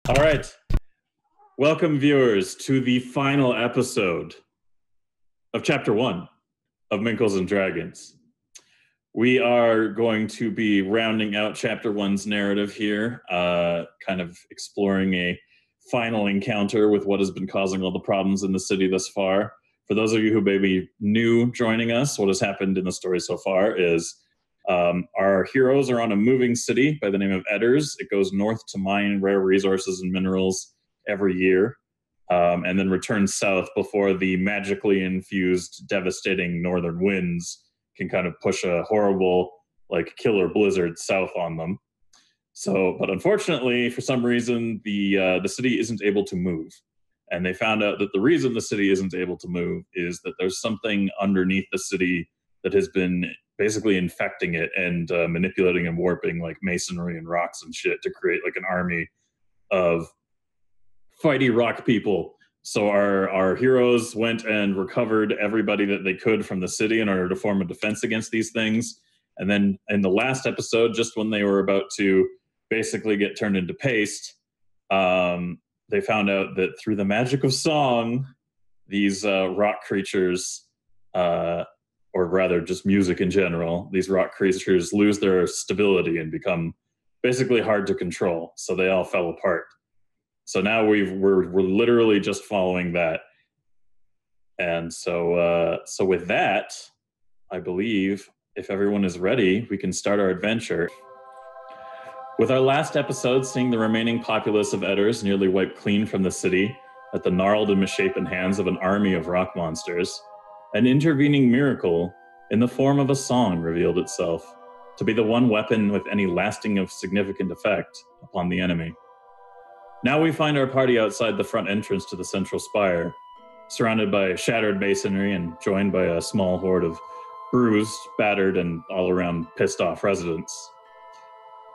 All right. Welcome, viewers, to the final episode of Chapter 1 of Minkles and Dragons. We are going to be rounding out Chapter 1's narrative here, kind of exploring a final encounter with what has been causing all the problems in the city thus far. For those of you who may be new joining us, what has happened in the story so far is our heroes are on a moving city by the name of Eders. It goes north to mine rare resources and minerals every year, and then returns south before the magically infused, devastating northern winds can kind of push a horrible, killer blizzard south on them. So, but unfortunately, for some reason, the city isn't able to move. And they found out that the reason the city isn't able to move is that there's something underneath the city that has been basically infecting it and manipulating and warping like masonry and rocks and shit to create like an army of fighty rock people. So our heroes went and recovered everybody that they could from the city in order to form a defense against these things. And then in the last episode, just when they were about to basically get turned into paste, they found out that through the magic of song, these rock creatures, or rather just music in general, these rock creatures lose their stability and become basically hard to control. So they all fell apart. So now we're literally just following that. And so with that, I believe if everyone is ready, we can start our adventure. With our last episode seeing the remaining populace of Eders nearly wiped clean from the city at the gnarled and misshapen hands of an army of rock monsters, an intervening miracle in the form of a song revealed itself to be the one weapon with any lasting of significant effect upon the enemy. Now we find our party outside the front entrance to the central spire, surrounded by shattered masonry and joined by a small horde of bruised, battered, and all-around pissed-off residents.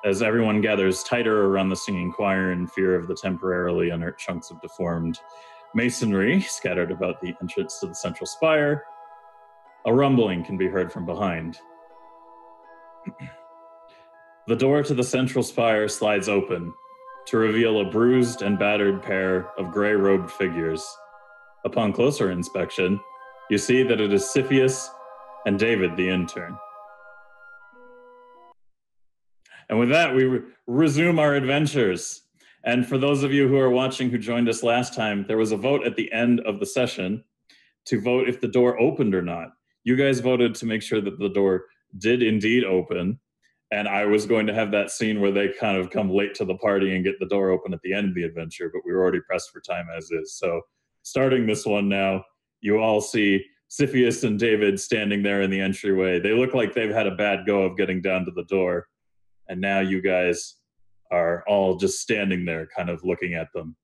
As everyone gathers tighter around the singing choir in fear of the temporarily inert chunks of deformed masonry scattered about the entrance to the central spire, a rumbling can be heard from behind. The door to the central spire slides open to reveal a bruised and battered pair of gray-robed figures. Upon closer inspection, you see that it is Siphius and David the intern. And with that, we resume our adventures. And for those of you who are watching who joined us last time, there was a vote at the end of the session to vote if the door opened or not. You guys voted to make sure that the door did indeed open. And I was going to have that scene where they kind of come late to the party and get the door open at the end of the adventure, but we were already pressed for time as is. So starting this one now, you all see Siphius and David standing there in the entryway. They look like they've had a bad go of getting down to the door. And now you guys are all just standing there kind of looking at them.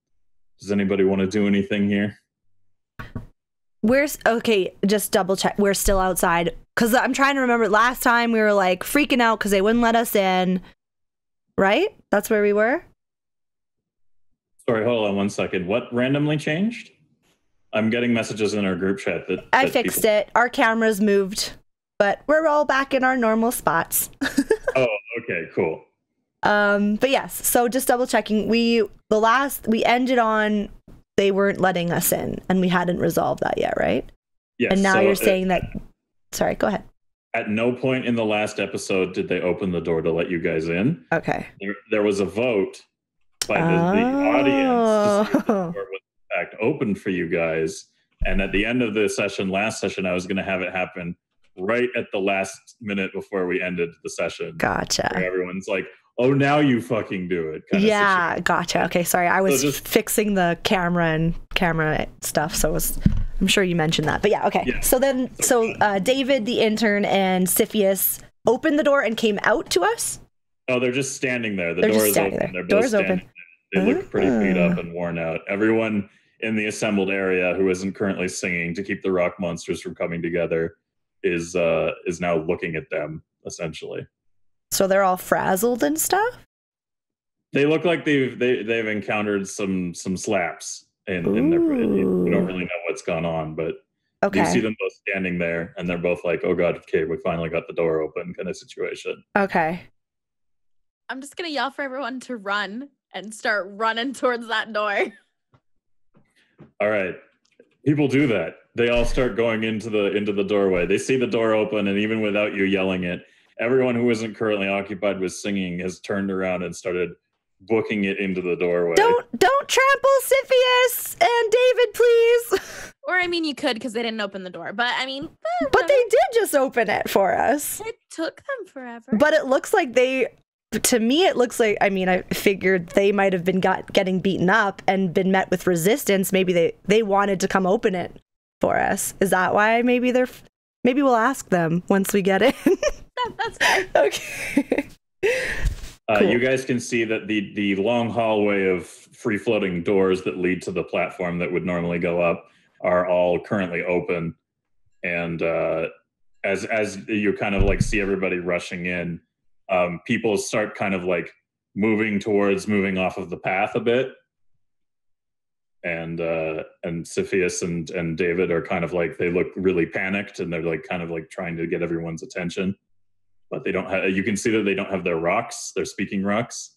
Does anybody want to do anything here? Okay, just double check. We're still outside. Because I'm trying to remember, last time we were like freaking out because they wouldn't let us in. Right? That's where we were? Sorry, hold on one second. What randomly changed? I'm getting messages in our group chat that I fixed it. Our cameras moved, but we're all back in our normal spots. Oh, okay, cool. But yes, so just double checking. We ended on they weren't letting us in, and we hadn't resolved that yet, right? Yes. And now you're saying that. Sorry, go ahead. At no point in the last episode did they open the door to let you guys in. Okay. There was a vote by the audience to see if the door was in fact open for you guys. And at the end of the session, last session, I was going to have it happen right at the last minute before we ended the session. Gotcha. Where everyone's like, oh, now you fucking do it. Yeah, gotcha. Okay, sorry. I was fixing the camera stuff, so I'm sure you mentioned that. But yeah, okay. Yeah. So David, the intern, and Siphius opened the door and came out to us? Oh, they're just standing there. The door is open. They're both standing there. They look pretty beat up and worn out. Everyone in the assembled area who isn't currently singing to keep the rock monsters from coming together is now looking at them, essentially. So they're all frazzled and stuff? They look like they've encountered some slaps in their. We don't really know what's gone on, but you see them both standing there, and they're both like, "Oh God, okay, we finally got the door open," kind of situation. Okay. I'm just gonna yell for everyone to run and start running towards that door. All right. People do that. They all start going into the doorway. They see the door open, and even without you yelling it, everyone who isn't currently occupied with singing has turned around and started booking it into the doorway. Don't trample Siphius and David, please. Or I mean, you could because they didn't open the door. But I mean, but they did just open it for us. It took them forever. But it looks like to me, it looks like, I mean, I figured they might have been getting beaten up and been met with resistance. Maybe they wanted to come open it for us. Is that why? Maybe we'll ask them once we get in. That's fair. Okay. Cool. You guys can see that the long hallway of free-floating doors that lead to the platform that would normally go up are all currently open. And as you kind of like see everybody rushing in, people start kind of like moving off of the path a bit. And Siphius and David are kind of like, they look really panicked, and they're like kind of like trying to get everyone's attention. But they don't have, you can see that they don't have their rocks, their speaking rocks.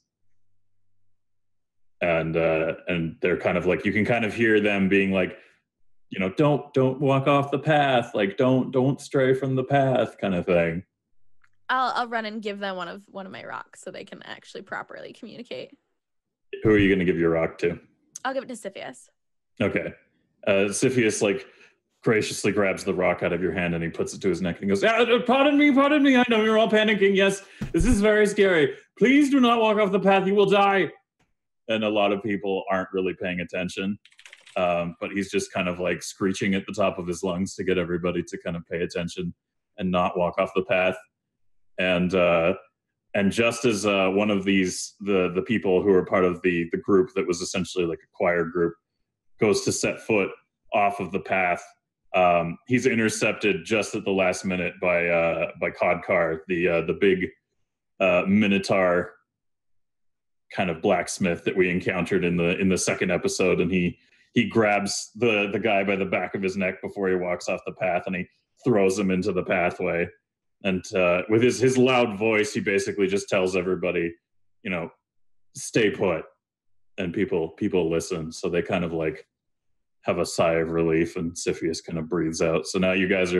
And they're kind of like, you can kind of hear them being like, you know, don't walk off the path, like don't stray from the path, kind of thing. I'll run and give them one of my rocks so they can actually properly communicate. Who are you going to give your rock to? I'll give it to Siphius. Okay. Siphius like graciously grabs the rock out of your hand and he puts it to his neck and he goes, pardon me, I know you're all panicking. Yes, this is very scary. Please do not walk off the path, you will die. And a lot of people aren't really paying attention. But he's just kind of like screeching at the top of his lungs to get everybody to kind of pay attention and not walk off the path. And just as one of these, the people who are part of the group that was essentially like a choir group goes to set foot off of the path, he's intercepted just at the last minute by Codcar, the big Minotaur kind of blacksmith that we encountered in the second episode, and he grabs the guy by the back of his neck before he walks off the path, and he throws him into the pathway. And with his loud voice, he basically just tells everybody, you know, stay put. And people listen. So they kind of like have a sigh of relief, and Siphius kind of breathes out. So now you guys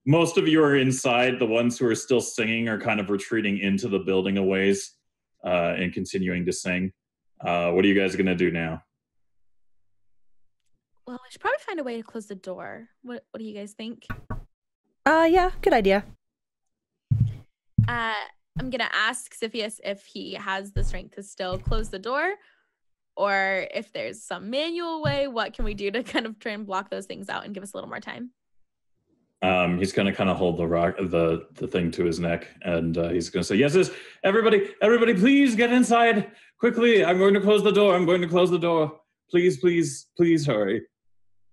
most of you are inside. The ones who are still singing are kind of retreating into the building a ways and continuing to sing. What are you guys going to do now? Well, I should probably find a way to close the door. What do you guys think? Yeah, good idea. I'm going to ask Siphius if he has the strength to still close the door, or if there's some manual way. What can we do to kind of try and block those things out and give us a little more time? He's going to kind of hold the thing to his neck, and he's going to say, yes, everybody, please get inside quickly. I'm going to close the door. Please hurry.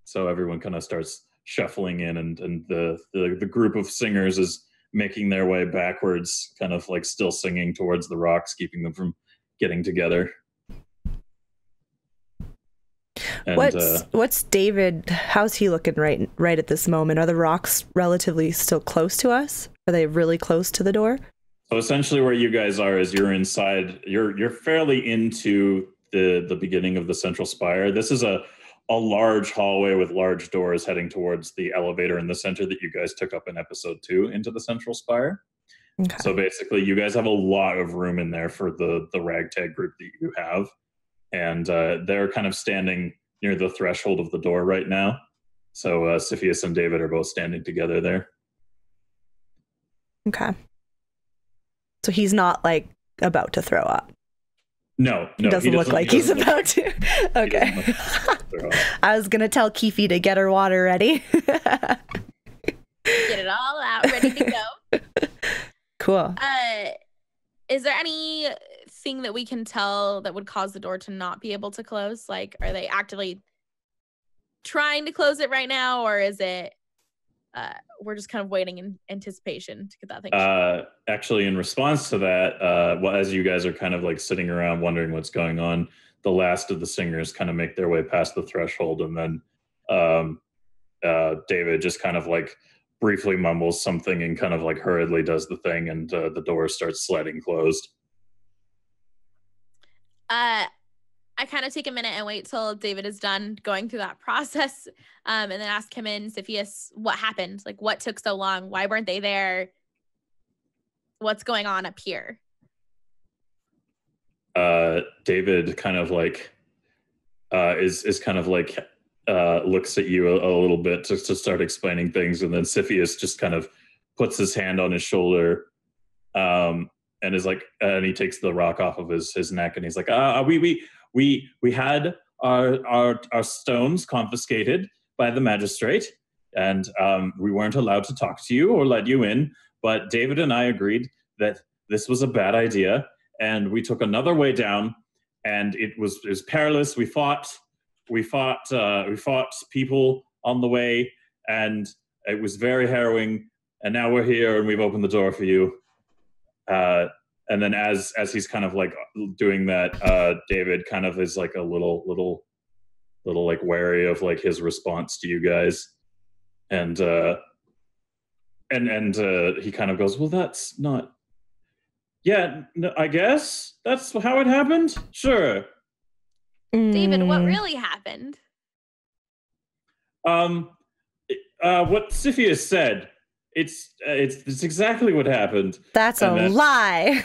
So everyone kind of starts shuffling in, and the group of singers is making their way backwards, kind of like still singing towards the rocks, keeping them from getting together. And, what's David? How's he looking right at this moment? Are the rocks relatively still close to us? Are they really close to the door? So essentially, where you guys are is you're inside. You're fairly into the beginning of the central spire. This is a large hallway with large doors heading towards the elevator in the center that you guys took up in episode 2 into the central spire. Okay. So basically, you guys have a lot of room in there for the ragtag group that you have, and they're kind of standing near the threshold of the door right now. So Siphius and David are both standing together there. Okay. So he's not like about to throw up. No, he doesn't look like he's about to. Okay. I was gonna tell Keefe to get her water ready. Get it all out, ready to go. Cool. Is there anything that we can tell that would cause the door to not be able to close? Like, are they actively trying to close it right now, or is it we're just kind of waiting in anticipation to get that thing? Actually, in response to that, well, as you guys are kind of like sitting around wondering what's going on, the last of the singers kind of make their way past the threshold, and then David just kind of like briefly mumbles something and kind of like hurriedly does the thing, and the door starts sliding closed. I kind of take a minute and wait till David is done going through that process, and then ask him and Cepheus what happened. Like, what took so long? Why weren't they there? What's going on up here? David kind of like is kind of like looks at you a little bit to start explaining things, and then Cepheus just kind of puts his hand on his shoulder, and is like, and he takes the rock off of his neck, and he's like, we had our stones confiscated by the magistrate, and we weren't allowed to talk to you or let you in, but David and I agreed that this was a bad idea, and we took another way down, and it was perilous. We fought people on the way, and it was very harrowing, and now we're here, and we've opened the door for you. And then as he's kind of like doing that, David kind of is like a little like wary of like his response to you guys, and he kind of goes, well, that's not. Yeah, no, I guess that's how it happened. Sure. David, what really happened? What Cepheus said. It's exactly what happened. That's a lie.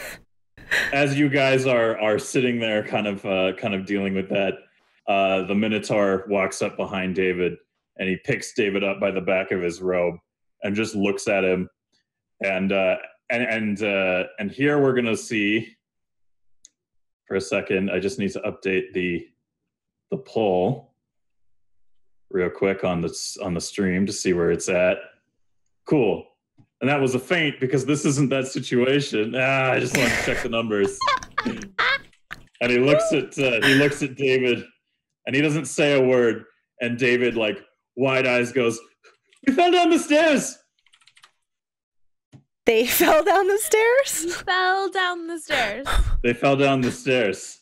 As you guys are sitting there, kind of dealing with that, the Minotaur walks up behind David, and he picks David up by the back of his robe and just looks at him, and here we're gonna see. For a second, I just need to update the poll real quick on the stream to see where it's at. Cool. And that was a feint because this isn't that situation. I just want to check the numbers. And he looks at David, and he doesn't say a word. And David, like wide eyes, goes, "We fell down the stairs." They fell down the stairs? He fell down the stairs. They fell down the stairs.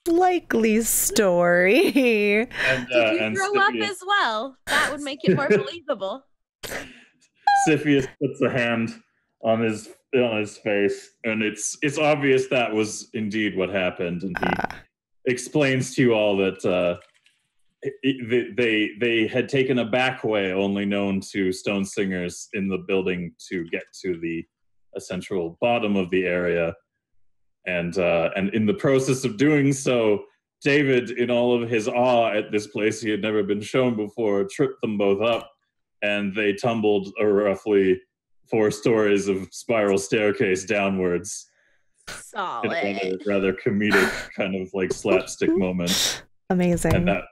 Likely story. And, did you throw up as well? That would make it more believable. Cepheus puts a hand on his face, and it's obvious that was indeed what happened, and he explains to you all that they had taken a back way only known to stone singers in the building to get to the central bottom of the area, and in the process of doing so, David, in all of his awe at this place he had never been shown before, tripped them both up, and they tumbled roughly 4 stories of spiral staircase downwards. Solid. In a rather comedic kind of like slapstick moment. Amazing. And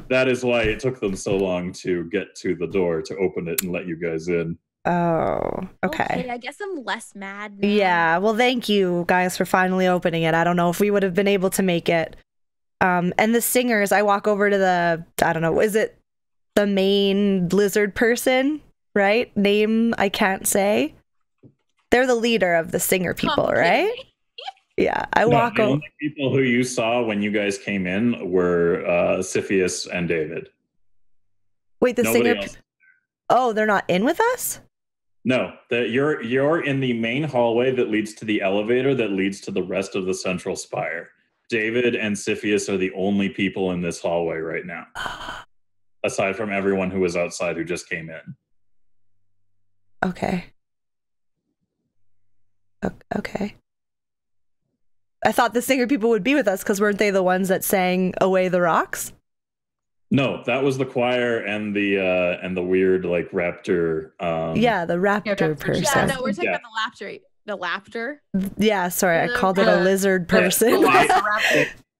that is why it took them so long to get to the door to open it and let you guys in. Oh, okay. I guess I'm less mad now. Yeah, well, thank you guys for finally opening it. I don't know if we would have been able to make it. And the singers, I walk over to I don't know, is it the main lizard person, right? Name I can't say. They're the leader of the singer people, right? Yeah, I walk over. The only people who you saw when you guys came in were Cepheus and David. Wait, the singer. Oh, they're not in with us? No, you're in the main hallway that leads to the elevator that leads to the rest of the central spire. David and Cepheus are the only people in this hallway right now, aside from everyone who was outside who just came in. Okay. Okay. I thought the singer people would be with us because weren't they the ones that sang "Away the Rocks"? No, that was the choir and the weird like raptor. Yeah, the raptor person. Yeah, no, we're talking about the raptor. Yeah, sorry, I called it a lizard person.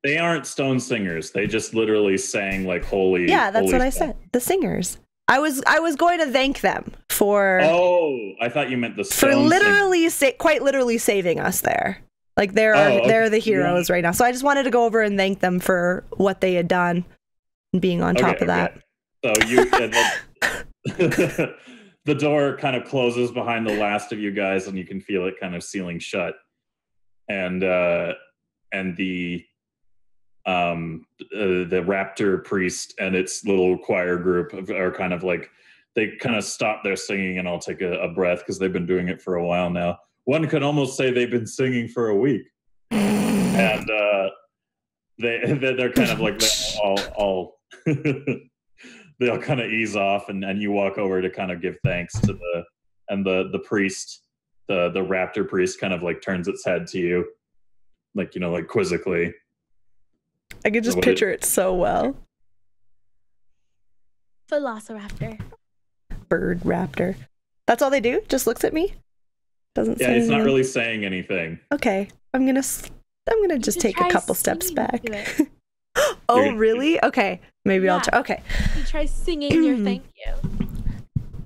They aren't stone singers. They just literally sang like holy. Yeah, that's holy what I said. The singers. I was going to thank them for. Oh, I thought you meant the stone for literally quite literally saving us there. Like they're the heroes right now. So I just wanted to go over and thank them for what they had done and being on top of that. So the door kind of closes behind the last of you guys, and you can feel it kind of sealing shut. And the raptor priest and its little choir group are kind of like, they kind of stop their singing and all take a breath because they've been doing it for a while now. One could almost say they've been singing for a week. And they're kind of like all they'll kind of ease off, and you walk over to kind of give thanks to the priest, the raptor priest, kind of like turns its head to you, like, you know, like quizzically. I could just picture it so well. Velociraptor. Bird raptor. That's all they do? Just looks at me? Doesn't say it's anything. Not really saying anything. Okay. I'm gonna just take a couple steps back. Oh, really? Okay. Maybe I'll try. Okay. You try singing your thank you.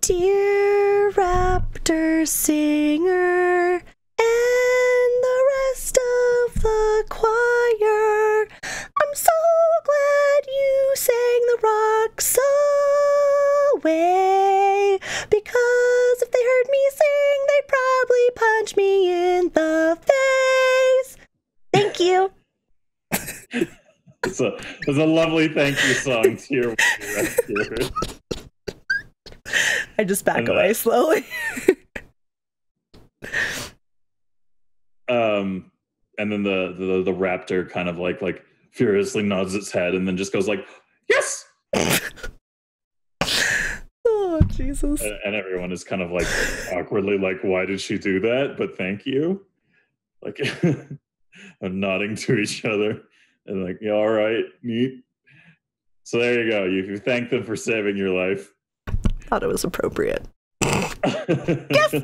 Dear raptor singer and the rest of the choir, I'm so glad you sang the rocks away, because if they heard me sing, they'd probably punch me in the face. Thank you. It's a lovely thank you song to your rescuers. I just back away slowly. And then the raptor kind of like furiously nods its head and then just goes like, yes! Oh, Jesus. And everyone is kind of like awkwardly like, why did she do that? But thank you. Like, I'm nodding to each other and like, yeah, all right, neat. So there you go. You thank them for saving your life. Thought it was appropriate. Yes!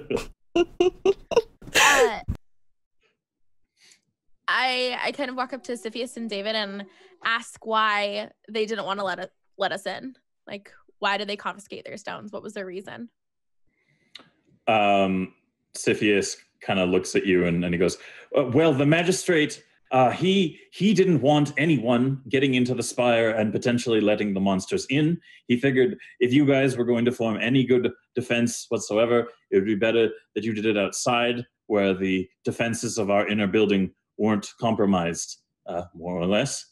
I kind of walk up to Siphius and David and ask why they didn't want to let us in. Like, why did they confiscate their stones? What was their reason? Siphius kind of looks at you and he goes, well, the magistrate, he didn't want anyone getting into the spire and potentially letting the monsters in. He figured if you guys were going to form any good defense whatsoever, it would be better that you did it outside where the defenses of our inner building weren't compromised, more or less.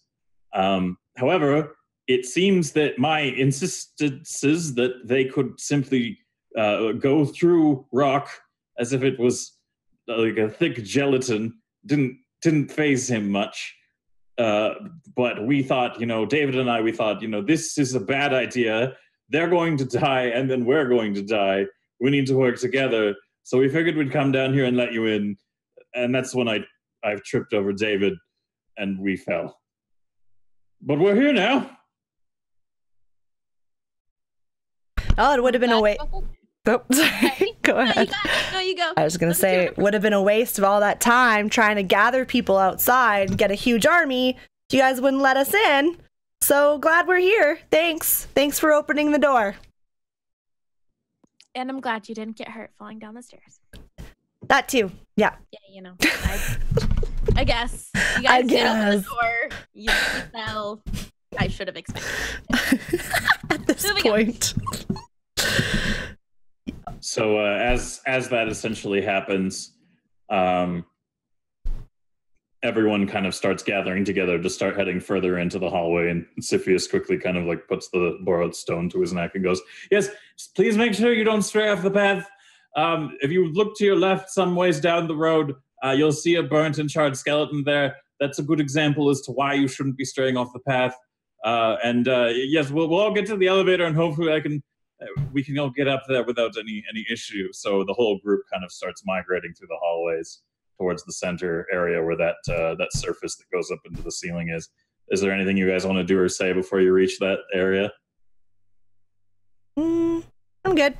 However, it seems that my insistences that they could simply go through rock as if it was like a thick gelatin didn't faze him much. But we thought, David and I, we thought, this is a bad idea. They're going to die, and then we're going to die. We need to work together. So we figured we'd come down here and let you in. And that's when I've tripped over David, and we fell. But we're here now. Oh, it would have been a waste. Oh, sorry. Go ahead. No, you go. I was going to say, it would have been a waste of all that time trying to gather people outside and get a huge army if you guys wouldn't let us in. So glad we're here. Thanks. Thanks for opening the door. And I'm glad you didn't get hurt falling down the stairs. That too. Yeah. Yeah, I guess. You guys did open the door. You fell. I should have expected it. At this point. So as that essentially happens, everyone kind of starts gathering together to start heading further into the hallway, and Siphius quickly kind of like puts the borrowed stone to his neck and goes, yes, please make sure you don't stray off the path. If you look to your left some ways down the road, you'll see a burnt and charred skeleton there. That's a good example as to why you shouldn't be straying off the path. Yes, we'll all get to the elevator, and hopefully we can all get up there without any issue. So the whole group kind of starts migrating through the hallways towards the center area where that surface that goes up into the ceiling is. Is there anything you guys want to do or say before you reach that area? I'm good.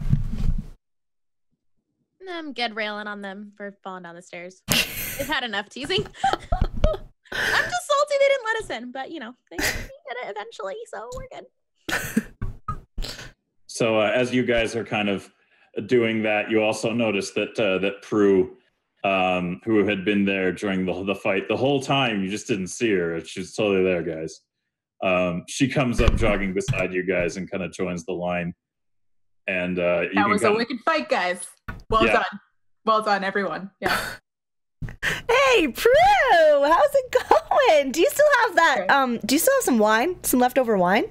I'm good railing on them for falling down the stairs. They've had enough teasing. I'm just salty they didn't let us in, but they get it eventually, so we're good. So as you guys are kind of doing that, you also notice that Prue, who had been there during the fight the whole time, you just didn't see her. She's totally there, guys. She comes up jogging beside you guys and kind of joins the line. And that was a wicked fight, guys. Well done, everyone. Yeah. Hey, Prue, how's it going? Do you still have that? Do you still have some wine? Some leftover wine?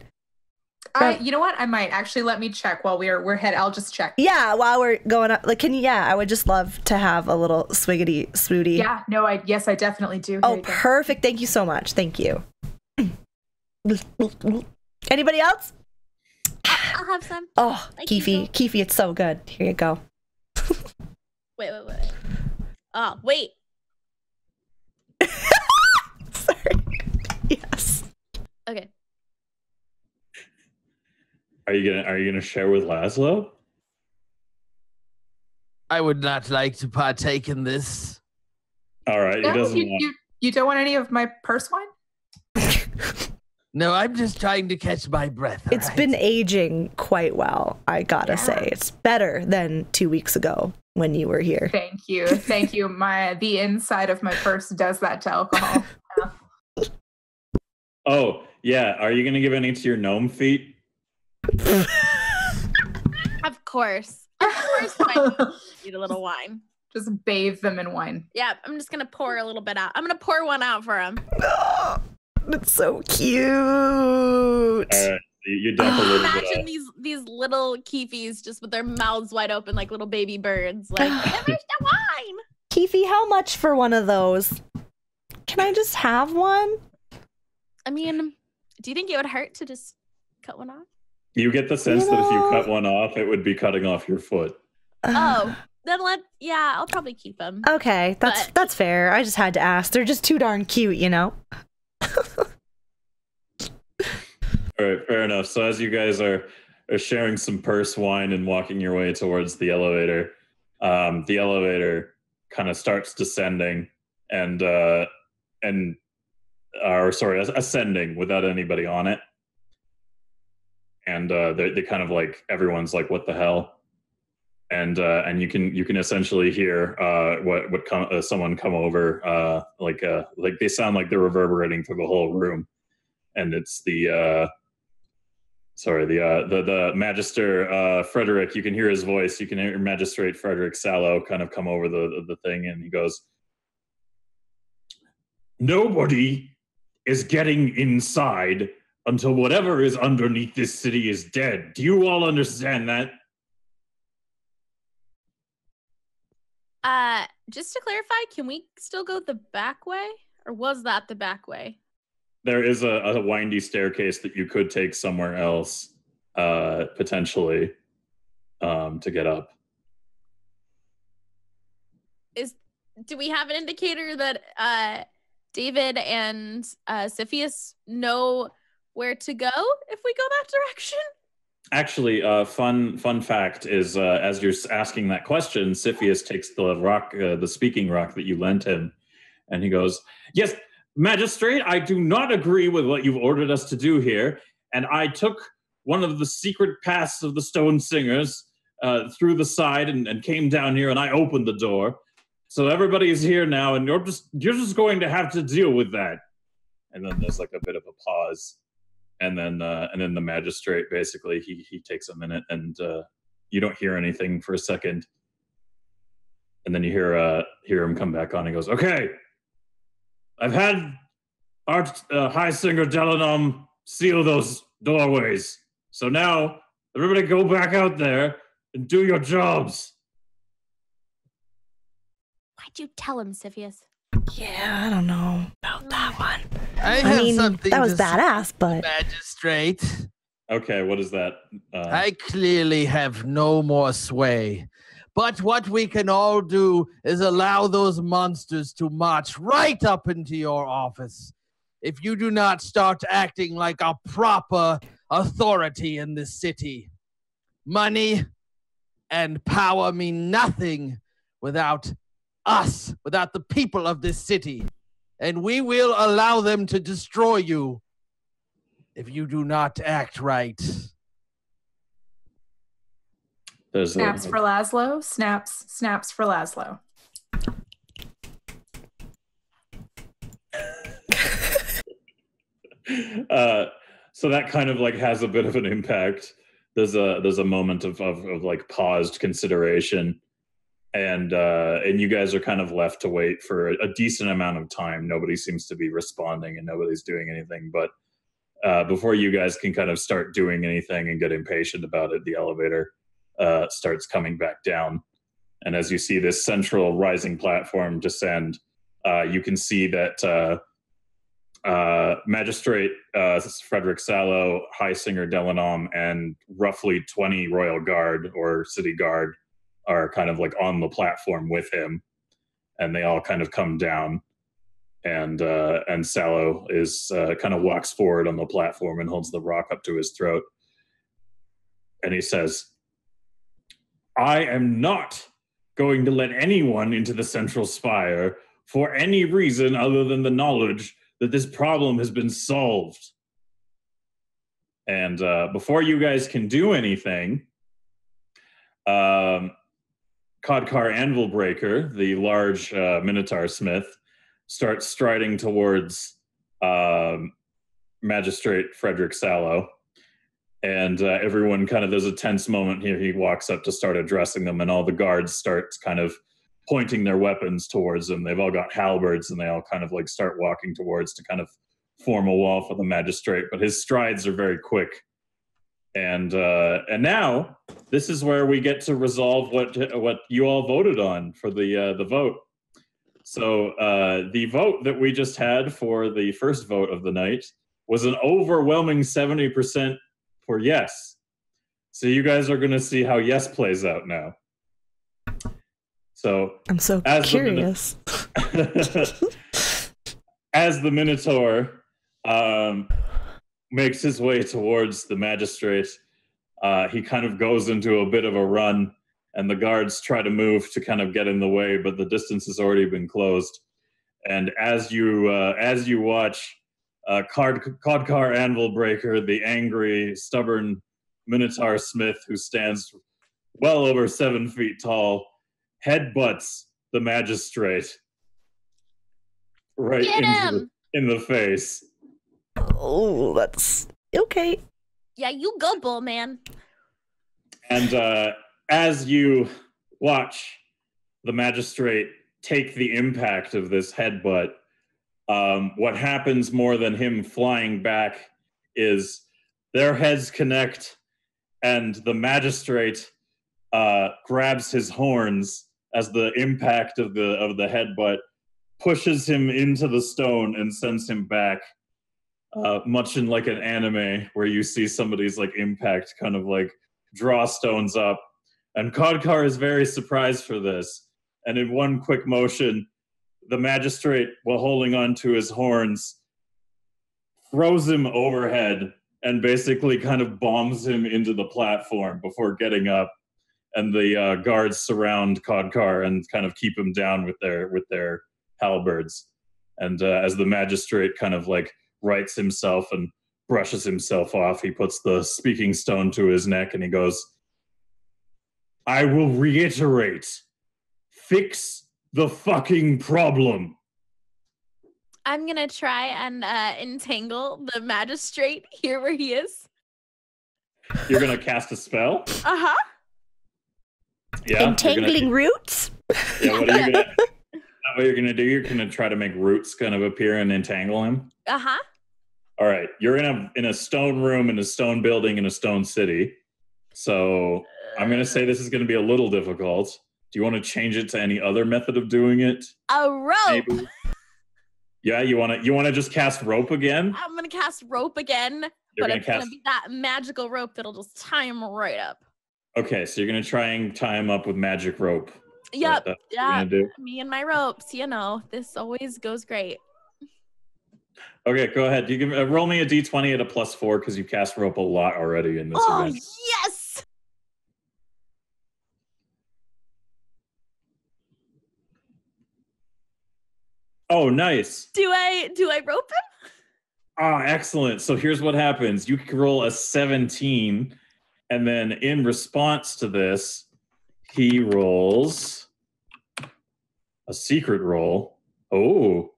You know what? I might actually let me check while we're head. I'll just check. Yeah, while we're going up, like, can you? Yeah, I would just love to have a little swiggity smoothie. Yeah, no, I definitely do. Oh, perfect. Thank you so much. Thank you. Anybody else? I'll have some. Oh, Keefe, it's so good. Here you go. Wait. Oh, wait. Sorry. Yes. Okay. Are you gonna share with Laszlo? I would not like to partake in this. All right. No, you don't want any of my purse wine? No, I'm just trying to catch my breath. It's been aging quite well, I gotta say. It's better than 2 weeks ago when you were here. Thank you. The inside of my purse does that to alcohol. Yeah. Oh, yeah. Are you gonna give any to your gnome feet? Of course. I need a little wine. Just bathe them in wine. Yeah, I'm just gonna pour a little bit out. I'm gonna pour one out for him. It's so cute. You dump a little bit. Imagine these little Keefies just with their mouths wide open like little baby birds. Like, where's the wine? Keefe, how much for one of those? Can I just have one? I mean, do you think it would hurt to just cut one off? You get the sense that if you cut one off, it would be cutting off your foot. Oh, then I'll probably keep them. Okay, that's fair. I just had to ask. They're just too darn cute, you know? All right, fair enough. So as you guys are sharing some purse wine and walking your way towards the elevator kind of starts descending ascending without anybody on it. And they kind of like, everyone's like, what the hell? And you can essentially hear someone come over, like they sound like they're reverberating through the whole room. And it's the Magister Frederick. You can hear his voice. You can hear Magistrate Frederick Sallow kind of come over the thing, and he goes, "Nobody is getting inside until whatever is underneath this city is dead. Do you all understand that?" Just to clarify, can we still go the back way, or was that the back way? There is a windy staircase that you could take somewhere else, potentially, to get up. Do we have an indicator that David and Cepheus know where to go if we go that direction? Actually, fun fact is, as you're asking that question, Cepheus takes the rock, the speaking rock that you lent him, and he goes, "Yes, Magistrate, I do not agree with what you've ordered us to do here, and I took one of the secret paths of the Stone Singers through the side and came down here, and I opened the door. So everybody is here now, and you're just going to have to deal with that." And then there's like a bit of a pause, and then the Magistrate basically he takes a minute, and you don't hear anything for a second, and then you hear him come back on. He goes, "Okay. I've had our High Singer Delanom seal those doorways. So now, everybody go back out there and do your jobs." Why'd you tell him, Cepheus? Yeah, I don't know about that one. I mean, something that was badass, but... Magistrate. Okay, what is that? I clearly have no more sway. But what we can all do is allow those monsters to march right up into your office. If you do not start acting like a proper authority in this city, money and power mean nothing without us, without the people of this city. And we will allow them to destroy you if you do not act right. Snaps for Laszlo. Snaps for Laszlo. So that kind of like has a bit of an impact. There's a moment of like paused consideration, and you guys are kind of left to wait for a decent amount of time. Nobody seems to be responding, and nobody's doing anything. But before you guys can kind of start doing anything and get impatient about it, the elevator starts coming back down. And as you see this central rising platform descend, you can see that Magistrate Frederick Sallow, High Singer Delanom, and roughly 20 Royal Guard or City Guard are kind of like on the platform with him, and they all kind of come down. And Sallow is kind of walks forward on the platform and holds the rock up to his throat. And he says, I am not going to let anyone into the Central Spire for any reason other than the knowledge that this problem has been solved. And before you guys can do anything, Codcar Anvilbreaker, the large Minotaur Smith, starts striding towards Magistrate Frederick Sallow. And everyone kind of, there's a tense moment here. He walks up to start addressing them, and all the guards start kind of pointing their weapons towards him. They've all got halberds, and they all kind of like start walking towards to kind of form a wall for the magistrate. But his strides are very quick. And now this is where we get to resolve what you all voted on for the vote. So the vote that we just had for the first vote of the night was an overwhelming 70% for yes. So you guys are going to see how yes plays out now. So I'm so curious. As the Minotaur makes his way towards the magistrate, he kind of goes into a bit of a run, and the guards try to move to kind of get in the way, but the distance has already been closed. And as you watch Codcar Anvilbreaker, the angry, stubborn Minotaur Smith, who stands well over 7 feet tall, headbutts the magistrate right in the face. Oh, that's okay. Yeah, you go, bull man. And as you watch the magistrate take the impact of this headbutt, what happens more than him flying back is their heads connect, and the magistrate grabs his horns as the impact of the headbutt pushes him into the stone and sends him back, much in like an anime where you see somebody's like impact kind of like draw stones up. And Codcar is very surprised for this. And in one quick motion, the magistrate, while holding on to his horns, throws him overhead and basically kind of bombs him into the platform before getting up. And the guards surround Codcar and kind of keep him down with their halberds. And as the magistrate kind of like rights himself and brushes himself off, he puts the speaking stone to his neck and he goes, I will reiterate, fix the fucking problem. I'm gonna try and entangle the magistrate here where he is. You're gonna cast a spell? Uh-huh. Yeah. Entangling roots? Yeah, what you're gonna do, you're gonna try to make roots kind of appear and entangle him? Uh-huh. All right. You're in a stone room, in a stone building, in a stone city. So I'm gonna say this is gonna be a little difficult. Do you want to change it to any other method of doing it? A rope. Maybe? Yeah, you want to just cast rope again? I'm gonna cast rope again, but it's gonna be that magical rope that'll just tie him right up. Okay, so you're gonna try and tie him up with magic rope. Yep. Yeah. Me and my ropes. You know, this always goes great. Okay, go ahead. You give roll me a d20 at a +4 because you cast rope a lot already in this event. Yes. Oh, nice. Do I rope him? Ah, excellent. So here's what happens. You can roll a 17, and then in response to this, he rolls a secret roll. Oh.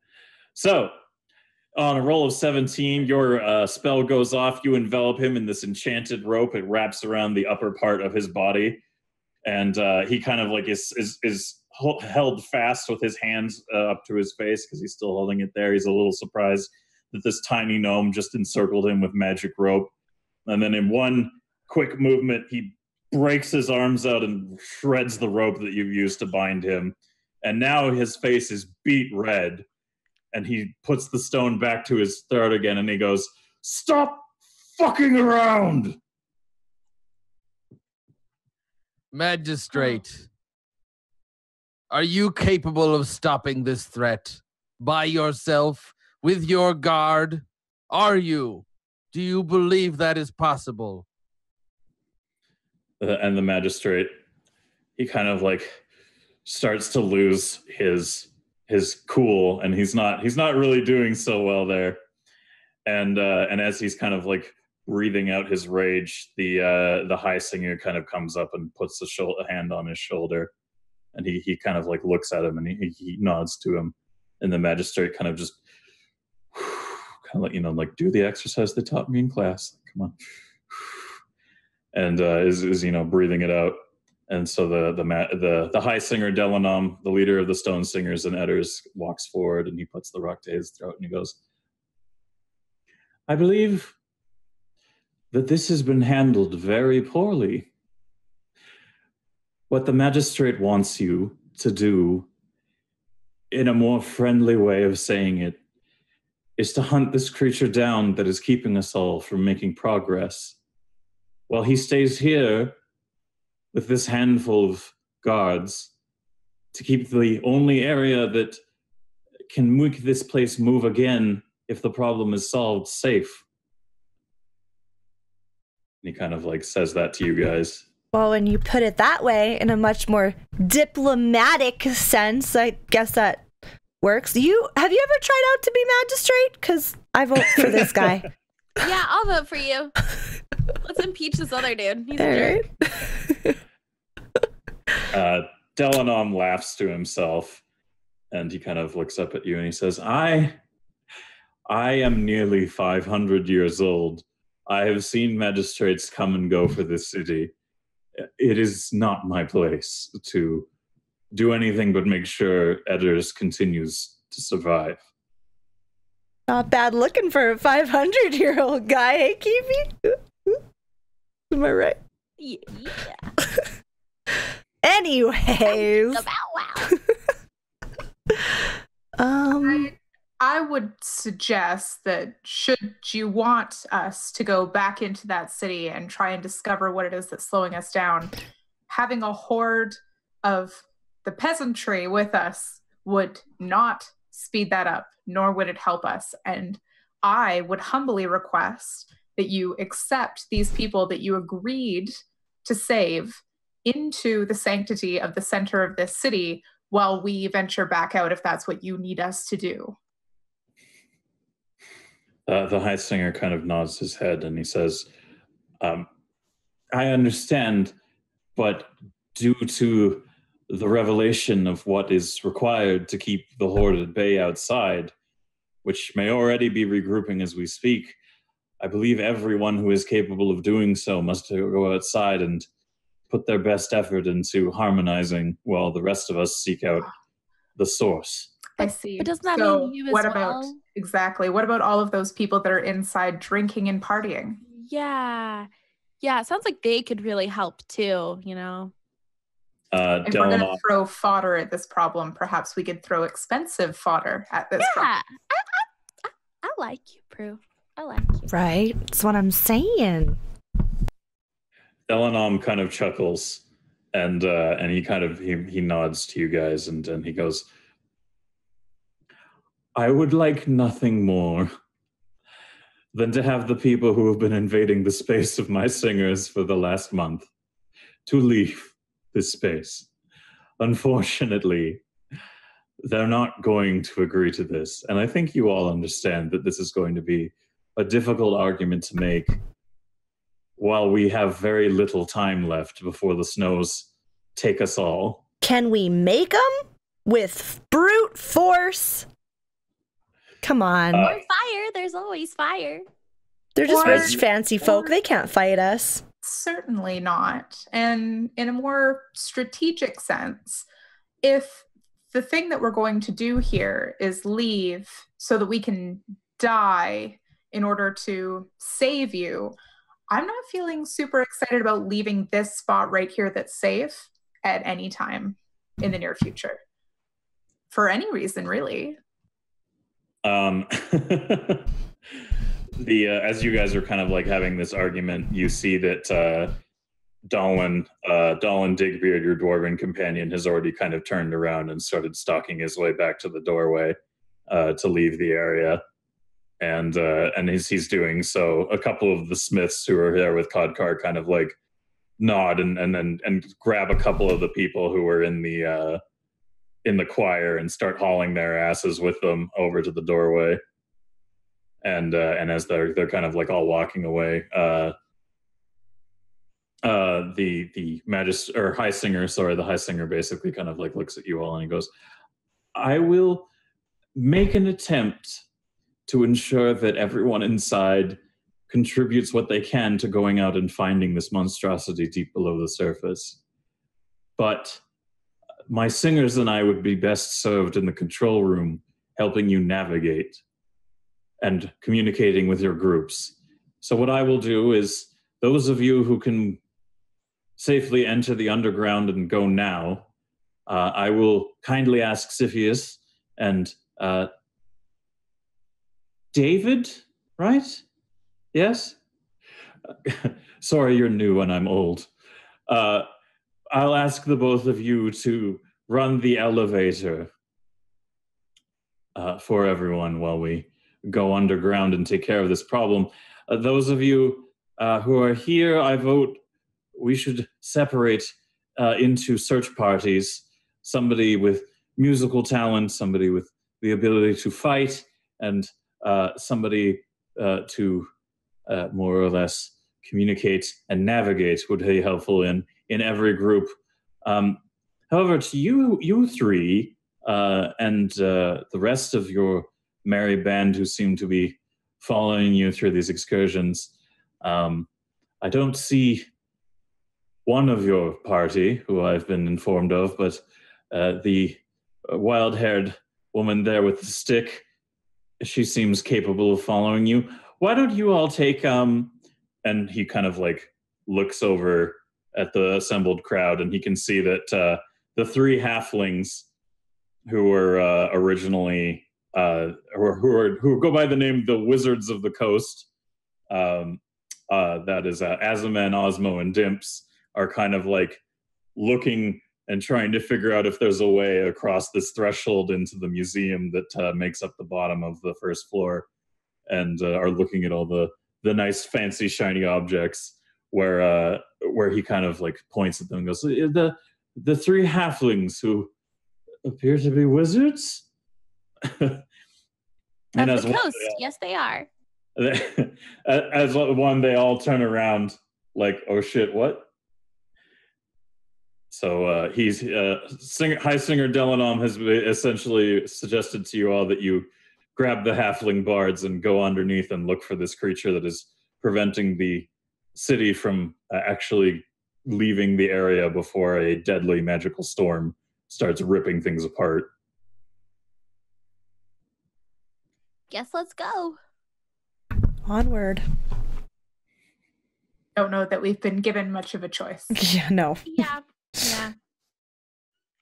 So on a roll of 17, your spell goes off. You envelop him in this enchanted rope. It wraps around the upper part of his body, and he kind of like is held fast with his hands up to his face because he's still holding it there. He's a little surprised that this tiny gnome just encircled him with magic rope. And then in one quick movement, he breaks his arms out and shreds the rope that you've used to bind him. And now his face is beet red. And he puts the stone back to his throat again, and he goes, "Stop fucking around!" Magistrate, are you capable of stopping this threat by yourself, with your guard? Are you? Do you believe that is possible? And the magistrate, he kind of like starts to lose his cool, and he's not really doing so well there. And as he's kind of like breathing out his rage, the high singer kind of comes up and puts a hand on his shoulder, and he kind of like looks at him, and he nods to him, and the magistrate kind of just kind of like, like, do the exercise they taught me in class. Come on. And is breathing it out. And so the high singer Delanom, the leader of the Stone Singers and Eders, walks forward, and he puts the rock to his throat, and he goes, "I believe that this has been handled very poorly. What the magistrate wants you to do, in a more friendly way of saying it, is to hunt this creature down that is keeping us all from making progress. While he stays here with this handful of guards to keep the only area that can make this place move again if the problem is solved safe." And he kind of like says that to you guys. Well, when you put it that way, in a much more diplomatic sense, I guess that works. Have you ever tried out to be magistrate? Because I vote for this guy. Yeah, I'll vote for you. Let's impeach this other dude. He's a jerk. Delanom laughs to himself, and he kind of looks up at you, and he says, I am nearly 500 years old. I have seen magistrates come and go for this city. It is not my place to do anything but make sure Eders continues to survive. Not bad looking for a 500-year-old guy, hey, Keefy? Am I right? Yeah. Anyways. I would suggest that should you want us to go back into that city and try and discover what it is that's slowing us down, having a horde of the peasantry with us would not speed that up, nor would it help us. And I would humbly request that you accept these people that you agreed to save into the sanctity of the center of this city while we venture back out if that's what you need us to do. The high singer kind of nods his head, and he says, I understand, but due to the revelation of what is required to keep the horde at bay outside, which may already be regrouping as we speak, I believe everyone who is capable of doing so must go outside and put their best effort into harmonizing while the rest of us seek out the source. I see. But doesn't that mean you as what well? about, exactly, what about all of those people that are inside drinking and partying? Yeah. Yeah, it sounds like they could really help too, If we're going to throw fodder at this problem, perhaps we could throw expensive fodder at this problem. I like you, Prue. I like you. Right? That's what I'm saying. Delanom kind of chuckles, and he nods to you guys, and he goes, I would like nothing more than to have the people who have been invading the space of my singers for the last month to leave this space. Unfortunately, they're not going to agree to this, and I think you all understand that this is going to be a difficult argument to make while we have very little time left before the snows take us all. Can we make them with brute force? Come on. Or fire. There's always fire. They're just rich, fancy folk. They can't fight us. Certainly not. And in a more strategic sense, if the thing that we're going to do here is leave so that we can die in order to save you, I'm not feeling super excited about leaving this spot right here that's safe at any time in the near future. For any reason, really. As you guys are kind of like having this argument, you see that Dolan Digbeard, your dwarven companion, has already kind of turned around and started stalking his way back to the doorway to leave the area. And as he's doing so, a couple of the smiths who are there with Codcar kind of like nod and grab a couple of the people who were in the choir and start hauling their asses with them over to the doorway. And as they're kind of like all walking away, the high singer basically kind of like looks at you all and he goes, "I will make an attempt to ensure that everyone inside contributes what they can to going out and finding this monstrosity deep below the surface. But my singers and I would be best served in the control room, helping you navigate and communicating with your groups. So what I will do is, those of you who can safely enter the underground and go now, I will kindly ask Siphius and David, right? Yes? Sorry, you're new and I'm old. I'll ask the both of you to run the elevator for everyone while we go underground and take care of this problem. Those of you who are here, I vote we should separate into search parties. Somebody with musical talent, somebody with the ability to fight, and somebody to more or less communicate and navigate would be helpful in every group. However, to you three and the rest of your merry band who seem to be following you through these excursions, I don't see one of your party who I've been informed of, but the wild-haired woman there with the stick, she seems capable of following you. Why don't you all take, and he kind of like looks over at the assembled crowd and he can see that the three halflings who were originally, who go by the name the Wizards of the Coast, that is Azaman, Osmo, and Dimps, are kind of like looking and trying to figure out if there's a way across this threshold into the museum that makes up the bottom of the first floor, and are looking at all the nice, fancy, shiny objects. Where he kind of like points at them and goes, "The three halflings who appear to be wizards." And of the coast, yes, they are. As one, they all turn around like, "Oh shit, what?" So he's High Singer Delanom has essentially suggested to you all that you grab the halfling bards and go underneath and look for this creature that is preventing the city from actually leaving the area before a deadly magical storm starts ripping things apart. Guess let's go. Onward. Don't know that we've been given much of a choice. Yeah, no. Yeah.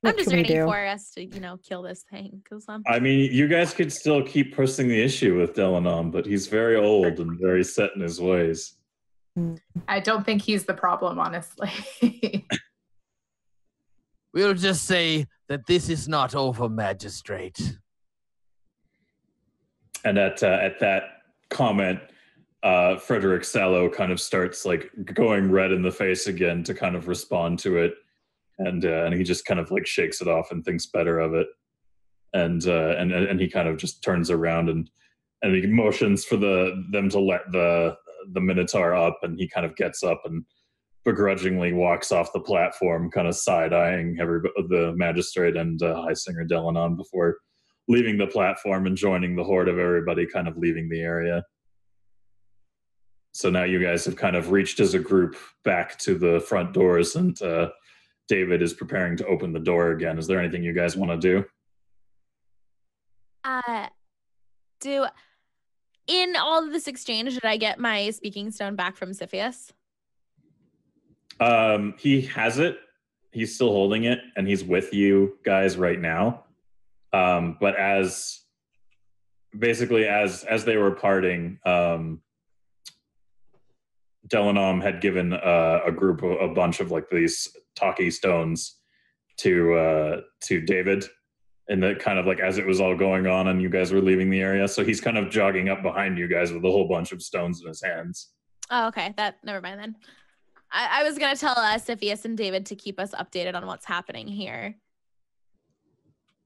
I'm just waiting for us to, kill this thing. I mean, you guys could still keep pressing the issue with Delanom, but he's very old and very set in his ways. I don't think he's the problem, honestly. We'll just say that this is not over, Magistrate. And at that comment, Frederick Sallow kind of starts like going red in the face again to kind of respond to it, and he just kind of like shakes it off and thinks better of it, and he kind of just turns around and he motions for them to let the Minotaur up, and he kind of gets up and begrudgingly walks off the platform, kind of side-eyeing the magistrate and High Singer Delanon before leaving the platform and joining the horde of everybody kind of leaving the area. So now you guys have kind of reached as a group back to the front doors, and David is preparing to open the door again. Is there anything you guys want to do? In all of this exchange, did I get my speaking stone back from Siphius? He has it. He's still holding it, and he's with you guys right now. But as they were parting, Delanom had given a bunch of like these talkie stones to David, and that kind of like as it was all going on and you guys were leaving the area. So he's kind of jogging up behind you guys with a whole bunch of stones in his hands. Oh, okay. Never mind then. I was gonna tell Siphius and David to keep us updated on what's happening here.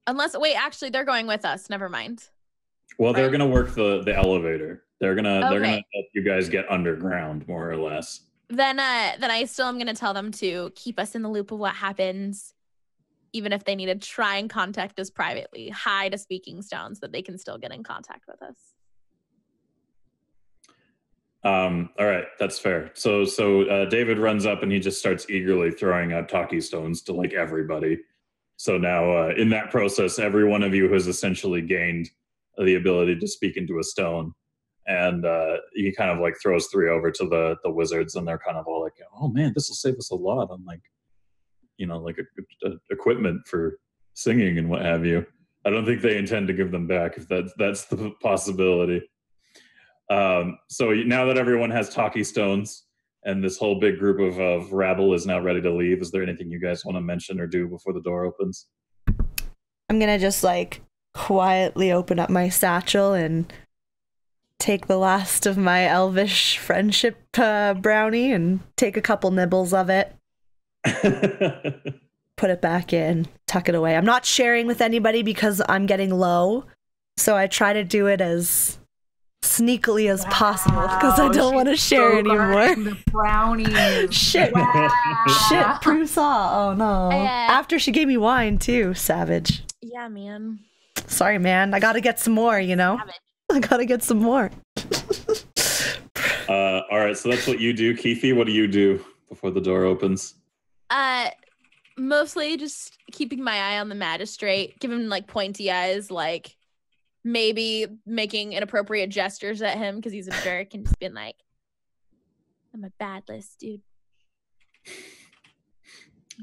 Wait, actually, they're going with us. Never mind. Well, they're gonna work the elevator. They're gonna help you guys get underground, more or less. Then I still am gonna tell them to keep us in the loop of what happens, even if they need to try and contact us privately, hide a speaking stone so that they can still get in contact with us. All right, that's fair. So David runs up and he just starts eagerly throwing out talkie stones to like everybody. So now in that process, every one of you has essentially gained the ability to speak into a stone. And he kind of like throws 3 over to the wizards, and they're kind of all like, "Oh man, this will save us a lot on like, like equipment for singing and what have you." I don't think they intend to give them back if that's the possibility. So now that everyone has talkie stones and this whole big group of rabble is now ready to leave, is there anything you guys want to mention or do before the door opens? I'm gonna just like quietly open up my satchel and take the last of my elvish friendship brownie and take a couple nibbles of it. Put it back in, tuck it away. I'm not sharing with anybody because I'm getting low, so I try to do it as sneakily as possible because I don't want to share anymore. The brownies. Shit. Shit, Prusaw. Oh no. After she gave me wine too, savage. Yeah, man. Sorry, man. I gotta get some more, Savage. I gotta get some more. All right, so that's what you do. Keefe, what do you do before the door opens? Mostly just keeping my eye on the magistrate, giving like pointy eyes, like maybe making inappropriate gestures at him because he's a jerk, and just being like, "I'm a bad list, dude."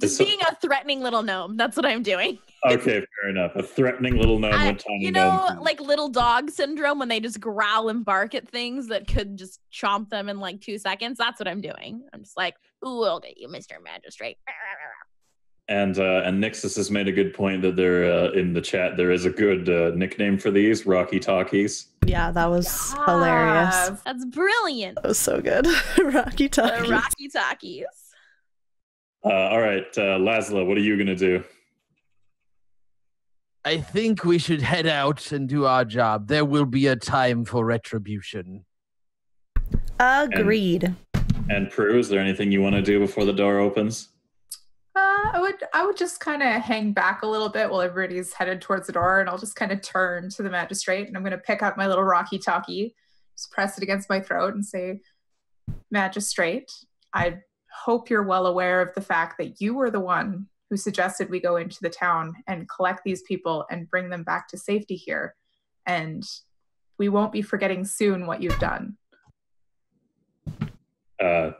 Just being a threatening little gnome. That's what I'm doing. Okay, fair enough. A threatening little gnome with tiny bones. Like little dog syndrome when they just growl and bark at things that could just chomp them in like 2 seconds. That's what I'm doing. I'm just like, "Ooh, I'll get you, Mr. Magistrate." And Nixus has made a good point that there in the chat there is a good nickname for these, Rocky Talkies. Yeah, that was hilarious. That's brilliant. That was so good. Rocky Talkies. The Rocky Talkies. All right, Laszlo, what are you gonna do? I think we should head out and do our job. There will be a time for retribution. Agreed. And Prue, is there anything you want to do before the door opens? I would just kind of hang back a little bit while everybody's headed towards the door, and I'll just kind of turn to the magistrate, and I'm going to pick up my little Rocky Talkie, just press it against my throat and say, "Magistrate, I hope you're well aware of the fact that you were the one who suggested we go into the town and collect these people and bring them back to safety here. And we won't be forgetting soon what you've done."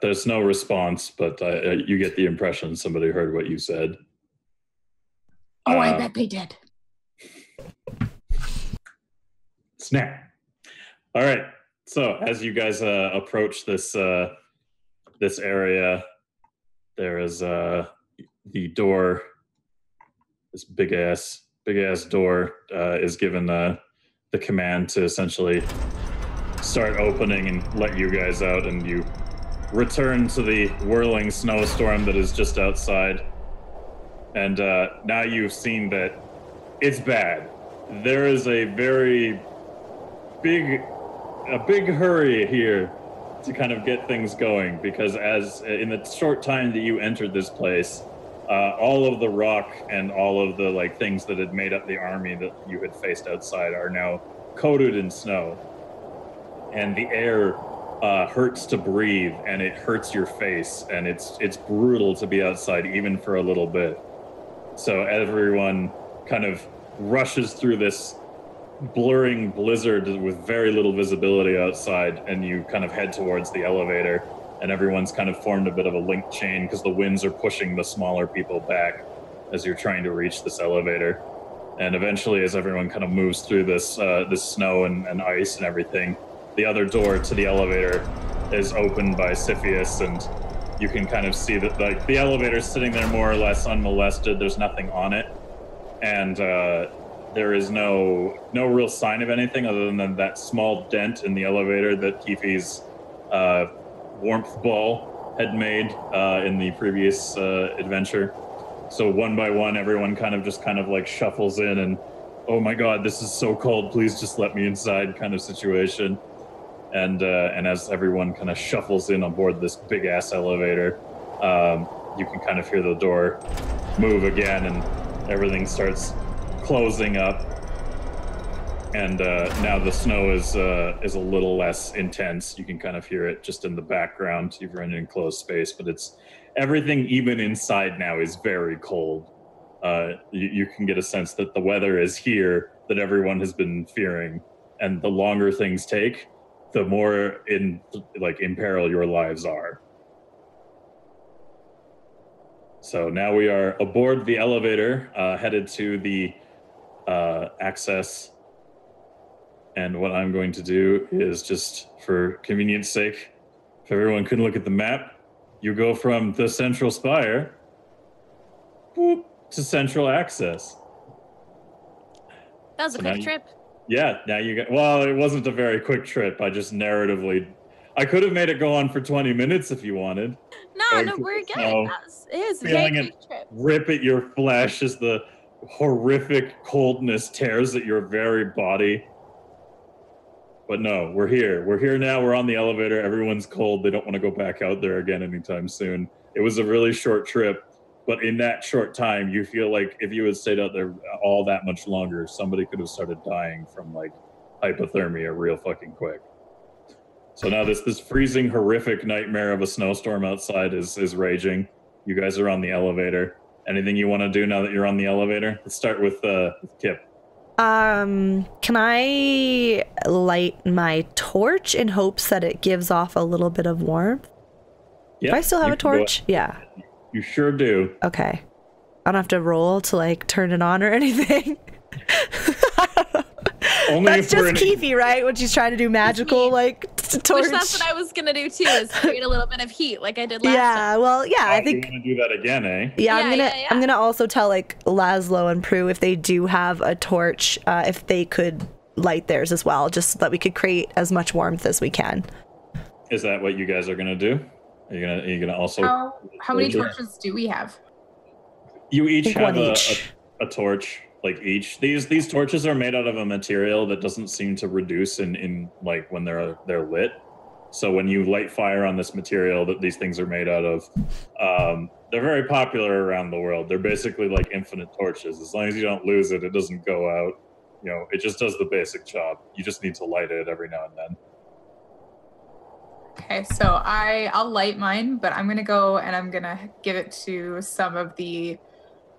There's no response, but you get the impression somebody heard what you said. Oh, I bet they did. Snap. All right. So as you guys approach this area, there is the door. This big ass door is given the command to essentially start opening and let you guys out, and you return to the whirling snowstorm that is just outside. And now you've seen that it's bad. There is a very big hurry here to kind of get things going, because as in the short time that you entered this place, all of the rock and all of the like things that had made up the army that you had faced outside are now coated in snow, and the air hurts to breathe, and it hurts your face, and it's brutal to be outside even for a little bit. So everyone kind of rushes through this blurring blizzard with very little visibility outside, and you kind of head towards the elevator, and everyone's kind of formed a bit of a link chain because the winds are pushing the smaller people back as you're trying to reach this elevator. And eventually, as everyone kind of moves through this snow and ice and everything, the other door to the elevator is opened by Siphius, and you can kind of see that like the elevator's sitting there more or less unmolested. There's nothing on it, and there is no real sign of anything other than that small dent in the elevator that Keefe's warmth ball had made in the previous adventure. So one by one, everyone kind of like shuffles in, and oh my god, this is so cold, please just let me inside kind of situation. And as everyone kind of shuffles in on board this big ass elevator, you can kind of hear the door move again, and everything starts closing up. And now the snow is a little less intense. You can kind of hear it just in the background. You've run an enclosed space, but it's everything, even inside now, is very cold. You can get a sense that the weather is here that everyone has been fearing, and the longer things take, the more in peril your lives are. So now we are aboard the elevator, headed to the access. And what I'm going to do is, just for convenience sake, if everyone can look at the map, you go from the central spire boop, to central access. That was a quick trip. Yeah, now you get, well, it wasn't a very quick trip. I just narratively, I could have made it go on for 20 minutes if you wanted. No, we're good. It was a very quick trip. Rip at your flesh as the horrific coldness tears at your very body. But no, we're here. We're here now. We're on the elevator. Everyone's cold. They don't want to go back out there again anytime soon. It was a really short trip, but in that short time, you feel like if you had stayed out there all that much longer, somebody could have started dying from like hypothermia real fucking quick. So now this freezing, horrific nightmare of a snowstorm outside is raging. You guys are on the elevator. Anything you want to do now that you're on the elevator? Let's start with Kip. Can I light my torch in hopes that it gives off a little bit of warmth? Yeah, do I still have a torch? Yeah. You sure do. Okay. I don't have to roll to like turn it on or anything. Only that's just Keefe, right? When she's trying to do magical like torch. Which that's what I was gonna do too, is create a little bit of heat like I did last time. Yeah, well, yeah, I think you want to do that again, eh? Yeah, I'm gonna also tell like Laszlo and Prue if they do have a torch, if they could light theirs as well, just so that we could create as much warmth as we can. Is that what you guys are gonna do? Are you gonna also? How many torches do we have? You each have a torch. Like each, these torches are made out of a material that doesn't seem to reduce in like when they're lit. So when you light fire on this material that these things are made out of, they're very popular around the world. They're basically like infinite torches. As long as you don't lose it, it doesn't go out. You know, it just does the basic job. You just need to light it every now and then. Okay, so I'll light mine, but I'm gonna go and I'm gonna give it to some of the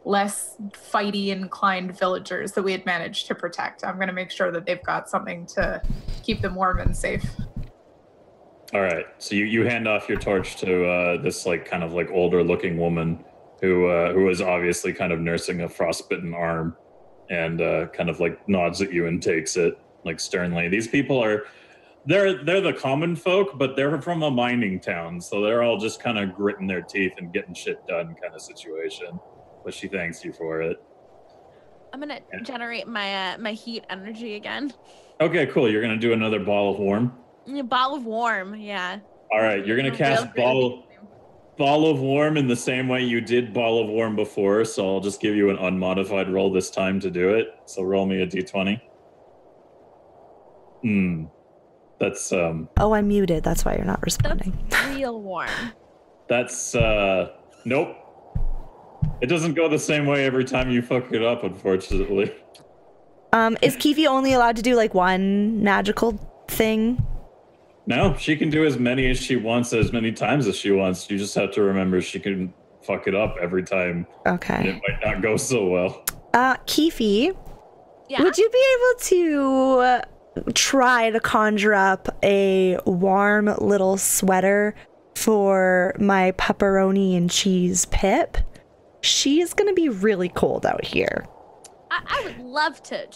less fighty inclined villagers that we had managed to protect. I'm going to make sure that they've got something to keep them warm and safe. All right. So you hand off your torch to this like kind of like older looking woman who is obviously kind of nursing a frostbitten arm, and kind of like nods at you and takes it like sternly. These people they're the common folk, but they're from a mining town, so they're all just kind of gritting their teeth and getting shit done kind of situation. But she thanks you for it. I'm gonna generate my my heat energy again. Okay, cool. You're gonna do another ball of warm. Ball of warm, yeah. All right, you're gonna cast ball of warm in the same way you did ball of warm before. So I'll just give you an unmodified roll this time to do it. So roll me a d20. That's Oh, I'm muted. That's why you're not responding. That's real warm. That's nope. It doesn't go the same way every time you fuck it up, unfortunately. Is Keefe only allowed to do like one magical thing? No, she can do as many as she wants, as many times as she wants. You just have to remember she can fuck it up every time. Okay. And it might not go so well. Keefe, Yeah. Would you be able to try to conjure up a warm little sweater for my pepperoni and cheese Pip? She's gonna be really cold out here. I would love to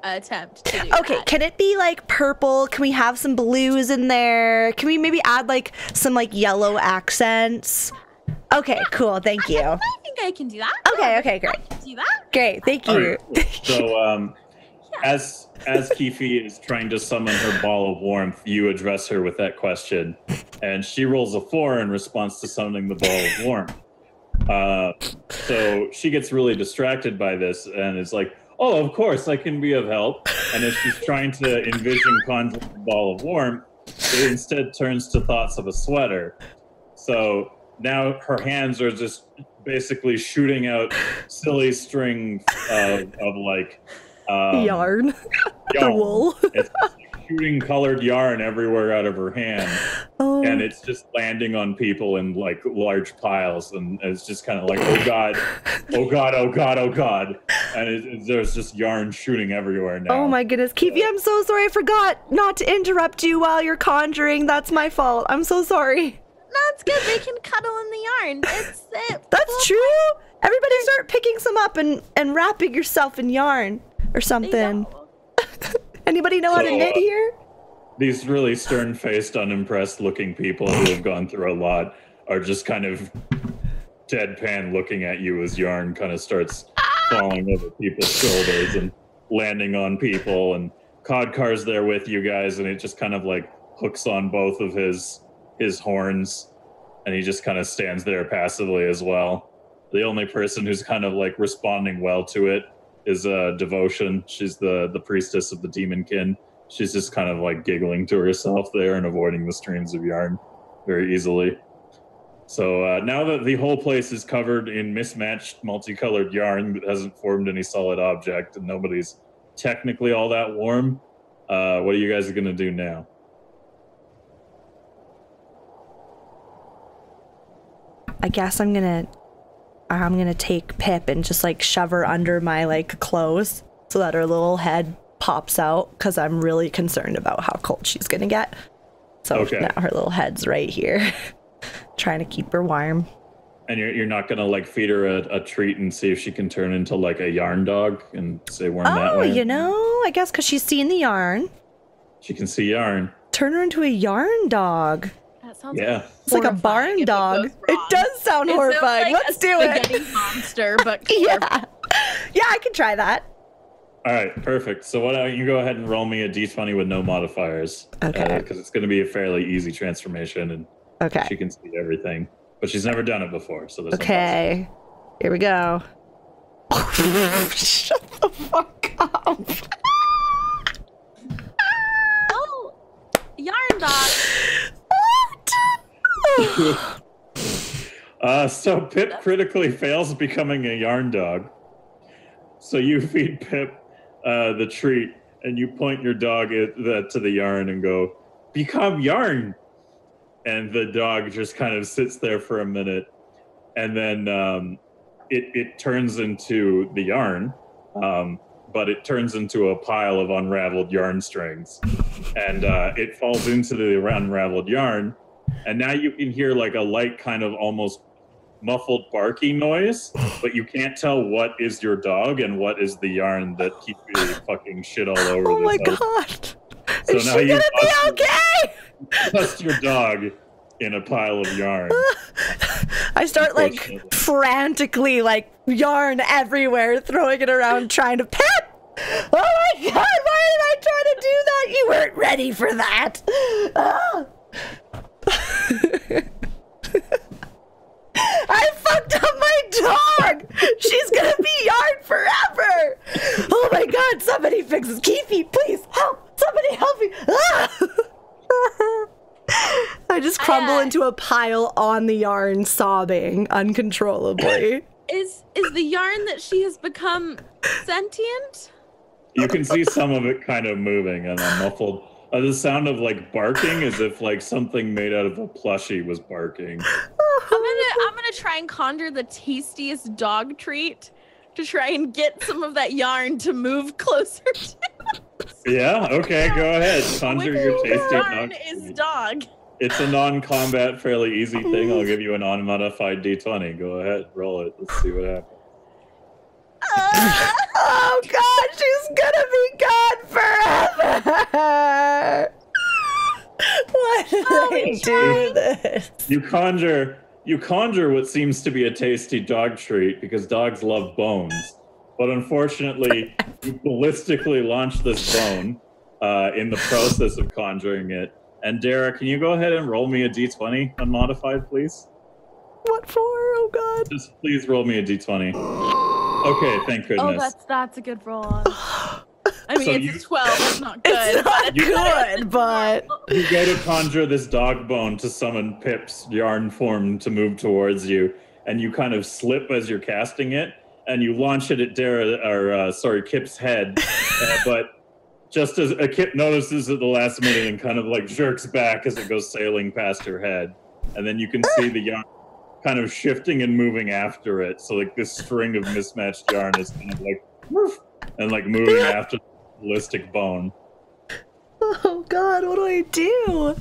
attempt to do Okay, that. can it be like purple? Can we have some blues in there? Can we maybe add like some like yellow accents? Okay, cool. Thank you. I think I can do that. Okay, great. I can do that. Great, thank you. Right. So, as Keefe is trying to summon her ball of warmth, you address her with that question, and she rolls a 4 in response to summoning the ball of warmth. So she gets really distracted by this, and is like, "Oh, of course, I can be of help." And as she's trying to envision conjuring the ball of warmth, it instead turns to thoughts of a sweater. So now her hands are just basically shooting out silly string of like yarn. The wool. It's like shooting colored yarn everywhere out of her hand, and it's just landing on people in like large piles, and it's just kind of like, oh god, oh god, oh god, oh god, and there's just yarn shooting everywhere now. Oh my goodness, Keefe, I'm so sorry. I forgot not to interrupt you while you're conjuring. That's my fault. I'm so sorry. That's good. They can cuddle in the yarn. It's it. That's true. Everybody start picking some up and wrapping yourself in yarn or something. Anybody know how to knit here? These really stern-faced, unimpressed looking people who have gone through a lot are just kind of deadpan looking at you as yarn kind of starts falling over people's shoulders and landing on people, and Codcar's there with you guys, and it just kind of like hooks on both of his horns, and he just kind of stands there passively as well. The only person who's kind of like responding well to it is Devotion. She's the priestess of the demonkin. She's just kind of like giggling to herself there and avoiding the streams of yarn very easily. So now that the whole place is covered in mismatched multicolored yarn that hasn't formed any solid object and nobody's technically all that warm, what are you guys going to do now? I guess I'm gonna take Pip and just like shove her under my like clothes so that her little head pops out, because I'm really concerned about how cold she's gonna get. So now her little head's right here, trying to keep her warm. And you're not gonna like feed her a treat and see if she can turn into like a yarn dog and stay warm that way? Oh, you know, I guess because she's seen the yarn. She can see yarn. Turn her into a yarn dog. That sounds It's like a barn dog. It does sound horrifying. Like Let's do it. Spaghetti monster, but yeah, I can try that. All right, perfect. So why don't you go ahead and roll me a d20 with no modifiers? Okay. Because it's going to be a fairly easy transformation, and she can see everything. But she's never done it before, so there's okay. Here we go. Shut the fuck up. Oh, yarn dog. So Pip critically fails becoming a yarn dog. So you feed Pip the treat, and you point your dog to the yarn and go, "Become yarn." And the dog just kind of sits there for a minute, and then it turns into the yarn, but it turns into a pile of unraveled yarn strings, and it falls into the unraveled yarn. And now you can hear like a light kind of almost muffled barking noise, but you can't tell what is your dog and what is the yarn that keeps you fucking shit all over. Oh my house. God. So is now she gonna be okay? Trust your dog in a pile of yarn. I start like frantically like yarn everywhere, throwing it around, trying to Pip! Oh my God, why did I try to do that? You weren't ready for that. I fucked up my dog. She's gonna be yarn forever. Oh my God, somebody fix this. Keefe, please help. Somebody help me. I just crumble into a pile on the yarn, sobbing uncontrollably. Is the yarn that she has become sentient? You can see some of it kind of moving and a muffled. The sound of like barking, as if like something made out of a plushie was barking. I'm gonna try and conjure the tastiest dog treat to try and get some of that yarn to move closer to us. Yeah, okay, go ahead. Conjure your tasty yarn dog. is dog. It's a non-combat, fairly easy thing. I'll give you an unmodified d20. Go ahead, roll it. Let's see what happens. Oh God, she's gonna be gone forever. Why did I do this? You conjure what seems to be a tasty dog treat because dogs love bones. But unfortunately, you ballistically launch this bone in the process of conjuring it. And Dara, can you go ahead and roll me a d20 unmodified, please? What for? Oh God. Just please roll me a d20. Okay, thank goodness. Oh, that's a good roll. I mean, So it's a 12. That's not good. It's not good, but You go to conjure this dog bone to summon Pip's yarn form to move towards you, and you kind of slip as you're casting it, and you launch it at Kip's head, but just as Kip notices at the last minute and kind of like jerks back as it goes sailing past her head, and then you can see the yarn kind of shifting and moving after it. So like this string of mismatched yarn is kind of like woof, and like moving after the ballistic bone. oh God, what do I do?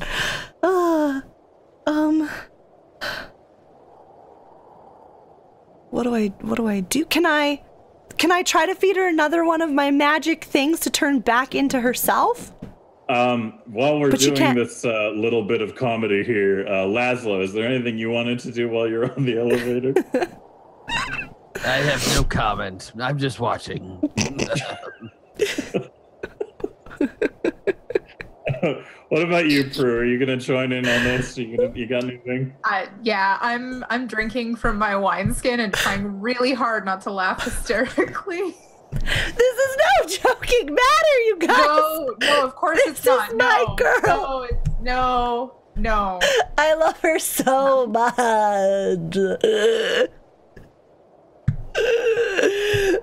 What do I do? Can I try to feed her another one of my magic things to turn back into herself? While we're doing this little bit of comedy here, Laszlo, is there anything you wanted to do while you're on the elevator? I have no comment. I'm just watching. What about you, Prue? Are you gonna join in on this? You got anything? Yeah, I'm drinking from my wineskin and trying really hard not to laugh hysterically. This is no joking matter, you guys. No, of course it's not. This is my girl. No. I love her so much.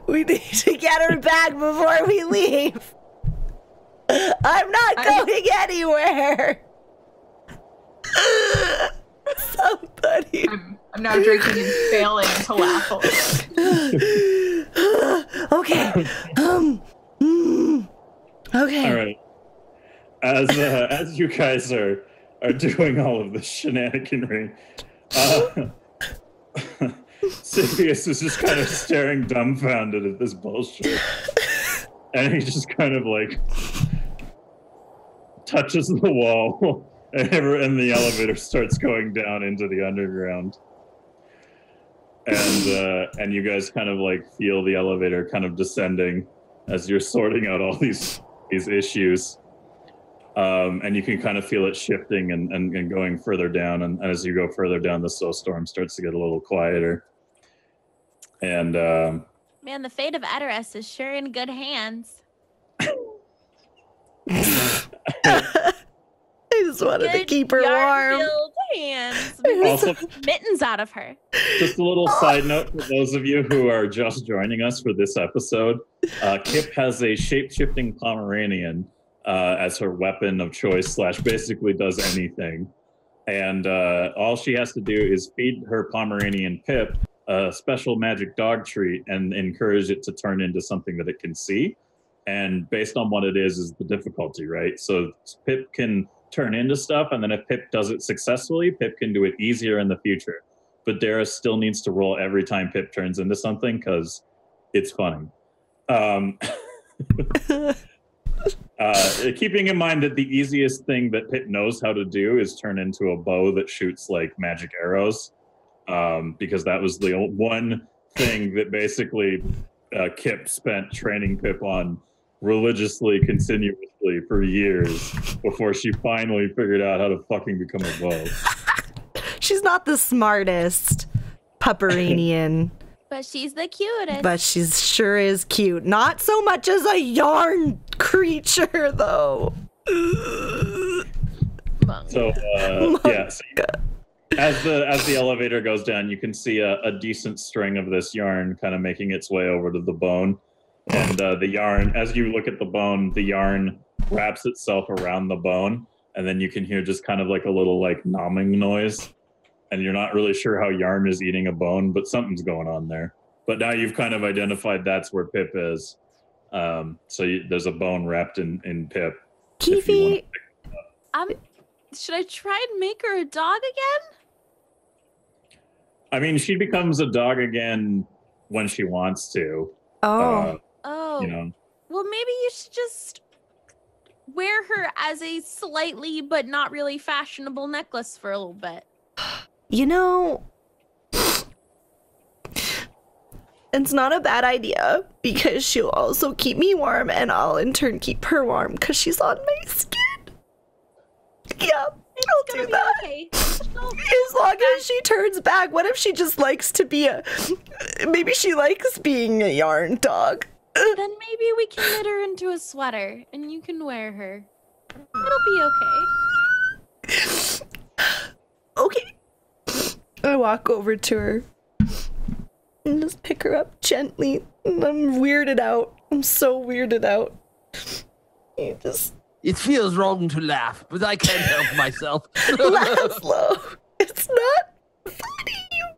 We need to get her back before we leave. I'm not going anywhere. Somebody. I'm now drinking and failing to laugh a little. Okay. Okay. All right. As you guys are doing all of this shenaniganry, Sirius is just kind of staring dumbfounded at this bullshit, and he just kind of like touches the wall, and the elevator starts going down into the underground. And you guys kind of like feel the elevator kind of descending as you're sorting out all these issues. And you can kind of feel it shifting and going further down. And as you go further down, the snowstorm starts to get a little quieter. And man, the fate of Eders is sure in good hands. I just wanted to keep her warm. Hands. Also, mittens out of her. Just a little side note for those of you who are just joining us for this episode. Kip has a shape-shifting Pomeranian as her weapon of choice / basically does anything. And all she has to do is feed her Pomeranian Pip a special magic dog treat and encourage it to turn into something that it can see. And based on what it is the difficulty, right? So Pip can turn into stuff, and then if Pip does it successfully, Pip can do it easier in the future. But Dara still needs to roll every time Pip turns into something because it's funny. Keeping in mind that the easiest thing that Pip knows how to do is turn into a bow that shoots like magic arrows, because that was the one thing that basically Kip spent training Pip on religiously, continuously for years before she finally figured out how to fucking become a bow. She's not the smartest Pomeranian. But she's the cutest. But she sure is cute. Not so much as a yarn creature, though. So, yeah. So as the elevator goes down, you can see a decent string of this yarn kind of making its way over to the bone. And the yarn, as you look at the bone, the yarn wraps itself around the bone, and then you can hear just kind of like a little like nomming noise. And you're not really sure how yarn is eating a bone, but something's going on there. But now you've kind of identified that's where Pip is. There's a bone wrapped in Pip. Keefy, should I try and make her a dog again? I mean, she becomes a dog again when she wants to. Oh. Well, maybe you should just wear her as a slightly but not really fashionable necklace for a little bit. It's not a bad idea because she'll also keep me warm and I'll in turn keep her warm because she's on my skin. Yeah, I'll do that. Okay. As long as she turns back. What if she just likes to be maybe she likes being a yarn dog? Then maybe we can knit her into a sweater and you can wear her. It'll be okay. Okay. I walk over to her and just pick her up gently. And I'm weirded out. I'm so weirded out. It feels wrong to laugh, but I can't help myself. Laszlo, it's not funny, you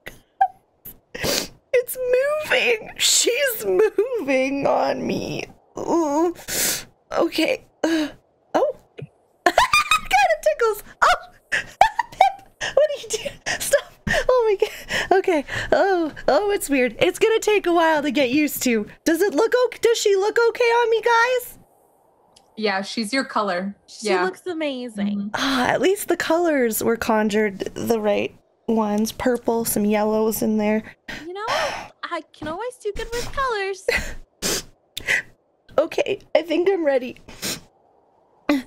guys. It's moving. She's moving on me. Ooh. Okay. Oh. Kind of tickles. Oh. Pip, what are you doing? Stop. Oh my god. Okay. Oh, it's weird. It's gonna take a while to get used to. Does she look okay on me, guys? Yeah, she's your color. She looks amazing. At least the colors were conjured the right ones. Purple, some yellows in there. I can always do good with colors. Okay, I think I'm ready. Good,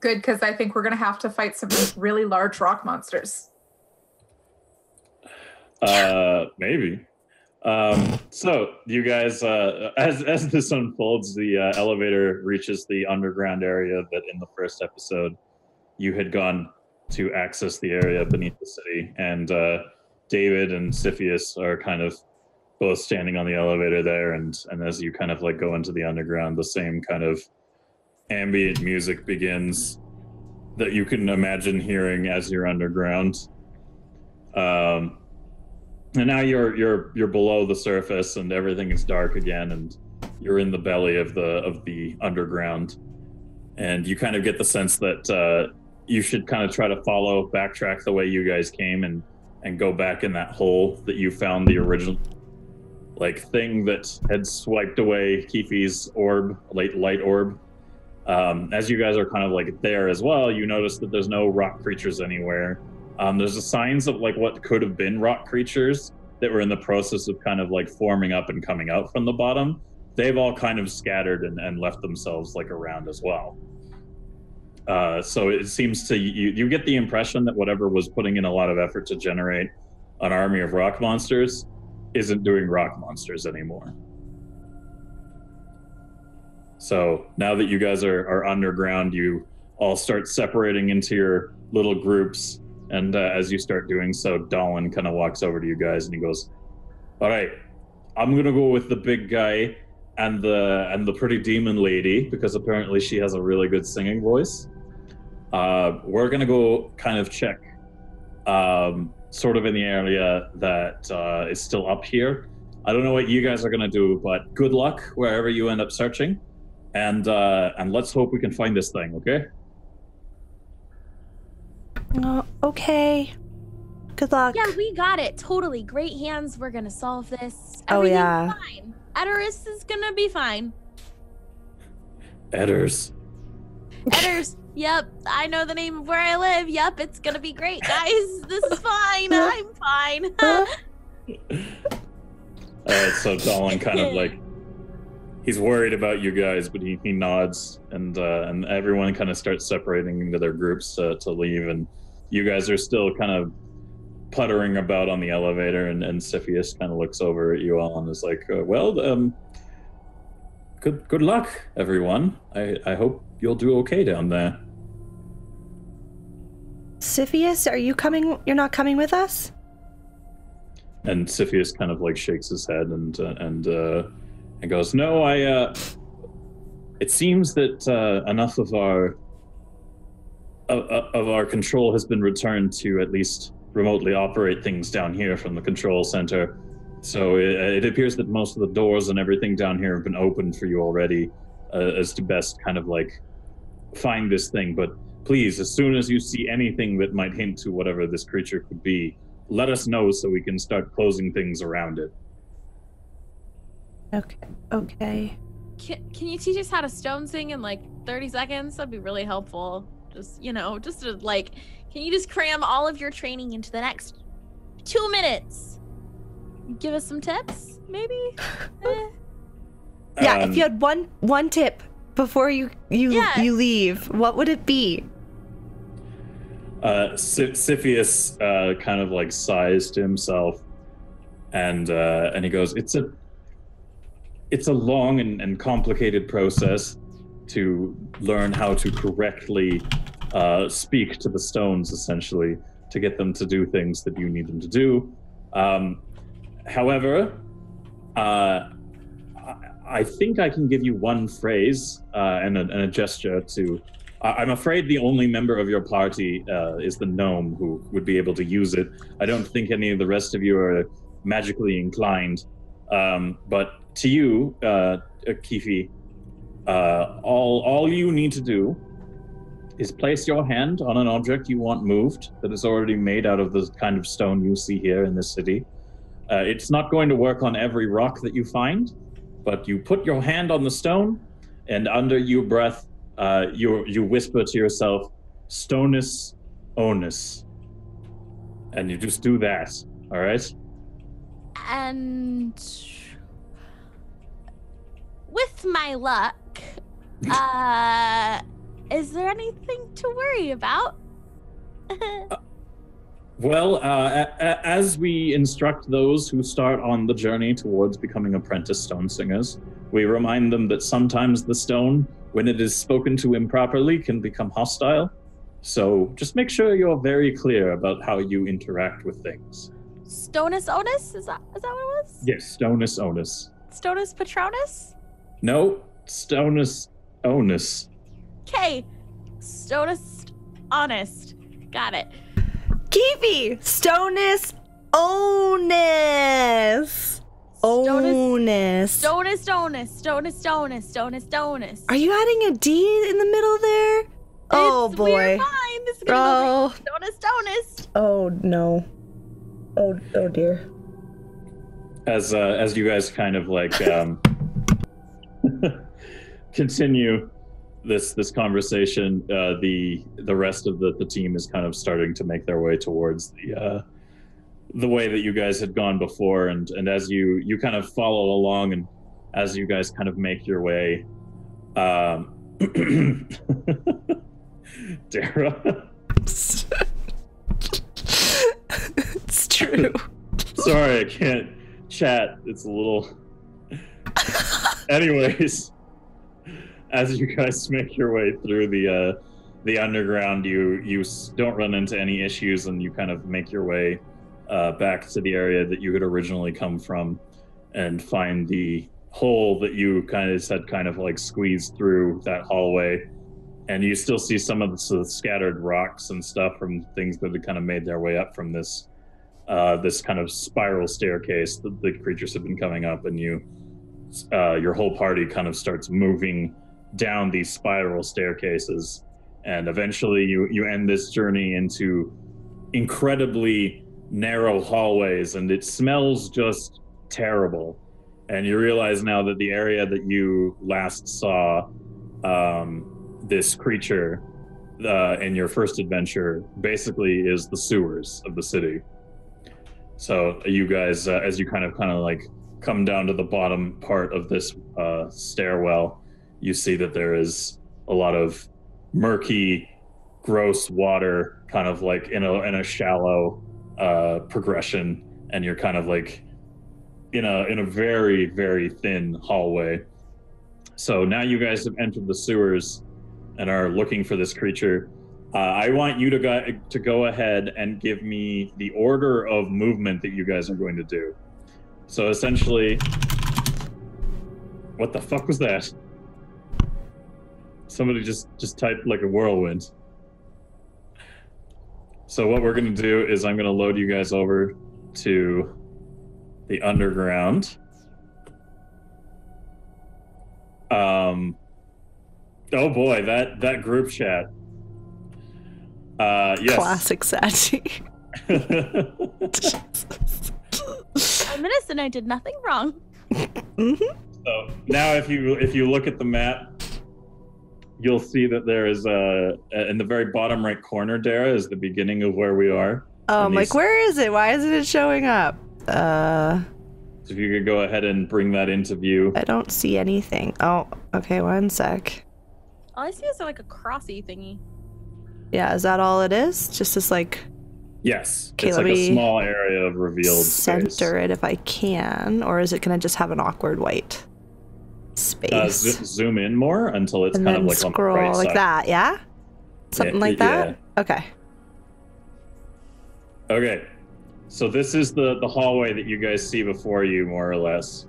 because I think we're going to have to fight some really large rock monsters. Maybe. So you guys, as this unfolds, the elevator reaches the underground area that in the first episode you had gone to access the area beneath the city, and David and Siphius are kind of both standing on the elevator there, and as you kind of like go into the underground, the same kind of ambient music begins that you can imagine hearing as you're underground. And now you're below the surface, and everything is dark again, and you're in the belly of the underground, and you kind of get the sense that you should kind of try to backtrack the way you guys came, and go back in that hole that you found the original thing that had swiped away Keefy's orb, light orb. As you guys are kind of there as well, you notice that there's no rock creatures anywhere. There's the signs of what could have been rock creatures that were in the process of kind of forming up and coming out from the bottom. They've all kind of scattered and left themselves around as well. So it seems to you get the impression that whatever was putting in a lot of effort to generate an army of rock monsters isn't doing rock monsters anymore. So now that you guys are underground, you all start separating into your little groups. And as you start doing so, Dolan kind of walks over to you guys and he goes, "All right, I'm gonna go with the big guy and the pretty demon lady because apparently she has a really good singing voice. We're gonna go kind of check, sort of in the area that is still up here. I don't know what you guys are gonna do, but good luck wherever you end up searching, and let's hope we can find this thing, okay?" Okay. Good luck. Yeah, we got it. Totally. Great hands. We're gonna solve this. Everything's fine. Eders is gonna be fine. Eders. Yep. I know the name of where I live. Yep. It's gonna be great, guys. This is fine. I'm fine. Alright, so Dolan kind of he's worried about you guys, but he nods, and everyone kind of starts separating into their groups to leave, and you guys are still kind of puttering about on the elevator, and Siphius kind of looks over at you all and is like, good luck, everyone. I hope you'll do okay down there. Siphius, are you coming? You're not coming with us? And Siphius kind of shakes his head and goes, "No, it seems that enough of our control has been returned to at least remotely operate things down here from the control center. So it appears that most of the doors and everything down here have been opened for you already, as to best kind of like find this thing. But please, as soon as you see anything that might hint to whatever this creature could be, let us know so we can start closing things around it. Okay. Can you teach us how to stone sing in like 30 seconds? That'd be really helpful. Just, just to like, can you just cram all of your training into the next 2 minutes? Give us some tips, maybe? Yeah, if you had one tip before you leave, what would it be? Siphius kind of like sighs to himself, and he goes, It's a long and complicated process to learn how to correctly speak to the stones, essentially, to get them to do things that you need them to do. However, I think I can give you one phrase and a gesture to... I'm afraid the only member of your party is the gnome who would be able to use it. I don't think any of the rest of you are magically inclined. But to you, Kifi, all you need to do is place your hand on an object you want moved that is already made out of the kind of stone you see here in this city. It's not going to work on every rock that you find, but you put your hand on the stone, and under your breath, you whisper to yourself, "Stonus onus," and you just do that. All right. And with my luck, is there anything to worry about? Well, as we instruct those who start on the journey towards becoming apprentice stone singers, we remind them that sometimes the stone, when it is spoken to improperly, can become hostile. So just make sure you're very clear about how you interact with things. Stonus onus? Is that what it was? Yes, Stonus onus. Stonus patronus? No, Stonus onus. Okay, Stonus honest. Got it. Kiwi! Stonus onus! Onus. Stonus. Are you adding a D in the middle there? Oh boy. We're fine. This is gonna go great. Stonus. Oh no. Oh dear. As you guys kind of like continue this conversation, the rest of the team is kind of starting to make their way towards the way that you guys had gone before, and as you kind of follow along, and as you guys kind of make your way, Dara. It's true. Sorry, I can't chat. It's a little... Anyways, as you guys make your way through the underground, you don't run into any issues, and you kind of make your way back to the area that you had originally come from, and find the hole that you kind of like squeezed through that hallway. And you still see some of the scattered rocks and stuff from things that had kind of made their way up from this kind of spiral staircase that the creatures have been coming up, and your whole party kind of starts moving down these spiral staircases, and eventually you end this journey into incredibly narrow hallways, and it smells just terrible. And you realize now that the area that you last saw this creature in your first adventure basically is the sewers of the city. So you guys, as you kind of like come down to the bottom part of this stairwell, you see that there is a lot of murky, gross water, kind of like in a shallow progression, and you're kind of like in a very, very thin hallway. So now you guys have entered the sewers and are looking for this creature. I want you to go ahead and give me the order of movement that you guys are going to do. So essentially, what the fuck was that? Somebody just typed like a whirlwind. So what we're going to do is I'm going to load you guys over to the underground. Oh boy, that group chat. Yes. Classic Sachi. I'm innocent. I did nothing wrong. Mm-hmm. So now, if you look at the map, you'll see that there is in the very bottom right corner, Dara, is the beginning of where we are. I'm like, where is it? Why isn't it showing up? So if you could go ahead and bring that into view. I don't see anything. Oh, okay, one sec. All I see is like a crossy thingy. Yeah, is that all it is? Just this like... Yes, Okay, it's like a small area of revealed center space. it if I can, or is it gonna just have an awkward white space? Zoom in more until it's and kind then of like scroll on the right like side. that, yeah? Something like that? Okay. Okay, so this is the hallway that you guys see before you, more or less.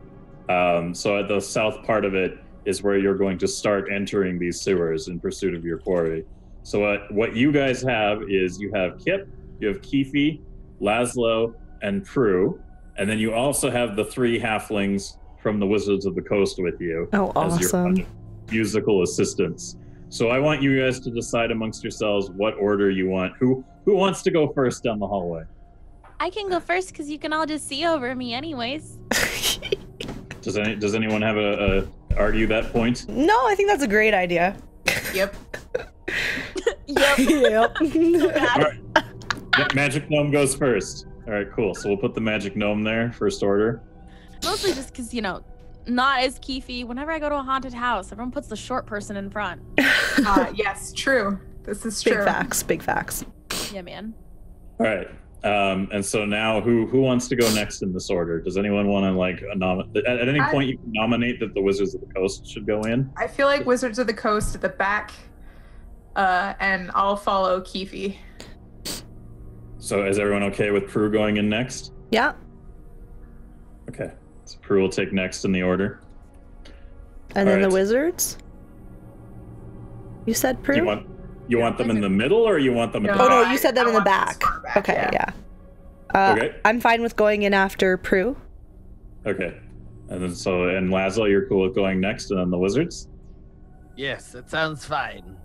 So at the south part of it is where you're going to start entering these sewers in pursuit of your quarry. So what you guys have is you have Kip, you have Keefe, Laszlo, and Prue, and then you also have the 3 halflings from the Wizards of the Coast with you. Oh, awesome. As your musical assistants. So I want you guys to decide amongst yourselves what order you want. Who wants to go first down the hallway? I can go first because you can all just see over me anyways. Does anyone have a argue that point? No, I think that's a great idea. Yep. Yep. All right. Magic Gnome goes first. All right, cool. So we'll put the Magic Gnome there, first order. Mostly just because, not as Keefe. Whenever I go to a haunted house, everyone puts the short person in front. Yes, true. This is true. Big facts. Yeah, man. All right. And so now who wants to go next in this order? Does anyone want to at any point you can nominate that the Wizards of the Coast should go in? I feel like Wizards of the Coast at the back, and I'll follow Keefe. So is everyone okay with Prue going in next? Yeah. Okay. So Prue will take next in the order. And then the Wizards? You said Prue? You want them in the middle, or you want them at the Oh, back? no, you said them in the back. Okay, yeah. Okay. I'm fine with going in after Prue. Okay. And then and Laszlo, you're cool with going next, and then the Wizards? Yes, that sounds fine.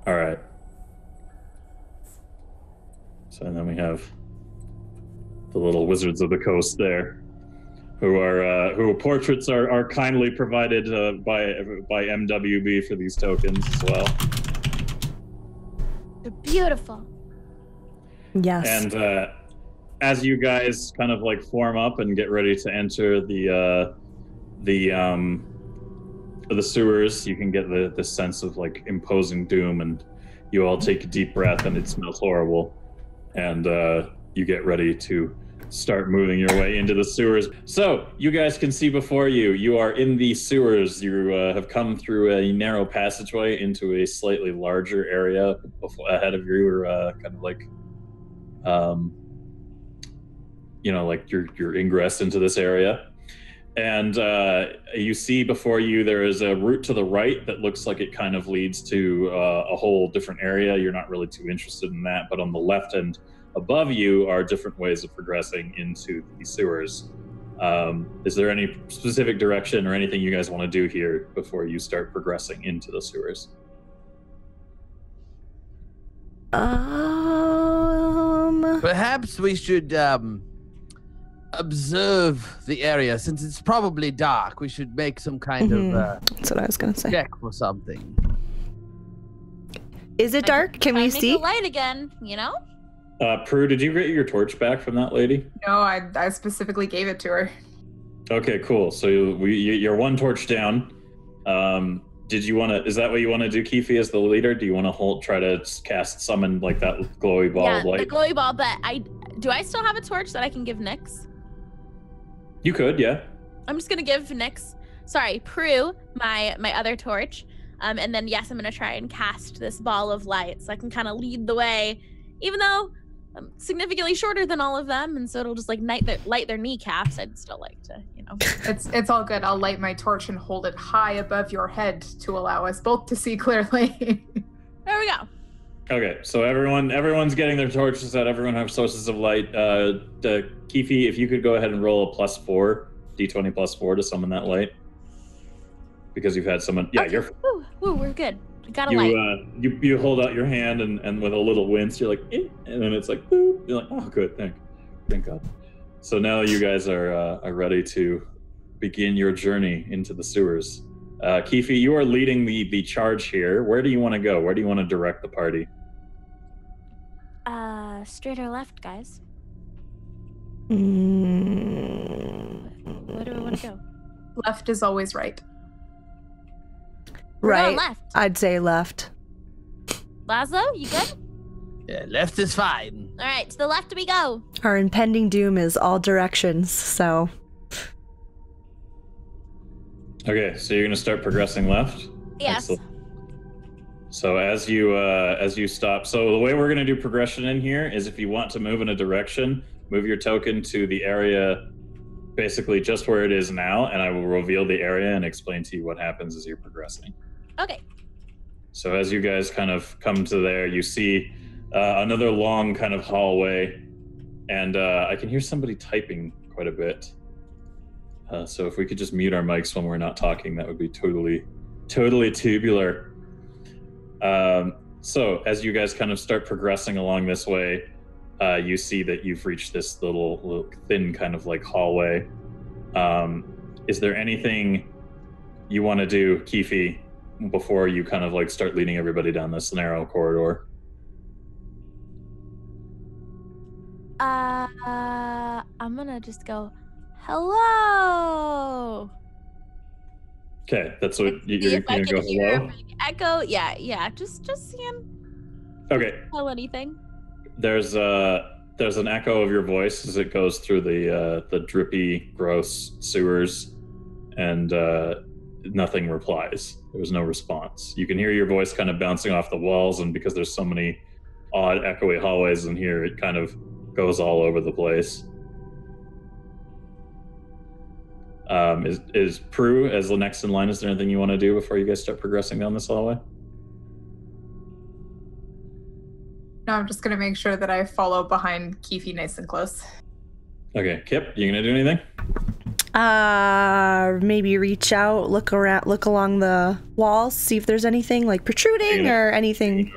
All right. So then we have the little Wizards of the Coast there, who portraits are kindly provided by MWB for these tokens as well. They're beautiful. Yes. And as you guys kind of like form up and get ready to enter the sewers, you can get the sense of like imposing doom, and you all take a deep breath, and it smells horrible. And you get ready to start moving your way into the sewers. So you guys can see before you, you are in the sewers. You have come through a narrow passageway into a slightly larger area ahead of you, kind of like, like your ingress into this area. And you see before you, there is a route to the right that looks like it kind of leads to a whole different area. You're not really too interested in that, but on the left and above you are different ways of progressing into the sewers. Is there any specific direction or anything you guys want to do here before you start progressing into the sewers? Perhaps we should observe the area. Since it's probably dark, we should make some kind of that's what I was gonna say. check for something. Is it dark? Can we see? Make the light again, Prue, did you get your torch back from that lady? No, I specifically gave it to her. Okay, cool. So you're one torch down. Did you want to? Is that what you want to do, Keefe, as the leader? Do you want to try to summon like that glowy ball of light? The glowy ball. But do I still have a torch that I can give Nyx? You could, yeah. I'm just gonna give Nyx, Prue, my other torch, and then yes, I'm gonna try and cast this ball of light so I can kind of lead the way, even though I'm significantly shorter than all of them, and so it'll just like light their kneecaps. I'd still like to, It's all good. I'll light my torch and hold it high above your head to allow us both to see clearly. There we go. Okay, so everyone's getting their torches out. Everyone has sources of light. Keefe, if you could go ahead and roll a +4, d20 +4 to summon that light, because you've had someone. Yeah, okay. Woo, we're good. We got a light. You hold out your hand and with a little wince, you're like, eh, and then it's like, boop. You're like, oh, good, thank God. So now you guys are ready to begin your journey into the sewers. Keefe, you are leading the charge here. Where do you want to go? Where do you want to direct the party? Straight or left, guys? Where do we want to go? Left is always right. Right. Left. I'd say left. Laszlo, you good? Yeah, left is fine. All right, to the left we go. Our impending doom is all directions, so. Okay, so you're gonna start progressing left? Yes. Excellent. So as you stop, so the way we're gonna do progression in here is if you want to move in a direction, move your token to the area basically just where it is now, and I will reveal the area and explain to you what happens as you're progressing. Okay. So as you guys kind of come to there, you see another long kind of hallway, and I can hear somebody typing quite a bit. So if we could just mute our mics when we're not talking, that would be totally tubular. So as you guys kind of start progressing along this way, you see that you've reached this little thin kind of like hallway. Is there anything you want to do, Keefe, before you kind of like start leading everybody down this narrow corridor? I'm gonna just go, hello. Okay, that's what you're gonna go hello? Echo, yeah, just seeing. Okay. Hello, anything? There's an echo of your voice as it goes through the drippy, gross sewers, and nothing replies. There was no response. You can hear your voice kind of bouncing off the walls, and because there's so many odd, echoey hallways in here, it kind of goes all over the place. Is Prue, as the next in line, is there anything you want to do before you guys start progressing down this hallway? No, I'm just going to make sure that I follow behind Keefe nice and close. Okay, Kip, you gonna do anything? Maybe reach out, look along the walls, see if there's anything like protruding or anything.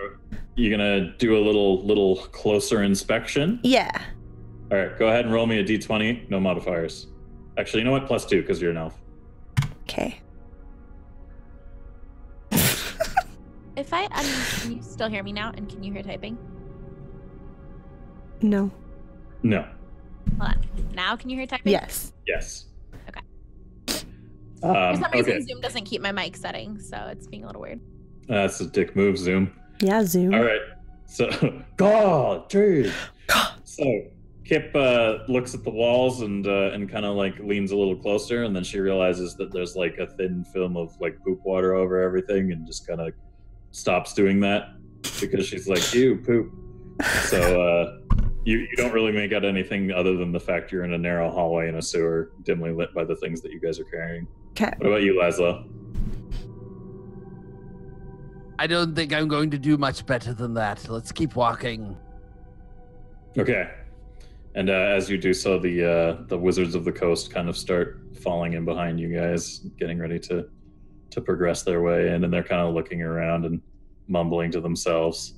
You gonna do a little closer inspection? Yeah. All right, go ahead and roll me a d20, no modifiers. Actually, you know what? +2, because you're an elf. Okay. Can you still hear me now? And can you hear typing? No. No. Hold on. Now can you hear typing? Yes. Yes. Okay. For some reason, okay. Zoom doesn't keep my mic setting, so it's being a little weird. That's a dick move, Zoom. Yeah, Zoom. All right. So, God, dude. So, Kip looks at the walls and kind of like leans a little closer, and then she realizes that there's like a thin film of like poop water over everything, and just kind of stops doing that because she's like, ew, poop. So you don't really make out anything other than the fact you're in a narrow hallway in a sewer, dimly lit by the things that you guys are carrying. Okay. What about you, Laszlo? I don't think I'm going to do much better than that. Let's keep walking. Okay. And as you do so, the Wizards of the Coast kind of start falling in behind you guys, getting ready to progress their way in, and they're kind of looking around and mumbling to themselves.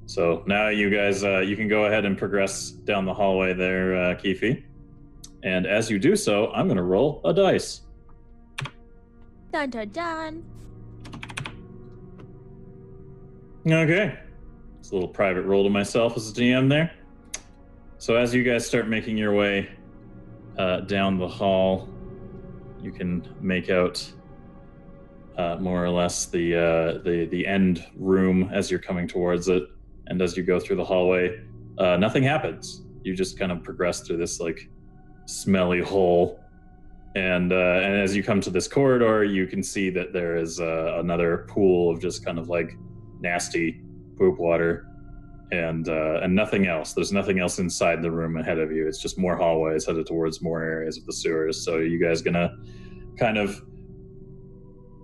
So now you guys, you can go ahead and progress down the hallway there, Keefe. And as you do so, I'm going to roll a dice. Dun dun dun. Okay. It's a little private roll to myself as a GM there. So as you guys start making your way down the hall, you can make out more or less the end room as you're coming towards it. And as you go through the hallway, nothing happens. You just kind of progress through this like smelly hole. And as you come to this corridor, you can see that there is another pool of just kind of like nasty poop water. And nothing else. There's nothing else inside the room ahead of you. It's just more hallways headed towards more areas of the sewers. So you guys gonna kind of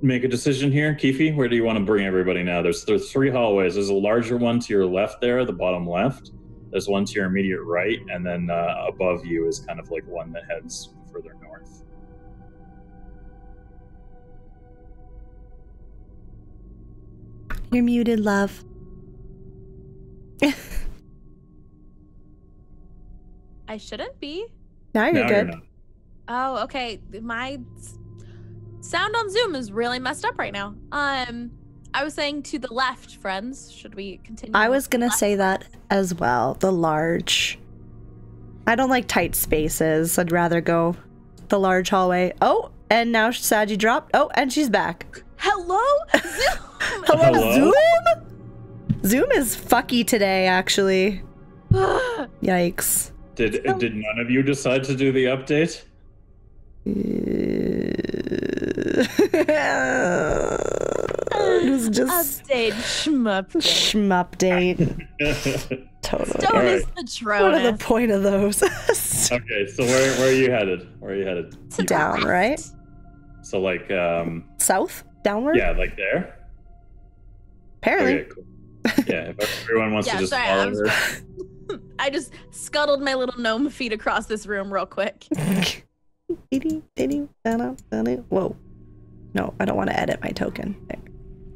make a decision here, Keefe? Where do you want to bring everybody now? There's 3 hallways. There's a larger one to your left there, the bottom left. There's one to your immediate right, and then above you is kind of like one that heads further north. You're muted, love. I shouldn't be. Now you're good. Oh, okay. My sound on Zoom is really messed up right now. I was saying to the left, friends. Should we continue? I was gonna say that as well. The large. I don't like tight spaces. I'd rather go the large hallway. Oh, and now Saji dropped. Oh, and she's back. Hello, Zoom. Hello, Zoom. Zoom is fucky today, actually. Yikes. Did none of you decide to do the update? It was just shmupdate. Totally. Stone is the Tronus. What are the point of those? Okay, so where are you headed? Where are you headed? Down, right? So like south? Downward? Yeah, like there? Apparently. Okay, cool. Yeah, if everyone wants to just follow her. I just scuttled my little gnome feet across this room real quick. Whoa. No, I don't want to edit my token. There.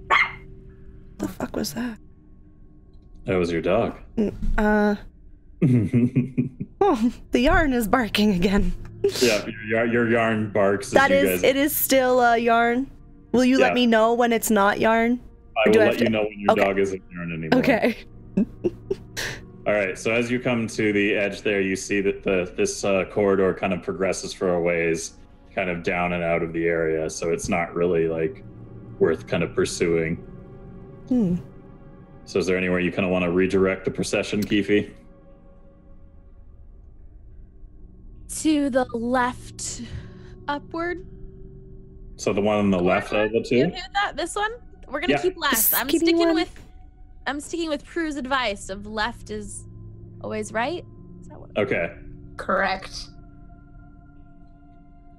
What the fuck was that? That was your dog. Oh, the yarn is barking again. Yeah, your yarn barks. It is still yarn. Will you let me know when it's not yarn? I will let you know when your dog isn't yarn anymore. Okay. All right, so as you come to the edge there, you see that this corridor kind of progresses for a ways, kind of down and out of the area, so it's not really like worth kind of pursuing. So is there anywhere you kind of want to redirect the procession, Keefe? To the left, upward. So the one on the left out of the two? You hear that? This one? We're gonna keep left. I'm sticking with Prue's advice of left is always right. Is that what? Okay. Correct.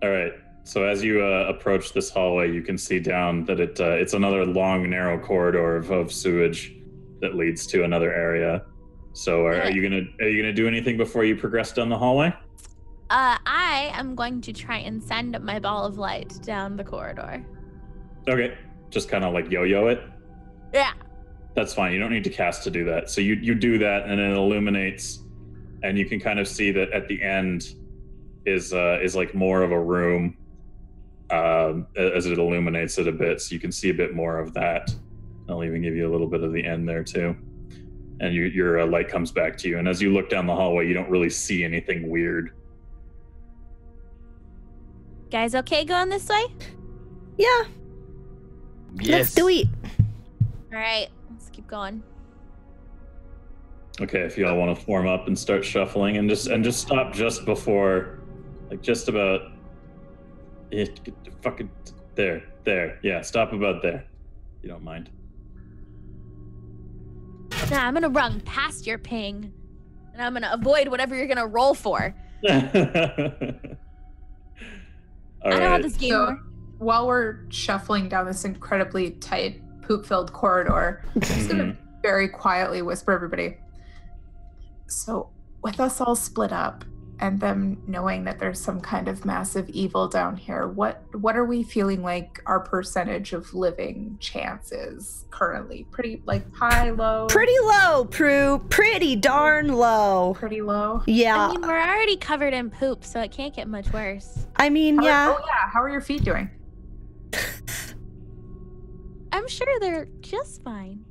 All right. So as you approach this hallway, you can see down that it's another long, narrow corridor of sewage that leads to another area. So are you gonna do anything before you progress down the hallway? I am going to try and send my ball of light down the corridor. Okay. Just kind of like yo-yo it? Yeah. That's fine. You don't need to cast to do that. So you do that, and it illuminates, and you can kind of see that at the end is like more of a room as it illuminates it a bit. So you can see a bit more of that. I'll even give you a little bit of the end there too. And your light comes back to you. And as you look down the hallway, you don't really see anything weird. Guys, okay going this way? Yeah. Yes. Let's do it. All right, let's keep going. Okay, if you all want to form up and start shuffling, and just stop just before, like just about, fucking there. Yeah, stop about there. You don't mind. Nah, I'm gonna run past your ping, and I'm gonna avoid whatever you're gonna roll for. All I know how right. this game works. While we're shuffling down this incredibly tight, poop-filled corridor, I'm just gonna very quietly whisper everybody. So, with us all split up, and them knowing that there's some kind of massive evil down here, what are we feeling like our percentage of living chances currently? Pretty, like, high, low? Pretty low, Prue. Pretty darn low. Pretty low? Yeah. I mean, we're already covered in poop, so it can't get much worse. I mean, yeah. How are your feet doing? I'm sure they're just fine.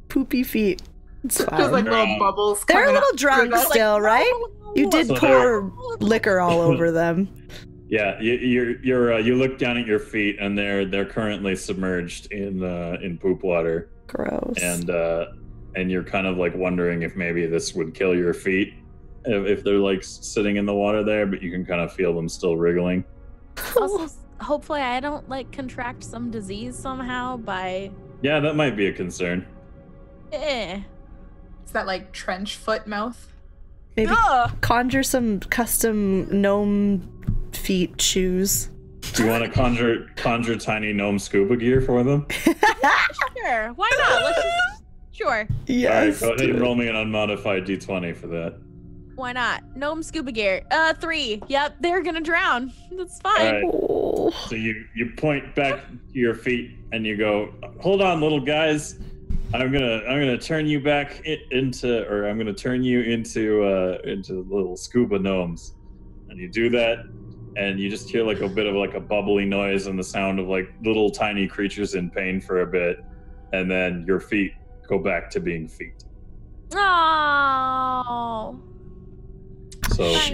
Poopy feet. It's There's fine. like little bubbles. They're a coming little up drunk through still, right? You did So pour liquor all over them. Yeah, you look down at your feet, and they're currently submerged in poop water. Gross. And you're kind of like wondering if maybe this would kill your feet if they're like sitting in the water there, but you can kind of feel them still wriggling. Also, hopefully I don't like contract some disease somehow by... Yeah, that might be a concern. Is that like trench foot mouth? Maybe conjure some custom gnome feet shoes. you want to conjure tiny gnome scuba gear for them? Sure. Why not? Let's just sure. Yes. All right, go ahead and roll me an unmodified d20 for that. Why not? Gnome scuba gear. 3. Yep, they're gonna drown. That's fine. All right. So you point back to your feet and you go, "Hold on, little guys. I'm gonna turn you back into little scuba gnomes." And you do that, and you just hear like a bit of like a bubbly noise and the sound of like little tiny creatures in pain for a bit, and then your feet go back to being feet. Oh. So shit.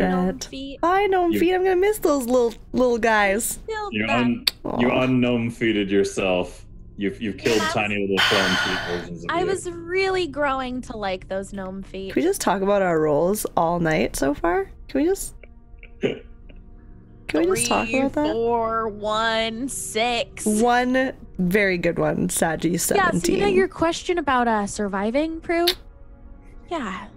Bye, gnome feet. I'm gonna miss those little guys. You un-gnome feeted yourself. You've killed tiny little clone feet versions of you. I was really growing to like those gnome feet. Can we just talk about our roles all night so far? Can we just talk about that? 4, 1, 6. One very good one, Saji 17. Yeah, so you know your question about surviving, Prue? Yeah.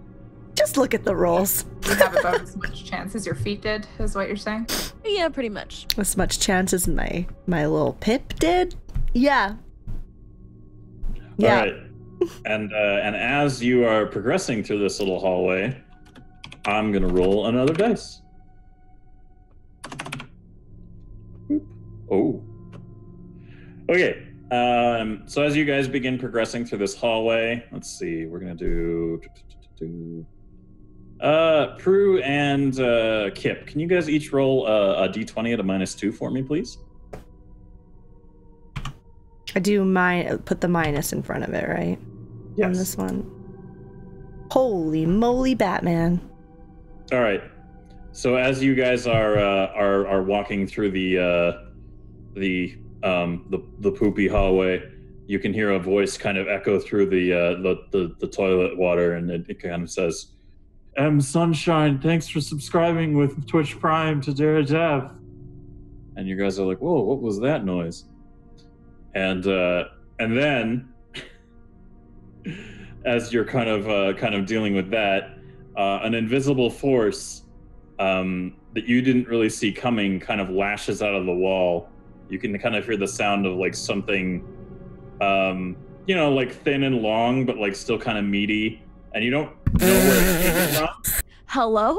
Just look at the rolls. You have about as much chance as your feet did, is what you're saying? Yeah, pretty much. As much chance as my little Pip did? Yeah. Yeah. All right. And as you are progressing through this little hallway, I'm gonna roll another dice. Oh. Okay. So as you guys begin progressing through this hallway, let's see. We're gonna do Prue and Kip. Can you guys each roll a d20 at a -2 for me, please? I do put the minus in front of it, right? Yes. On this one. Holy moly, Batman! All right. So as you guys are walking through the poopy hallway, you can hear a voice kind of echo through the toilet water, and it kind of says, Sunshine, thanks for subscribing with Twitch Prime to Dev. And you guys are like, whoa, what was that noise? And then, as you're kind of dealing with that, an invisible force that you didn't really see coming kind of lashes out of the wall. You can kind of hear the sound of like something, like thin and long, but like still kind of meaty, and you don't know where it came from. Hello?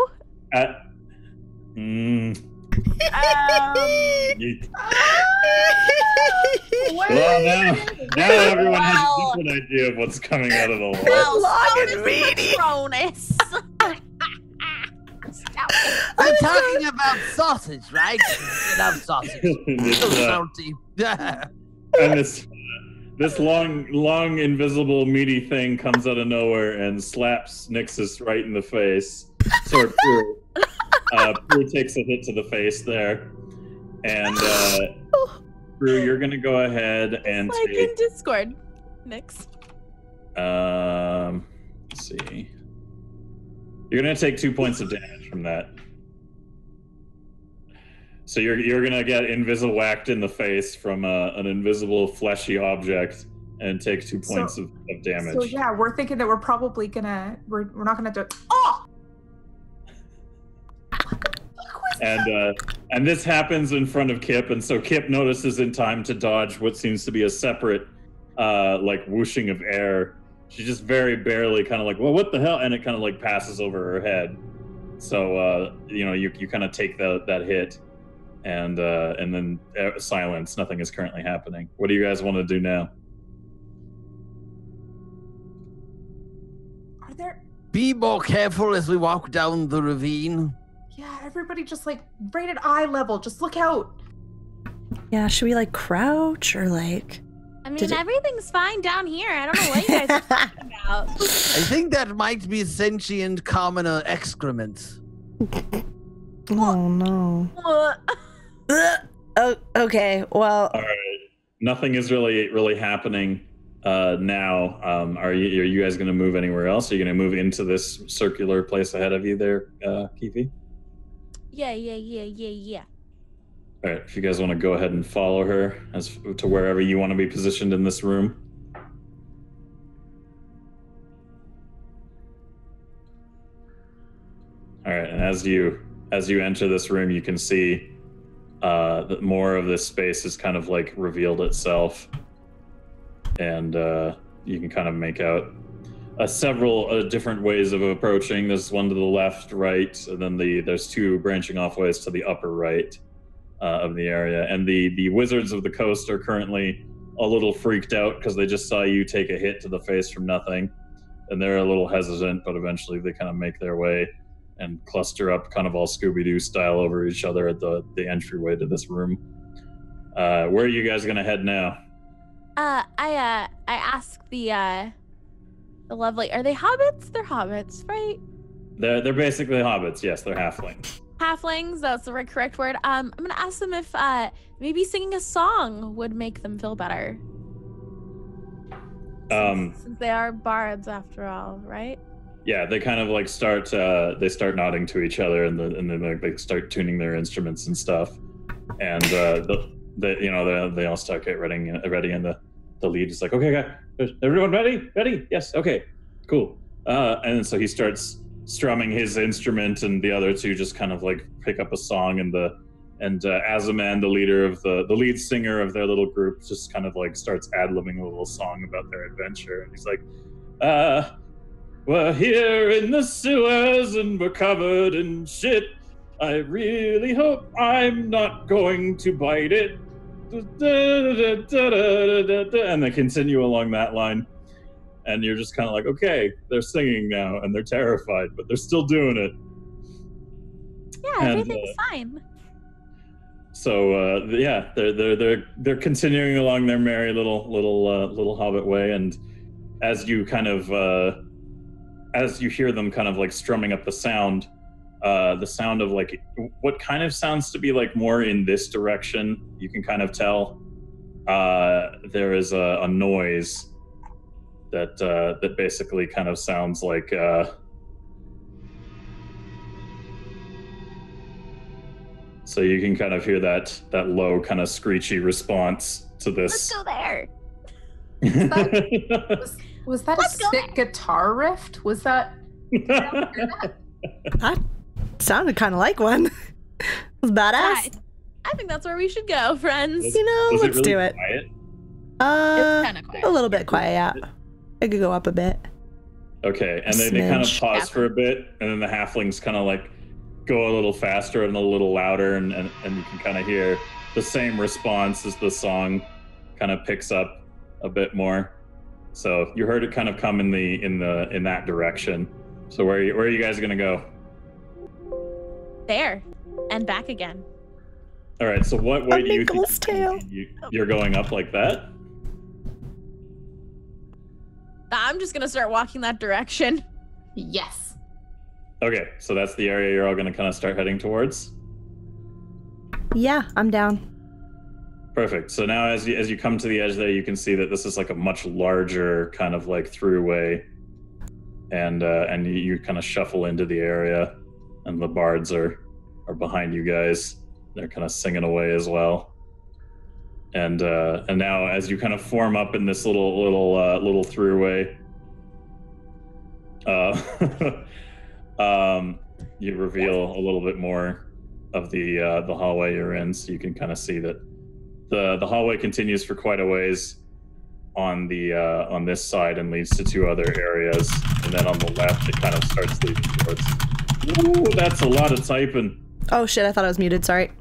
Well, now everyone has a different idea of what's coming out of the wall. Well, long and meaty. We're talking about sausage, right? You love sausage. So salty. And this long, invisible, meaty thing comes out of nowhere and slaps Nixus right in the face. So Prue takes a hit to the face there. And Prue, you're gonna go ahead and like take in Discord. Nix. Let's see. You're gonna take 2 points of damage from that. So you're gonna get invisible whacked in the face from an invisible fleshy object and take 2 points of damage. So yeah, we're thinking that we're probably we're not gonna do it. Oh! And this happens in front of Kip, and so Kip notices in time to dodge what seems to be a separate like whooshing of air. She just very barely kind of like, well, what the hell? And it kind of like passes over her head. So you kind of take that hit, and then silence. Nothing is currently happening. What do you guys want to do now? Are there? Be more careful as we walk down the ravine. Yeah, everybody just like right at eye level. Just look out. Yeah, should we like crouch or like? I mean, everything's fine down here. I don't know what you guys are talking about. I think that might be sentient commoner excrement. Oh no. Oh, okay. Well. All right. Nothing is really happening now. Are you guys going to move anywhere else? Are you going to move into this circular place ahead of you there, Kifi? Yeah. All right, if you guys want to go ahead and follow her as to wherever you want to be positioned in this room. All right, and as you enter this room, you can see more of this space has kind of like revealed itself, and you can kind of make out several different ways of approaching. There's one to the left, right, and then there's two branching off ways to the upper right of the area. And the Wizards of the Coast are currently a little freaked out because they just saw you take a hit to the face from nothing, and they're a little hesitant, but eventually they kind of make their way and cluster up kind of all Scooby-Doo style over each other at the entryway to this room. Where are you guys gonna head now? I asked the lovely, are they hobbits? They're hobbits, right? They're basically hobbits, yes, they're halflings. Halflings, that's the correct word. I'm gonna ask them if maybe singing a song would make them feel better. Since they are bards after all, right? Yeah, they kind of like start nodding to each other, and then like they start tuning their instruments and stuff, and they all start getting ready, and the lead is like, okay, guys, everyone ready? Yes, okay, cool. And so he starts strumming his instrument, and the other two just kind of like pick up a song, and Azaman, the leader of the lead singer of their little group, just kind of like starts ad-libbing a little song about their adventure, and he's like, we're here in the sewers and we're covered in shit. I really hope I'm not going to bite it. And they continue along that line. And you're just kind of like, okay, they're singing now and they're terrified, but they're still doing it. Yeah, everything's fine. So they're continuing along their merry little hobbit way, and as you kind of as you hear them kind of like strumming up the sound of like what kind of sounds to be like more in this direction, you can kind of tell there is a noise that basically kind of sounds like so you can kind of hear that low kind of screechy response to this. Let's go there. Was that a sick guitar riff? Was that? That sounded kind of like one. It was badass. I think that's where we should go, friends. Let's really do it. Quiet? It's kind of quiet. A little bit quiet, yeah. It could go up a bit. Okay, and then they kind of pause for a bit, and then the halflings kind of like go a little faster and a little louder, and you can kind of hear the same response as the song kind of picks up a bit more. So you heard it kind of come in that direction. So where are you guys gonna go? There and back again. All right. So what way do you think you're going up like that? I'm just gonna start walking that direction. Yes. Okay. So that's the area you're all gonna kind of start heading towards. Yeah, I'm down. Perfect. So now as you come to the edge there, you can see that this is like a much larger kind of like throughway, and you kind of shuffle into the area, and the bards are behind you guys. They're kind of singing away as well. And now as you kind of form up in this little throughway, you reveal a little bit more of the hallway you're in, so you can kind of see that the hallway continues for quite a ways on this side and leads to two other areas, and then on the left it kind of starts leading towards. Ooh, that's a lot of typing. Oh shit! I thought I was muted. Sorry.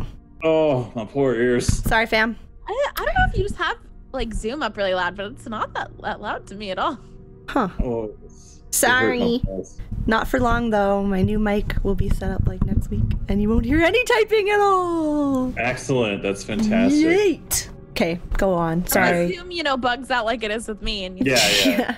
Oh, my poor ears. Sorry, fam. I don't know if you just have like Zoom up really loud, but it's not that loud to me at all. Huh. Oh, sorry. Not for long though. My new mic will be set up like next week, and you won't hear any typing at all. Excellent. That's fantastic. Yeet. Okay, go on. Sorry. Zoom, bugs out like it is with me. And yeah.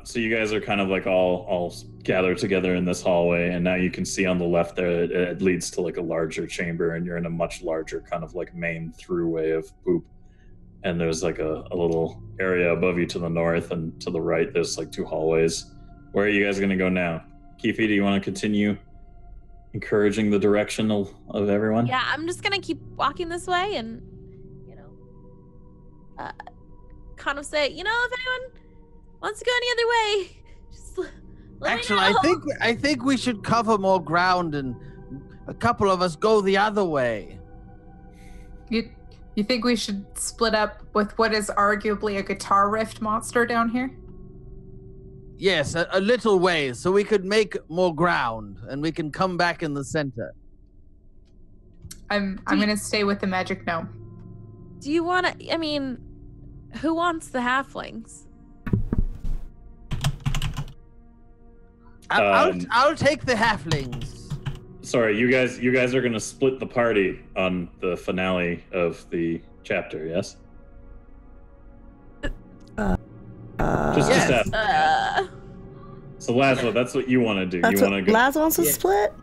So you guys are kind of like all gathered together in this hallway, and now you can see on the left there it leads to like a larger chamber, and you're in a much larger kind of like main throughway of poop. And there's like a little area above you to the north, and to the right there's like two hallways. Where are you guys going to go now? Keefe, do you want to continue encouraging the direction of everyone? Yeah, I'm just going to keep walking this way and, kind of say, if anyone wants to go any other way, just let Actually, me know. I think we should cover more ground and a couple of us go the other way. You think we should split up with what is arguably a guitar riffed monster down here? Yes, a little way, so we could make more ground, and we can come back in the center. I'm gonna stay with the magic gnome. Do you want to? I mean, who wants the halflings? I'll take the halflings. Sorry, you guys are gonna split the party on the finale of the chapter, yes? Yes. So Laszlo, that's what you want to do. That's you want to go? Laszlo wants to split?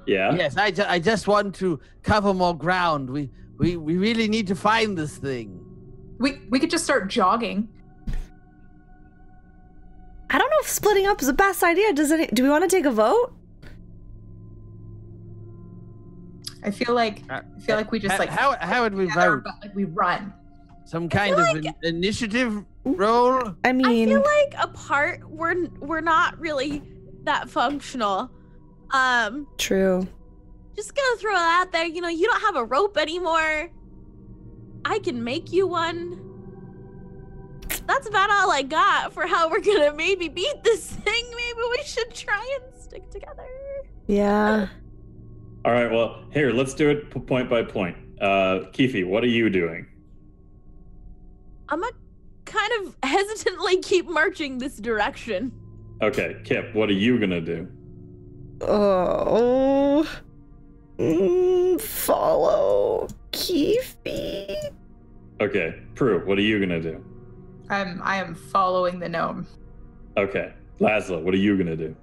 Yeah. Yes, I just want to cover more ground. We really need to find this thing. We could just start jogging. I don't know if splitting up is the best idea. Do we want to take a vote? I feel like we just like how would we together, vote? but like we run. Some kind of initiative roll? I mean, I feel like apart we're not really that functional. True. Just gonna throw it out there. You know, you don't have a rope anymore. I can make you one. That's about all I got for how we're gonna maybe beat this thing. Maybe we should try and stick together. Yeah. All right. Well, here, let's do it point by point. Keefe, what are you doing? I'm gonna kind of hesitantly keep marching this direction. Okay, Kip, what are you gonna do? Follow Keefe. Okay, Prue, what are you gonna do? I am following the gnome. Okay, Laszlo, what are you gonna do?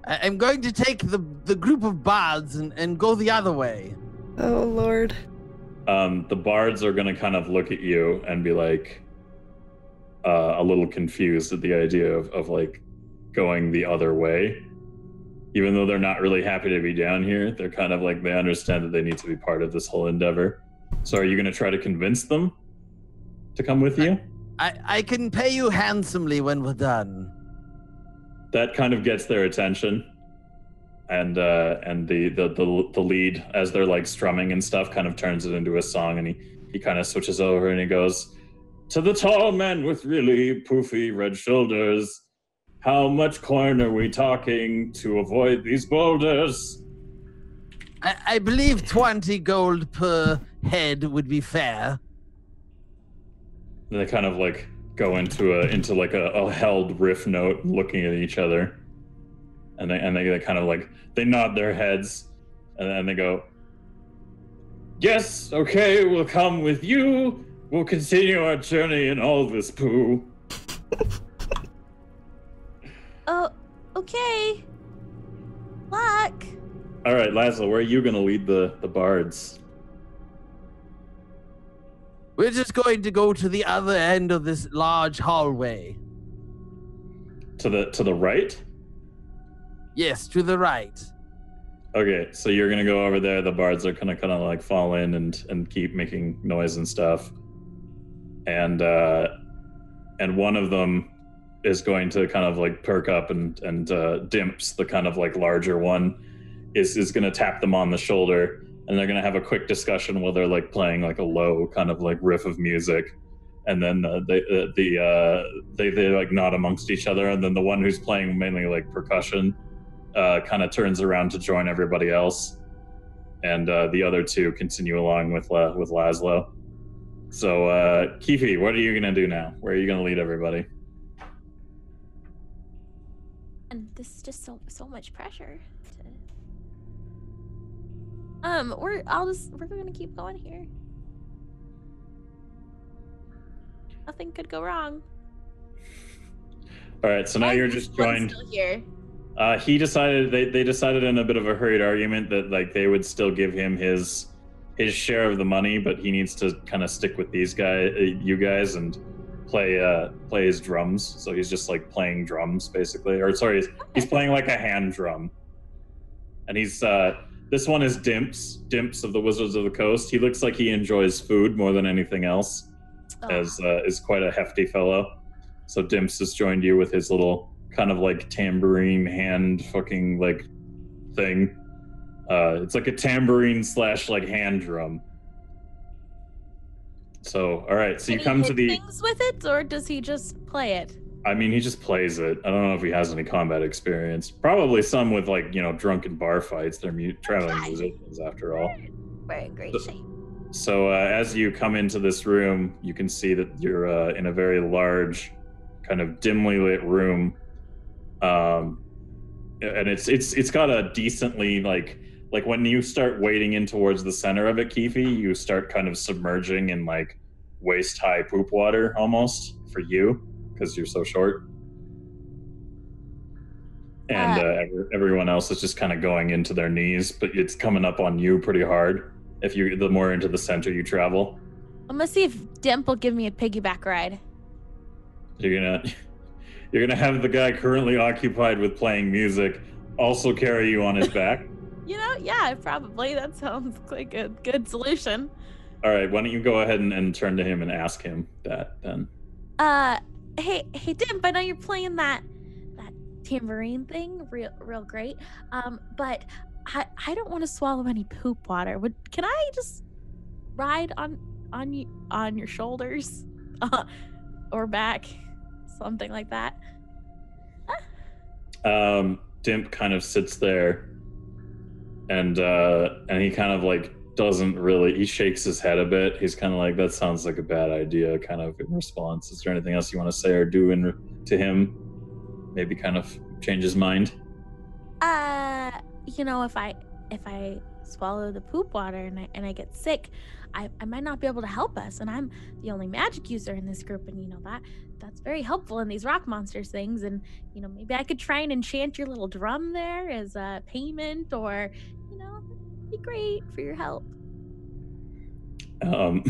I'm going to take the group of bards and go the other way. Oh, Lord. The bards are gonna kind of look at you and be like a little confused at the idea of like going the other way. Even though they're not really happy to be down here, they're kind of like, they understand that they need to be part of this whole endeavor. So are you gonna try to convince them to come with you? I can pay you handsomely when we're done. That kind of gets their attention. And the lead, as they're like strumming and stuff, kind of turns it into a song, and he kind of switches over and he goes, "To the tall man with really poofy red shoulders, how much coin are we talking to avoid these boulders?" I believe 20 gold per head would be fair. And they kind of like go into a held riff note, looking at each other, and they kind of like, they nod their heads, and then they go, "Yes, okay, we'll come with you. We'll continue our journey in all this poo." Oh, okay. Luck. All right, Laszlo, where are you going to lead the bards? We're just going to go to the other end of this large hallway. To the right? Yes, to the right. Okay, so you're gonna go over there. The bards are gonna kind of like fall in and keep making noise and stuff. And one of them is going to kind of like perk up and Dimps, the kind of like larger one, is gonna tap them on the shoulder, and they're gonna have a quick discussion while they're like playing like a low kind of like riff of music. And then they like nod amongst each other, and then the one who's playing mainly like percussion kind of turns around to join everybody else, and the other two continue along with Laszlo. So Keefe, what are you gonna do now? Where are you gonna lead everybody? And this is just so much pressure. We're gonna keep going here. Nothing could go wrong. All right, so now you're just joined. Still here. He decided they decided in a bit of a hurried argument that like they would still give him his share of the money, but he needs to kind of stick with these you guys, and play his drums. So he's just like playing drums basically, or sorry, he's playing like a hand drum. And he's this one is Dimps of the Wizards of the Coast. He looks like he enjoys food more than anything else. As is quite a hefty fellow. So Dimps has joined you with his little kind of like tambourine hand fucking like thing. It's like a tambourine / like hand drum. So, all right. So you come to the things with it, or does he just play it? I mean, he just plays it. I don't know if he has any combat experience. Probably some with like drunken bar fights. They're traveling musicians after all. We're in great shape. So as you come into this room, you can see that you're in a very large, kind of dimly lit room, and it's got a decently like when you start wading in towards the center of it, Keefe, you start kind of submerging in like waist high poop water almost for you because you're so short, and everyone else is just kind of going into their knees, but it's coming up on you pretty hard. The more into the center you travel. I'm gonna see if Dimp will give me a piggyback ride. You're gonna have the guy currently occupied with playing music also carry you on his back? Yeah, probably. That sounds like a good solution. All right, why don't you go ahead and turn to him and ask him that then? Hey, Dimp, I know you're playing that tambourine thing real great. But I don't want to swallow any poop water. Can I just ride on your shoulders, or back, something like that? Dimp kind of sits there, and he kind of like doesn't really. He shakes his head a bit. He's kind of like, that sounds like a bad idea. Kind of in response. Is there anything else you want to say or do to him? Maybe kind of change his mind. If I swallow the poop water and I get sick, I might not be able to help us, and I'm the only magic user in this group, and that's very helpful in these rock monsters things, and maybe I could try and enchant your little drum there as a payment, or it'd be great for your help. I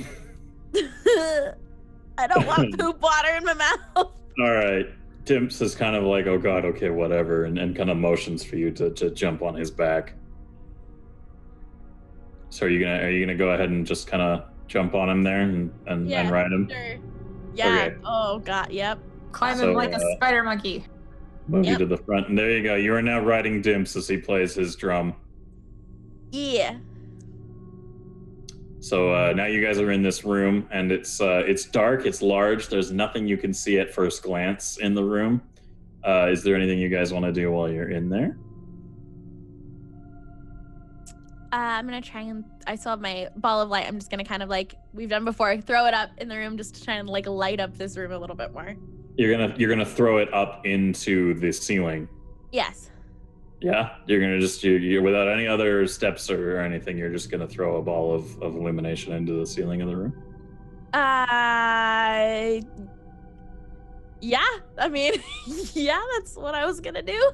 don't want poop water in my mouth. All right. Dimps is kind of like, oh god, okay, whatever, and kind of motions for you to jump on his back. So are you gonna go ahead and just kind of jump on him there and ride him? Sure. Yeah. Okay. Oh god. Yep. Climb him like a spider monkey. Move you to the front, and there you go. You are now riding Dimps as he plays his drum. Yeah. So now you guys are in this room, and it's dark, it's large. There's nothing you can see at first glance in the room. Is there anything you guys want to do while you're in there? I'm gonna try and I still have my ball of light. I'm just gonna kind of like we've done before, throw it up in the room just to try and like light up this room a little bit more. You're gonna throw it up into the ceiling. Yes. Yeah, you're gonna just you're without any other steps or anything. You're just gonna throw a ball of illumination into the ceiling of the room. Yeah. I mean, yeah, that's what I was gonna do.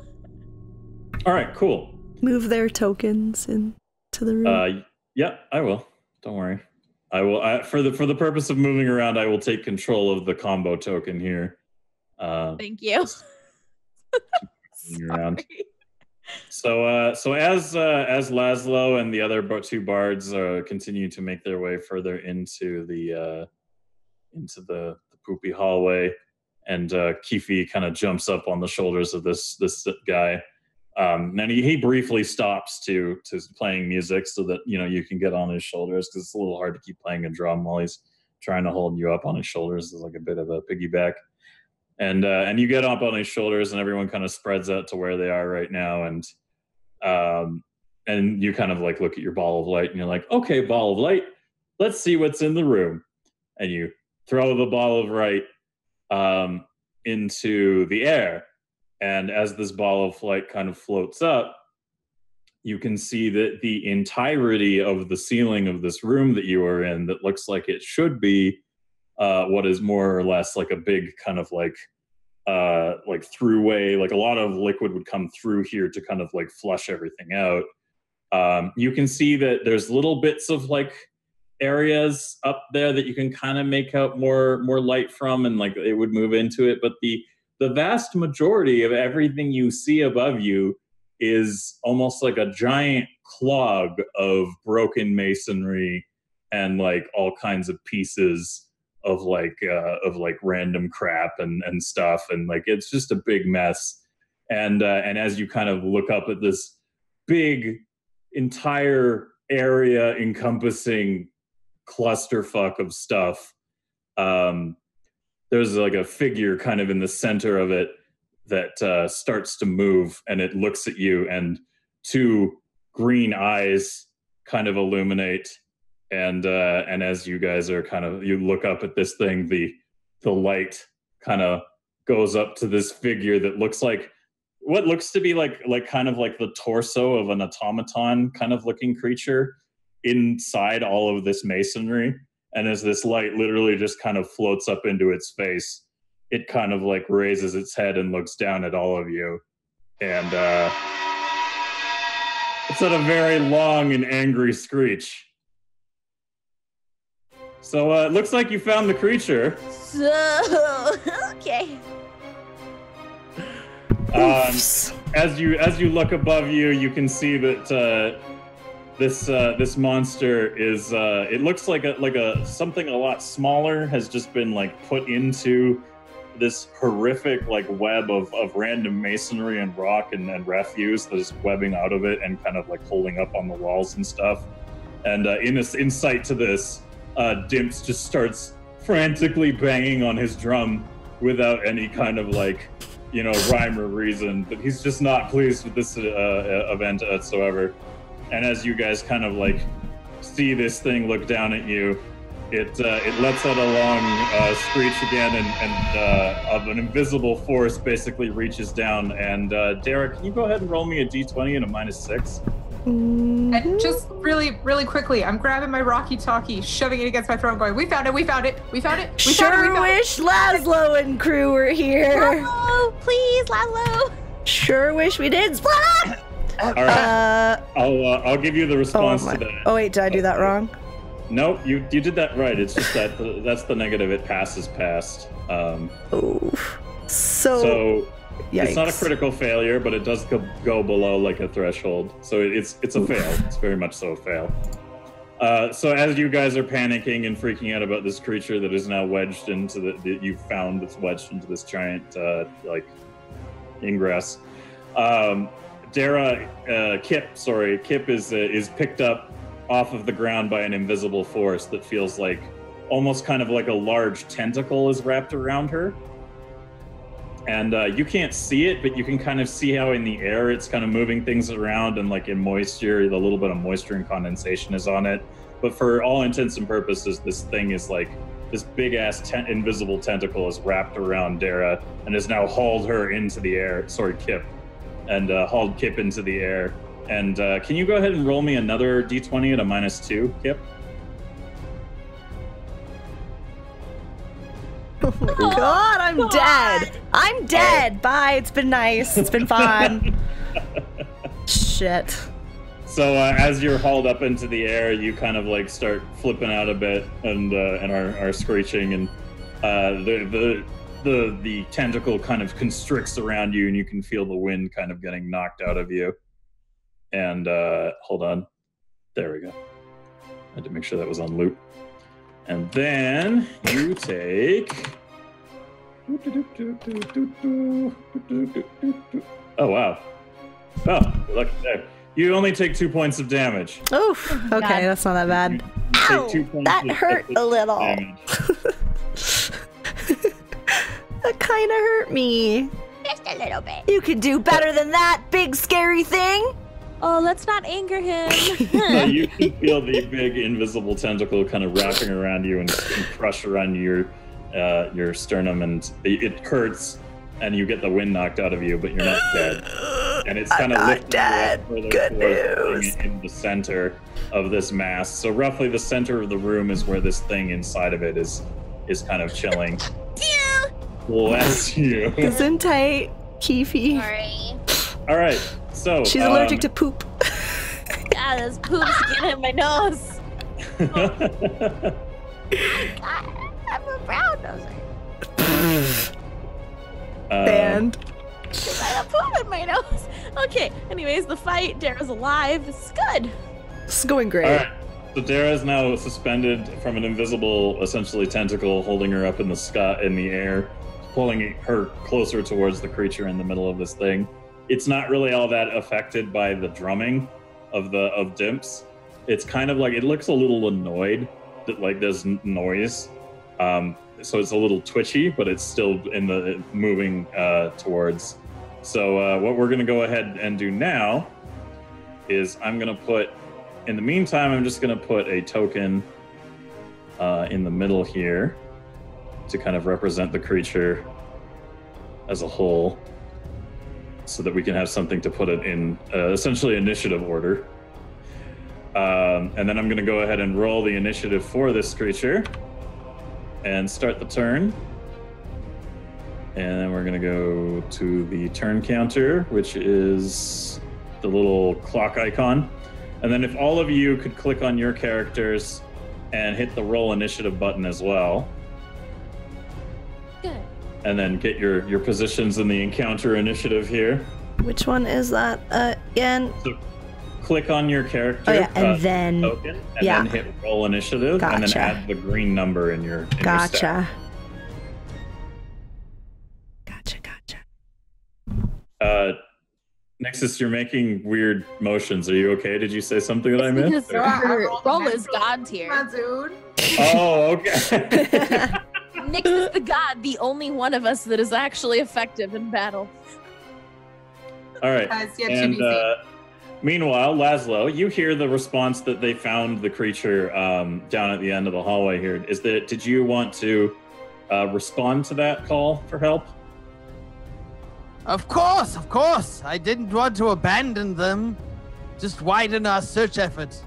All right, cool. Move their tokens into the room. Yeah, I will. Don't worry. I will. For the purpose of moving around, I will take control of the combo token here. Thank you. Around. So as Laszlo and the other two bards continue to make their way further into the poopy hallway, and Keefe kind of jumps up on the shoulders of this guy. And he briefly stops to playing music so that you can get on his shoulders, because it's a little hard to keep playing a drum while he's trying to hold you up on his shoulders. It's like a bit of a piggyback. And you get up on his shoulders, and everyone kind of spreads out to where they are right now, and you kind of like look at your ball of light, and you're like, okay, ball of light, let's see what's in the room. And you throw the ball of light into the air, and as this ball of light kind of floats up, you can see that the entirety of the ceiling of this room that you are in, that looks like it should be what is more or less like a big kind of like throughway, like a lot of liquid would come through here to kind of like flush everything out. You can see that there's little bits of like areas up there that you can kind of make out more light from, and like it would move into it. But the vast majority of everything you see above you is almost like a giant clog of broken masonry and like all kinds of pieces of random crap and stuff, and like it's just a big mess. And as you kind of look up at this big entire area encompassing clusterfuck of stuff. There's like a figure kind of in the center of it that starts to move, and it looks at you, and two green eyes kind of illuminate, and as you guys are you look up at this thing, the light kind of goes up to this figure that looks like what looks to be like kind of like the torso of an automaton kind of looking creature inside all of this masonry. And as this light literally just kind of floats up into its face, it kind of like raises its head and looks down at all of you. And it's at a very long and angry screech. So it looks like you found the creature. So, okay. As you look above you, you can see that this monster is it looks like a something a lot smaller has just been like put into this horrific like web of random masonry and rock and refuse that is webbing out of it and kind of like holding up on the walls and stuff. And in sight to this, Dimps just starts frantically banging on his drum without any kind of like, you know, rhyme or reason, but he's just not pleased with this event whatsoever. And as you guys kind of like see this thing look down at you, it lets out a long screech again, and of an invisible force basically reaches down. And Derek, can you go ahead and roll me a d20 and a -6? And just really, really quickly, I'm grabbing my walkie-talkie, shoving it against my throat, going, "We found it! We found it! We found it! We found it! We found wish Laszlo and crew were here. Laszlo, please, Laszlo. Sure wish we did. Split up. All right, I'll give you the response to that. Oh wait, did I do that wrong? Nope, you did that right. It's just that that's the negative. It passes past. So yikes. It's not a critical failure, but it does go below like a threshold. So it's a fail. It's very much so a fail. So as you guys are panicking and freaking out about this creature that is now wedged into that you found that's wedged into this giant like ingress, Kip is picked up off of the ground by an invisible force that feels like almost kind of like a large tentacle is wrapped around her. And you can't see it, but you can kind of see how in the air it's kind of moving things around, and like in moisture, the little bit of moisture and condensation is on it. But for all intents and purposes, this thing is like this big ass invisible tentacle is wrapped around Dara and has now hauled her into the air. Sorry, Kip. And hauled Kip into the air. And can you go ahead and roll me another d20 at a -2, Kip? Oh my god, I'm dead. I'm dead. Bye. It's been nice. It's been fun. Shit. So as you're hauled up into the air, you kind of like start flipping out a bit and are screeching, and the tentacle kind of constricts around you, and you can feel the wind kind of getting knocked out of you. And hold on, there we go. I had to make sure that was on loop. And then you take. Oh wow! Oh, look there. You only take 2 points of damage. Oof. Okay, that's not that bad. Ow, that hurt a little. That kind of hurt me. Just a little bit. You could do better than that, big scary thing. Oh, let's not anger him. No, you can feel the big invisible tentacle kind of wrapping around you and crush around your sternum, and it hurts, and you get the wind knocked out of you, but you're not dead. And it's kind of lifting you up further in the center of this mass. So roughly the center of the room is where this thing inside of it is kind of chilling. Bless you. Gesundheit, Kifi. Sorry. All right. So she's allergic to poop. Yeah, this poop's getting in my nose. I'm a brown noser. And I have poop in my nose. Okay. Anyways, the fight. Dara's alive. This is good. It's going great. All right. So Dara is now suspended from an invisible, essentially tentacle, holding her up in the sky, in the air, pulling her closer towards the creature in the middle of this thing. It's not really all that affected by the drumming. of Dimps. It's kind of like, it looks a little annoyed that like there's noise. So it's a little twitchy, but it's still moving towards. So what we're gonna go ahead and do now is I'm gonna put, in the meantime, I'm just gonna put a token in the middle here to kind of represent the creature as a whole, so that we can have something to put it in essentially initiative order. And then I'm gonna go ahead and roll the initiative for this creature and start the turn. And then we're gonna go to the turn counter, which is the little clock icon. And then if all of you could click on your characters and hit the roll initiative button as well. Good. And then get your positions in the encounter initiative here. Which one is that again? So click on your character. Oh, yeah, and then token, and then hit roll initiative, and then add the green number in your Gotcha. Nexus, you're making weird motions. Are you okay? Did you say something that I missed? Roll is God tier. Oh, okay. Nick is the god, the only one of us that is actually effective in battle. All right. And meanwhile, Laszlo, you hear the response that they found the creature down at the end of the hallway here. Did you want to respond to that call for help? Of course. I didn't want to abandon them. Just widen our search effort.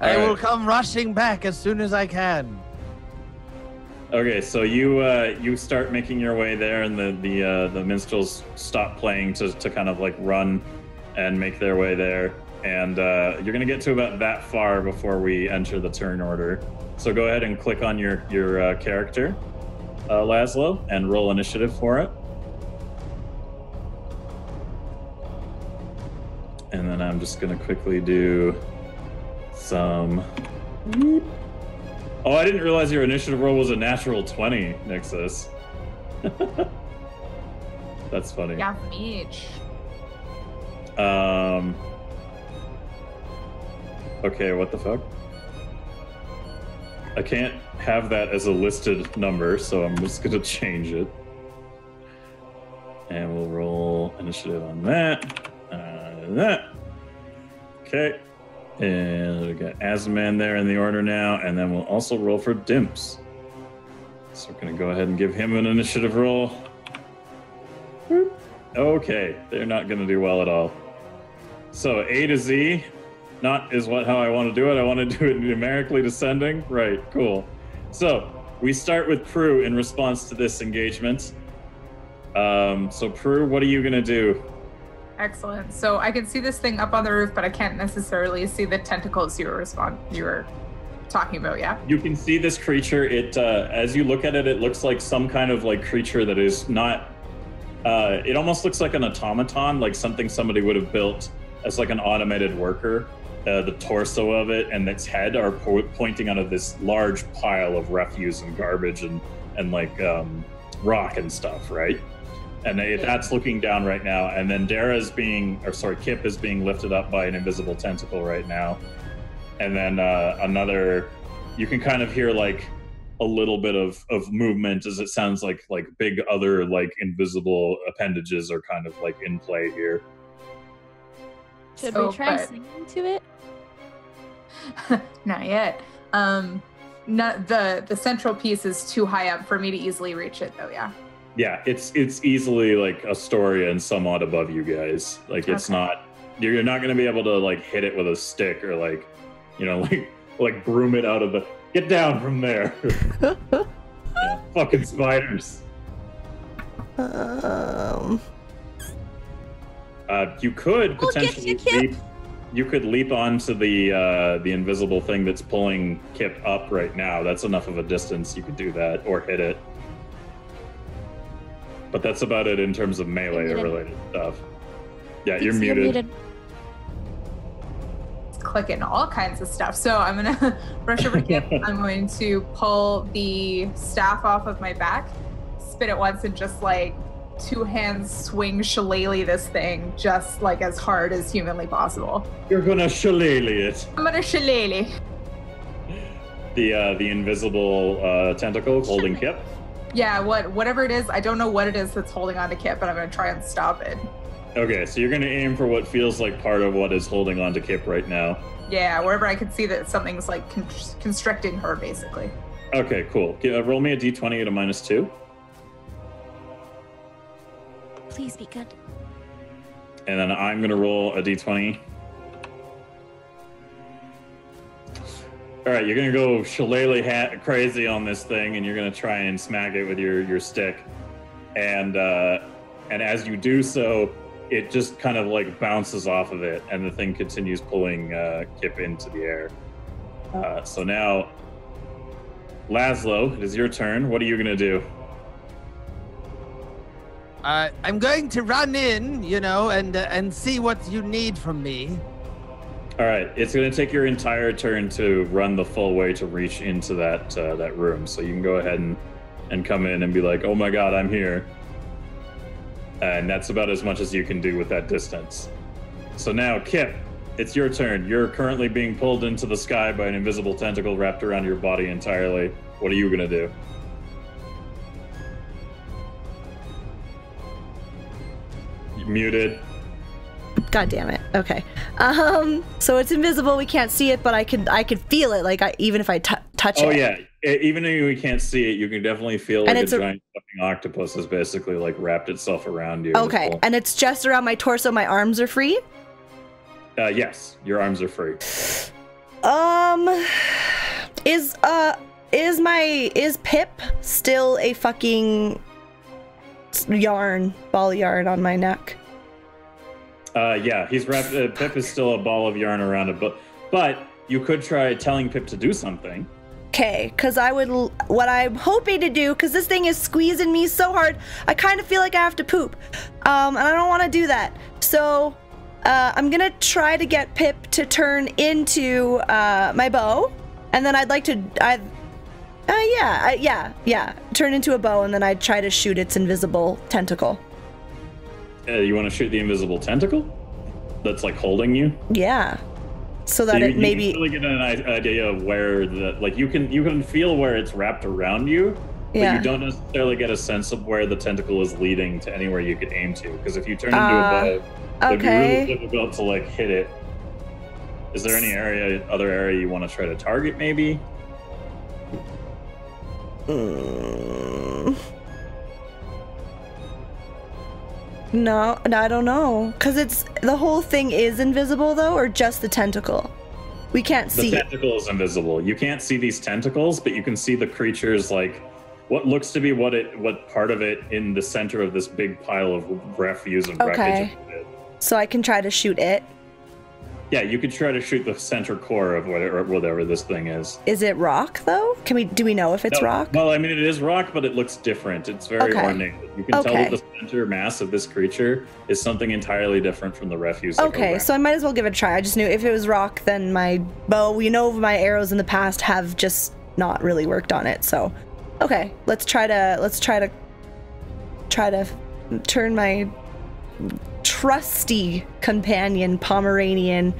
I will come rushing back as soon as I can. Okay, so you start making your way there, and the minstrels stop playing to kind of like run and make their way there, and you're gonna get to about that far before we enter the turn order. So go ahead and click on your character, Laszlo, and roll initiative for it. And then I'm just gonna quickly do some. Oh, I didn't realize your initiative roll was a natural 20, Nixus. That's funny. Yeah, from each. Okay, what the fuck? I can't have that as a listed number, so I'm just gonna change it. And we'll roll initiative on that. Okay. And we got Azman there in the order now, and then we'll also roll for Dimps. So we're gonna go ahead and give him an initiative roll. Okay, they're not gonna do well at all. So A to Z, not is how I want to do it. I want to do it numerically descending. Right, cool. So we start with Prue in response to this engagement. So Prue, what are you gonna do? Excellent. So I can see this thing up on the roof, but I can't necessarily see the tentacles you were talking about, yeah? You can see this creature. It as you look at it, it looks like some kind of like creature that is not it almost looks like an automaton, like something somebody would have built as like an automated worker. The torso of it and its head are pointing out of this large pile of refuse and garbage and like rock and stuff, right? And that's looking down right now. And then Kip is being lifted up by an invisible tentacle right now. And then another, you can kind of hear like a little bit of movement as it sounds like big other like invisible appendages are kind of like in play here. Should we try singing to it? Not yet. The central piece is too high up for me to easily reach it though, yeah. Yeah, it's easily like Astoria and somewhat above you guys. Like it's not, you're not going to be able to like hit it with a stick or like, you know, like broom it out of the, get down from there. Yeah, fucking spiders. You could potentially leap onto the invisible thing that's pulling Kip up right now. That's enough of a distance you could do that or hit it. But that's about it in terms of melee-related stuff. Yeah, you're muted. It's clicking all kinds of stuff. So I'm going to brush over Kip. I'm going to pull the staff off of my back, spin it once, and just like two hands swing shillelagh this thing just like as hard as humanly possible. You're gonna shillelagh it. I'm gonna shillelagh. The invisible tentacle holding Kip. Yeah, whatever it is, I don't know what it is that's holding on to Kip, but I'm gonna try and stop it. Okay, so you're gonna aim for what feels like part of what is holding on to Kip right now. Yeah, wherever I can see that something's like constricting her, basically. Okay, cool. Roll me a d20 at a -2. Please be good. And then I'm gonna roll a d20. All right, you're gonna go shillelagh crazy on this thing, and you're gonna try and smack it with your stick. And as you do so, it just kind of like bounces off of it, and the thing continues pulling Kip into the air. So now, Laszlo, it is your turn. What are you gonna do? I'm going to run in, and see what you need from me. All right, it's going to take your entire turn to run the full way to reach into that room. So you can go ahead and come in and be like, "Oh my God, I'm here," and that's about as much as you can do with that distance. So now, Kip, it's your turn. You're currently being pulled into the sky by an invisible tentacle wrapped around your body entirely. What are you going to do? You're muted. God damn it. Okay. So it's invisible. We can't see it, but I could feel it. Like even if I touch it. Oh yeah. Even though we can't see it, you can definitely feel like a giant fucking octopus has basically like wrapped itself around you. Okay. And it's just around my torso. My arms are free. Yes, your arms are free. Is Pip still a fucking ball of yarn on my neck? Yeah, he's wrapped. Pip is still a ball of yarn around it, but you could try telling Pip to do something. Okay, because what I'm hoping to do, because this thing is squeezing me so hard, I kind of feel like I have to poop, and I don't want to do that. So I'm gonna try to get Pip to turn into my bow, and then I'd like to, turn into a bow, and then I'd try to shoot its invisible tentacle. You want to shoot the invisible tentacle that's like holding you? Yeah. So that it maybe you can really get an idea of where you can feel where it's wrapped around you, but you don't necessarily get a sense of where the tentacle is leading to anywhere you could aim to. Because if you turn into a bow, it'd be really difficult to like hit it. Is there any other area you want to try to target? Maybe. No, I don't know. Because the whole thing is invisible, though, or just the tentacle? We can't see. The tentacle is invisible. You can't see these tentacles, but you can see the creatures, like what looks to be what part of it in the center of this big pile of refuse and wreckage. So I can try to shoot it. Yeah, you could try to shoot the center core of whatever this thing is. Is it rock, though? Do we know if it's rock? Well, I mean, it is rock, but it looks different. It's very ornate. You can tell that the center mass of this creature is something entirely different from the refuse. Okay, so I might as well give it a try. I just knew if it was rock, then my bow, my arrows in the past have just not really worked on it. So, okay, let's try to turn my trusty companion Pomeranian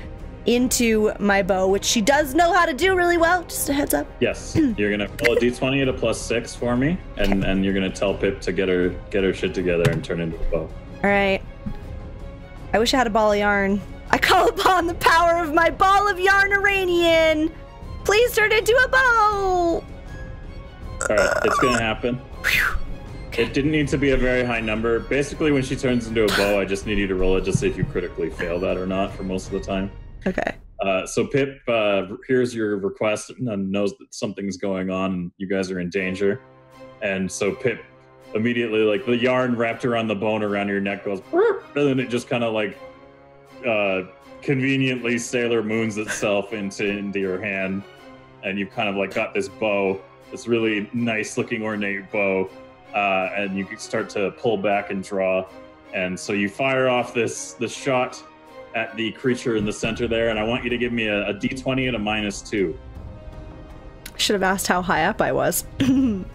into my bow, which she does know how to do really well. Just a heads up. Yes, you're gonna roll a d20 at a +6 for me, and you're gonna tell Pip to get her shit together and turn into a bow. All right. I wish I had a ball of yarn. I call upon the power of my ball of yarn Iranian. Please turn into a bow. All right, it's gonna happen. It didn't need to be a very high number. Basically, when she turns into a bow, I just need you to roll it just see if you critically fail that or not for most of the time. Okay. So Pip hears your request and knows that something's going on and you guys are in danger. And so Pip immediately, like the yarn wrapped around the bone around your neck goes, and then it just kind of like conveniently Sailor Moons itself into your hand. And you've kind of like got this bow, this really nice looking ornate bow. And you can start to pull back and draw. And so you fire off this shot at the creature in the center there, and I want you to give me a d20 at a -2. Should have asked how high up I was. You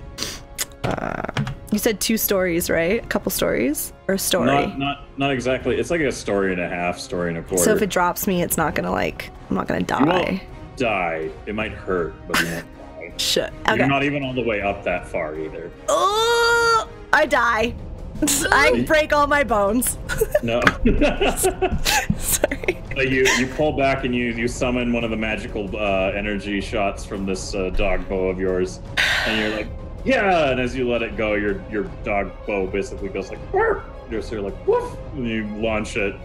You said 2 stories, right? A couple stories? Or a story? Not exactly. It's like a story and a half, story and a quarter. So if it drops me, it's not gonna like, I'm not gonna die. You won't die. It might hurt, but you won't die. Shit. Okay. You're not even all the way up that far either. Oh, I die. I break all my bones. No. Sorry. So you pull back and you summon one of the magical energy shots from this dog bow of yours, and you're like, yeah. And as you let it go, your dog bow basically goes like, woof. You're like, woof, and you launch it,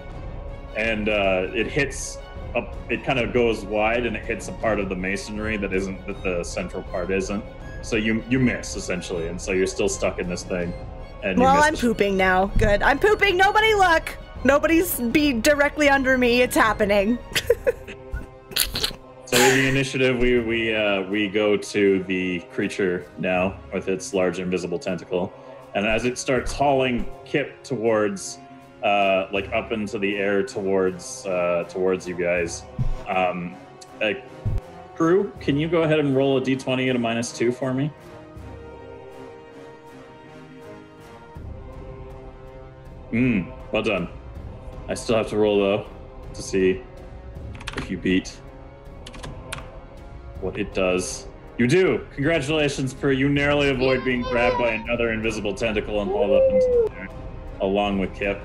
and it hits up. It kind of goes wide, and it hits a part of the masonry that the central part isn't. So you miss essentially, and so you're still stuck in this thing. And well, I'm pooping now. Good. I'm pooping. Nobody look. Nobody's be directly under me. It's happening. So in the initiative, we go to the creature now with its large invisible tentacle, and as it starts hauling Kip towards, like up into the air towards you guys. Crew, can you go ahead and roll a d20 at a -2 for me? Well done. I still have to roll though to see if you beat what it does. You do. Congratulations, Prue. You narrowly avoid being grabbed by another invisible tentacle and hauled up into the air, along with Kip.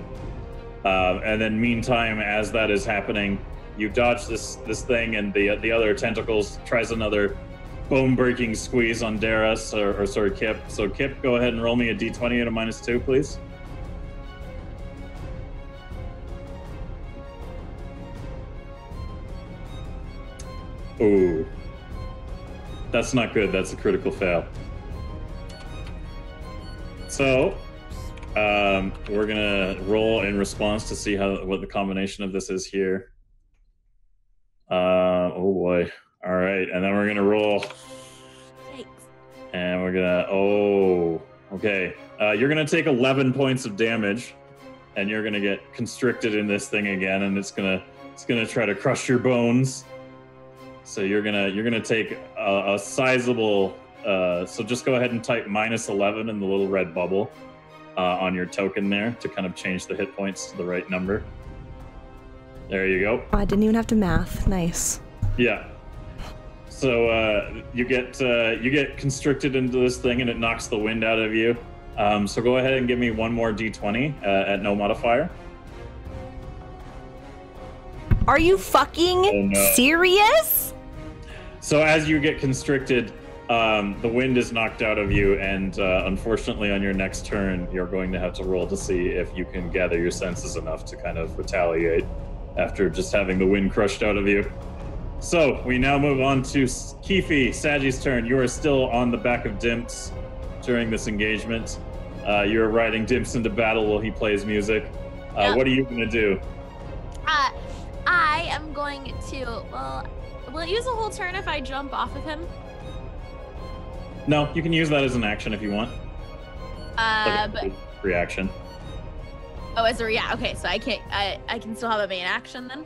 And then, meantime, as that is happening, you dodge this thing, and the other tentacles tries another bone-breaking squeeze on Darius, or sorry, Kip. So, Kip, go ahead and roll me a d20 at a -2, please. Ooh. That's not good. That's a critical fail. So, we're gonna roll in response to see what the combination of this is here. Oh boy. All right, and then we're gonna roll. Thanks. And we're gonna. Oh, okay. You're gonna take 11 points of damage, and you're gonna get constricted in this thing again, and it's gonna try to crush your bones. So you're gonna take a sizable. So just go ahead and type -11 in the little red bubble on your token there to kind of change the hit points to the right number. There you go. Oh, I didn't even have to math. Nice. Yeah. So you get constricted into this thing, and it knocks the wind out of you. So go ahead and give me one more d20 at no modifier. Are you fucking serious? So as you get constricted, the wind is knocked out of you, and unfortunately on your next turn, you're going to have to roll to see if you can gather your senses enough to kind of retaliate after just having the wind crushed out of you. So we now move on to Keefe, Sagi's turn. You are still on the back of Dimps during this engagement. You're riding Dimps into battle while he plays music. Yep. What are you going to do? I am going to, will it use a whole turn if I jump off of him? No, you can use that as an action if you want. Like reaction. Oh, as a okay, so I can still have a main action then?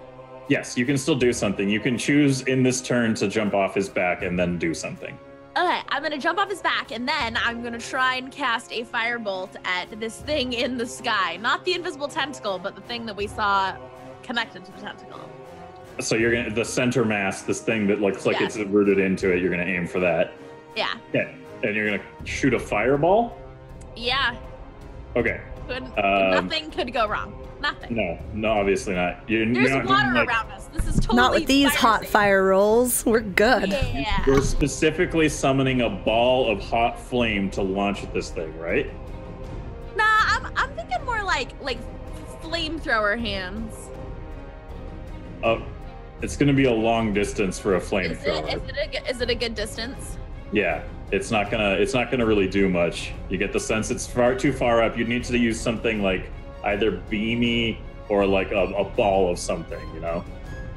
Yes, you can still do something. You can choose in this turn to jump off his back and then do something. Okay, I'm gonna jump off his back, and then I'm gonna try and cast a firebolt at this thing in the sky. Not the invisible tentacle, but the thing that we saw connected to the tentacle. So you're gonna the center mass, this thing that looks like it's rooted into it. You're gonna aim for that. Yeah. Okay, and you're gonna shoot a fireball. Yeah. Okay. Nothing could go wrong. Nothing. No, obviously not. There's not water around us. This is totally not with these hot fire rolls. We're good. Yeah. We're specifically summoning a ball of hot flame to launch at this thing, right? Nah, I'm thinking more like flamethrower hands. Oh, it's gonna be a long distance for a flamethrower. Is it a good distance? Yeah, it's not gonna really do much. You get the sense it's far too far up. You need to use something like either beamy or like a ball of something, you know?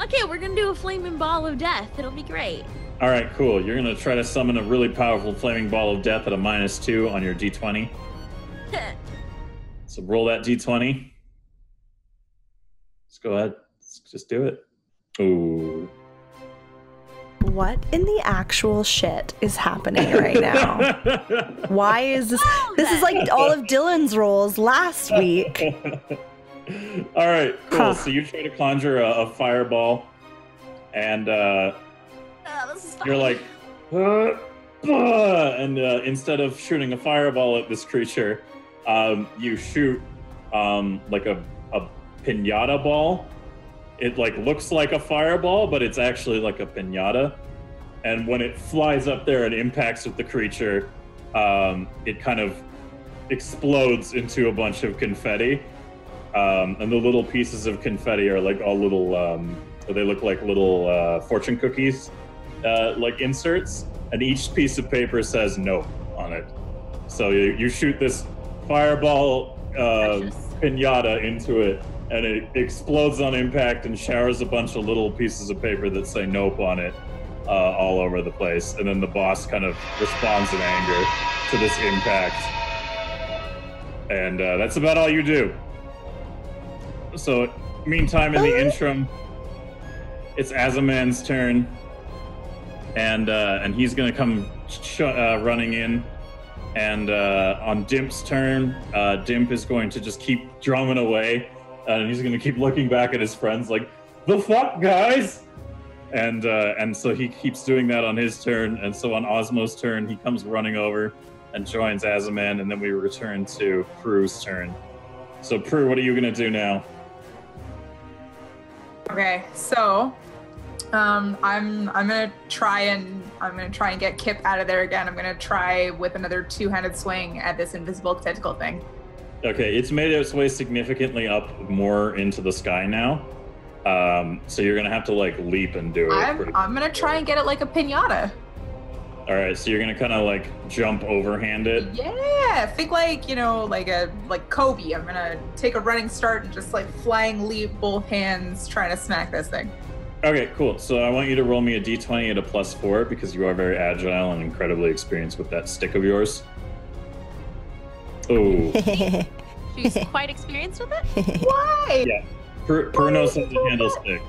Okay, we're gonna do a flaming ball of death. It'll be great. All right, cool. You're gonna try to summon a really powerful flaming ball of death at a -2 on your d20. So roll that d20. Let's go ahead. Let's just do it. Ooh. what in the actual shit is happening right now? Why is this? This is like all of Dylan's rolls last week. All right, cool. So you try to conjure a fireball, and you're like, and instead of shooting a fireball at this creature, you shoot like a piñata ball. It like looks like a fireball, but it's actually like a piñata. And when it flies up there and impacts with the creature, it kind of explodes into a bunch of confetti. And the little pieces of confetti are like all little, they look like little fortune cookies, like inserts. And each piece of paper says no on it. So you shoot this fireball piñata into it, and it explodes on impact and showers a bunch of little pieces of paper that say nope on it all over the place. And then the boss kind of responds in anger to this impact. And that's about all you do. So, meantime, in the interim, it's Azaman's turn. And he's going to come running in. And on Dimp's turn, Dimp is going to just keep drumming away. And he's going to keep looking back at his friends like, the fuck, guys? And so he keeps doing that on his turn. And so on Osmo's turn, he comes running over and joins Azaman. And then we return to Prue's turn. So Prue, what are you going to do now? Okay, so I'm gonna try and get Kip out of there again. I'm gonna try with another two-handed swing at this invisible tentacle thing. Okay, it's made its way significantly up more into the sky now. So you're gonna have to like leap and do it. I'm gonna try and get it like a piñata. All right, so you're gonna kind of like jump overhand it. Yeah, think like like Kobe. I'm gonna take a running start and just like flying leap, both hands, trying to smack this thing. Okay, cool. So I want you to roll me a d20 at a +4 because you are very agile and incredibly experienced with that stick of yours. Oh. She's quite experienced with it? Why? Yeah. Prue knows how to handle stick.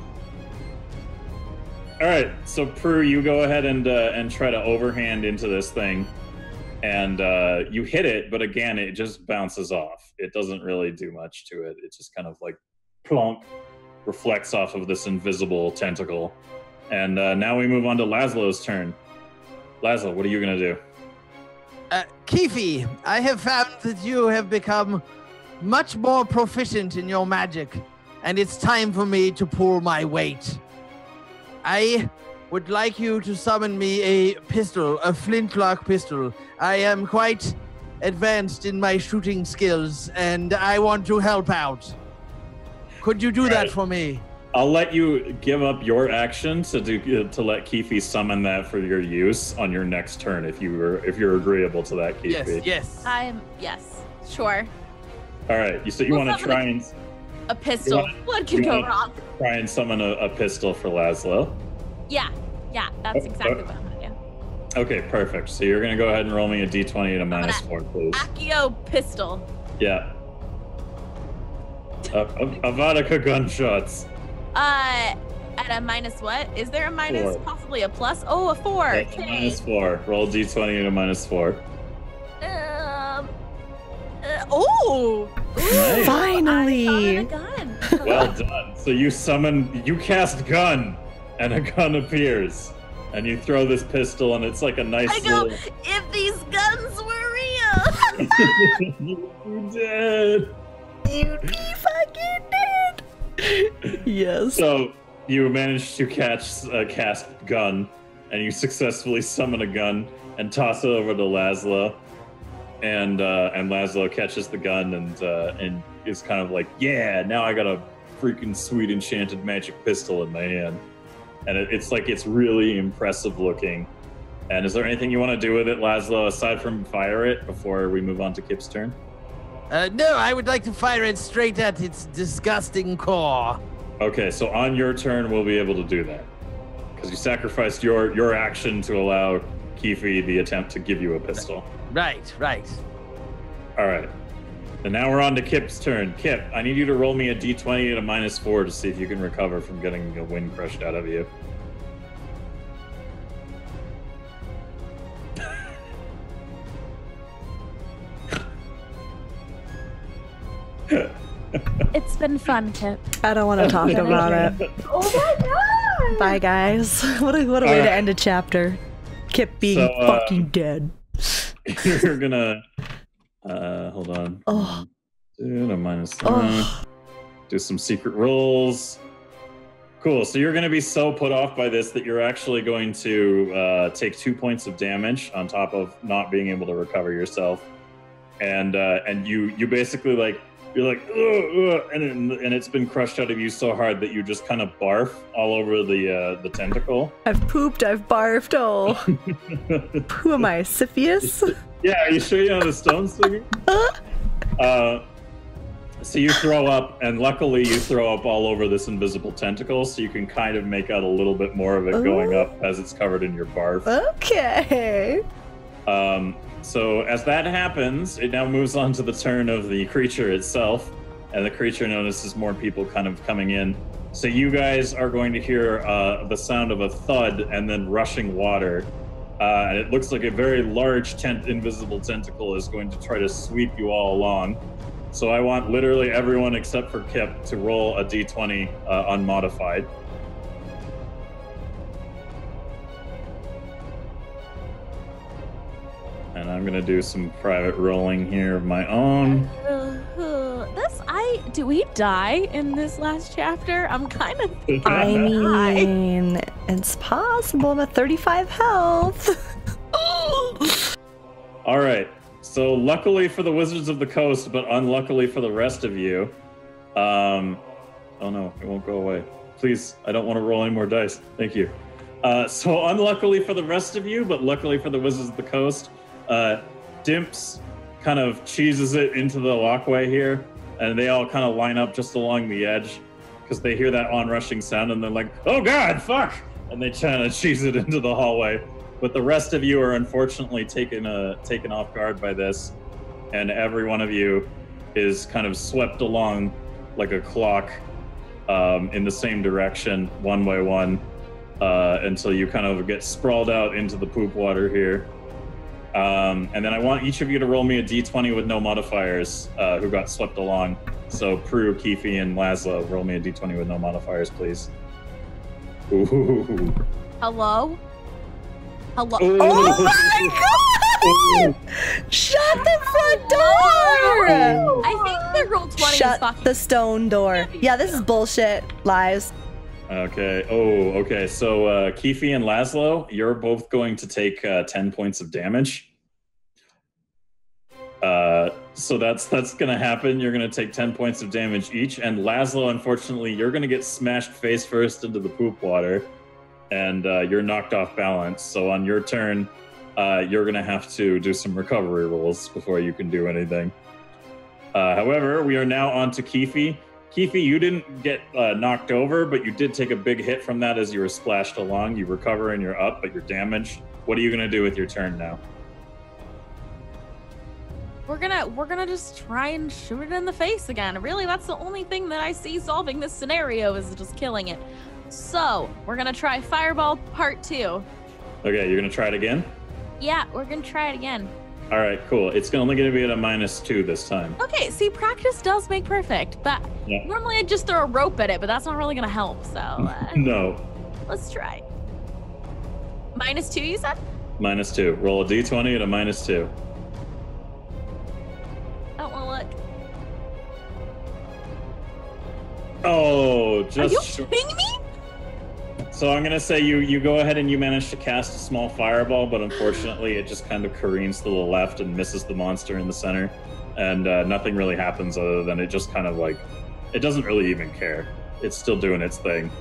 All right, so Prue, you go ahead and try to overhand into this thing, and you hit it, but again, it just bounces off. It doesn't really do much to it. It just kind of like plonk, reflects off of this invisible tentacle. And now we move on to Laszlo's turn. Laszlo, what are you gonna do? Keefe, I have found that you have become much more proficient in your magic, and it's time for me to pull my weight. I would like you to summon me a pistol, a flintlock pistol. I am quite advanced in my shooting skills, and I want to help out. Could you do that for me? I'll let you give up your action to let Keefe summon that for your use on your next turn if you're agreeable to that, Keefe. Yes. Yes, sure. All right. You want to try and a pistol. What could go wrong? Try and summon a pistol for Laszlo. Yeah, that's exactly what I'm gonna do. Okay, perfect. So you're gonna go ahead and roll me a d20 at a -4, please. Accio pistol. Yeah. Avada gunshots. At a minus what? Is there a minus? 4. Possibly a plus? Oh, a 4. That's okay. -4. Roll d20 at a -4. Oh! Nice. Finally! I found a gun. Well done. So you cast gun, and a gun appears, and you throw this pistol, and it's like a nice. I go, if these guns were real. You did. You'd be fucking dead. Yes. So you managed to cast gun, and you successfully summon a gun and toss it over to Laszlo. And Laszlo catches the gun and is kind of like, yeah, now I got a freaking sweet enchanted magic pistol in my hand. And it's really impressive looking. And is there anything you want to do with it, Laszlo, aside from fire it before we move on to Kip's turn? No, I would like to fire it straight at its disgusting core. Okay, so on your turn, we'll be able to do that. Because you sacrificed your action to allow Keefe the attempt to give you a pistol. Right. All right. And now we're on to Kip's turn. Kip, I need you to roll me a d20 at a -4 to see if you can recover from getting a wind crushed out of you. It's been fun, Kip. I don't want to talk about it. Oh my god! Bye, guys. What a way to end a chapter. Kip being fucking dead. You're gonna hold on. Oh. Do some secret rolls. Cool. So you're gonna be so put off by this that you're actually going to take 2 points of damage on top of not being able to recover yourself. And you basically like you're like and it's been crushed out of you so hard that you just kind of barf all over the tentacle. I've pooped, I've barfed. Oh, who am I, Siphius? Yeah, are you sure you know the stone slinger? So you throw up, and luckily you throw up all over this invisible tentacle, so you can kind of make out a little bit more of it going up as it's covered in your barf. Okay. So as that happens, it now moves on to the turn of the creature itself, and the creature notices more people kind of coming in. So you guys are going to hear the sound of a thud and then rushing water. And it looks like a very large invisible tentacle is going to try to sweep you all along. So I want literally everyone except for Kip to roll a d20 unmodified. And I'm gonna do some private rolling here of my own. Do we die in this last chapter? I'm kind of thinking I mean, it's possible. I'm at 35 health. All right. So luckily for the Wizards of the Coast, but unluckily for the rest of you, oh no, it won't go away. Please, I don't want to roll any more dice. Thank you. So unluckily for the rest of you, but luckily for the Wizards of the Coast, Dimps kind of cheeses it into the walkway here, and they all kind of line up just along the edge because they hear that onrushing sound, and they're like, "Oh God, fuck!" And they kind of cheese it into the hallway. But the rest of you are unfortunately taken off guard by this, and every one of you is kind of swept along like a clock in the same direction, one by one, until you kind of get sprawled out into the poop water here. And then I want each of you to roll me a d20 with no modifiers who got swept along. So Prue, Keefe, and Laszlo, roll me a d20 with no modifiers, please. Ooh. Hello? Hello? Ooh. Oh my god! Shut the front door! I think the roll 20 Shut is fucking... the stone door. Yeah, this is bullshit. Lies. Okay. Oh, okay. So Keefe and Laszlo, you're both going to take 10 points of damage. So that's going to happen. You're going to take 10 points of damage each. And Laszlo, unfortunately, you're going to get smashed face first into the poop water. And you're knocked off balance. So on your turn, you're going to have to do some recovery rolls before you can do anything. However, we are now on to Keefe. Keefe, you didn't get knocked over, but you did take a big hit from that as you were splashed along. You recover and you're up, but you're damaged. What are you going to do with your turn now? We're gonna just try and shoot it in the face again. Really, that's the only thing that I see solving this scenario is just killing it. So we're gonna try Fireball Part 2. Okay, you're gonna try it again? Yeah, we're gonna try it again. All right, cool. It's only gonna be at a -2 this time. Okay, see, practice does make perfect, but normally I'd just throw a rope at it, but that's not really gonna help, so... No. Let's try. -2, you said? -2. Roll a d20 at a -2. I don't wanna look. Oh, just... Are you kidding me? So I'm gonna say you go ahead and you manage to cast a small fireball, but unfortunately it just kind of careens to the left and misses the monster in the center, and nothing really happens other than it just kind of like, it doesn't really even care. It's still doing its thing.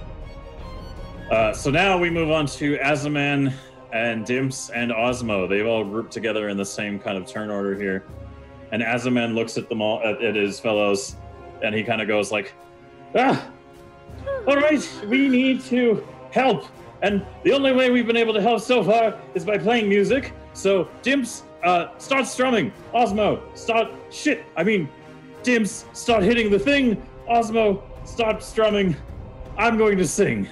So now we move on to Azaman and Dimps and Osmo. They've all grouped together in the same kind of turn order here, and Azaman looks at them all at his fellows, and he kind of goes like, all right, we need to help, and the only way we've been able to help so far is by playing music. So Dimps, start strumming. Osmo, Dimps, start hitting the thing. Osmo, start strumming. I'm going to sing.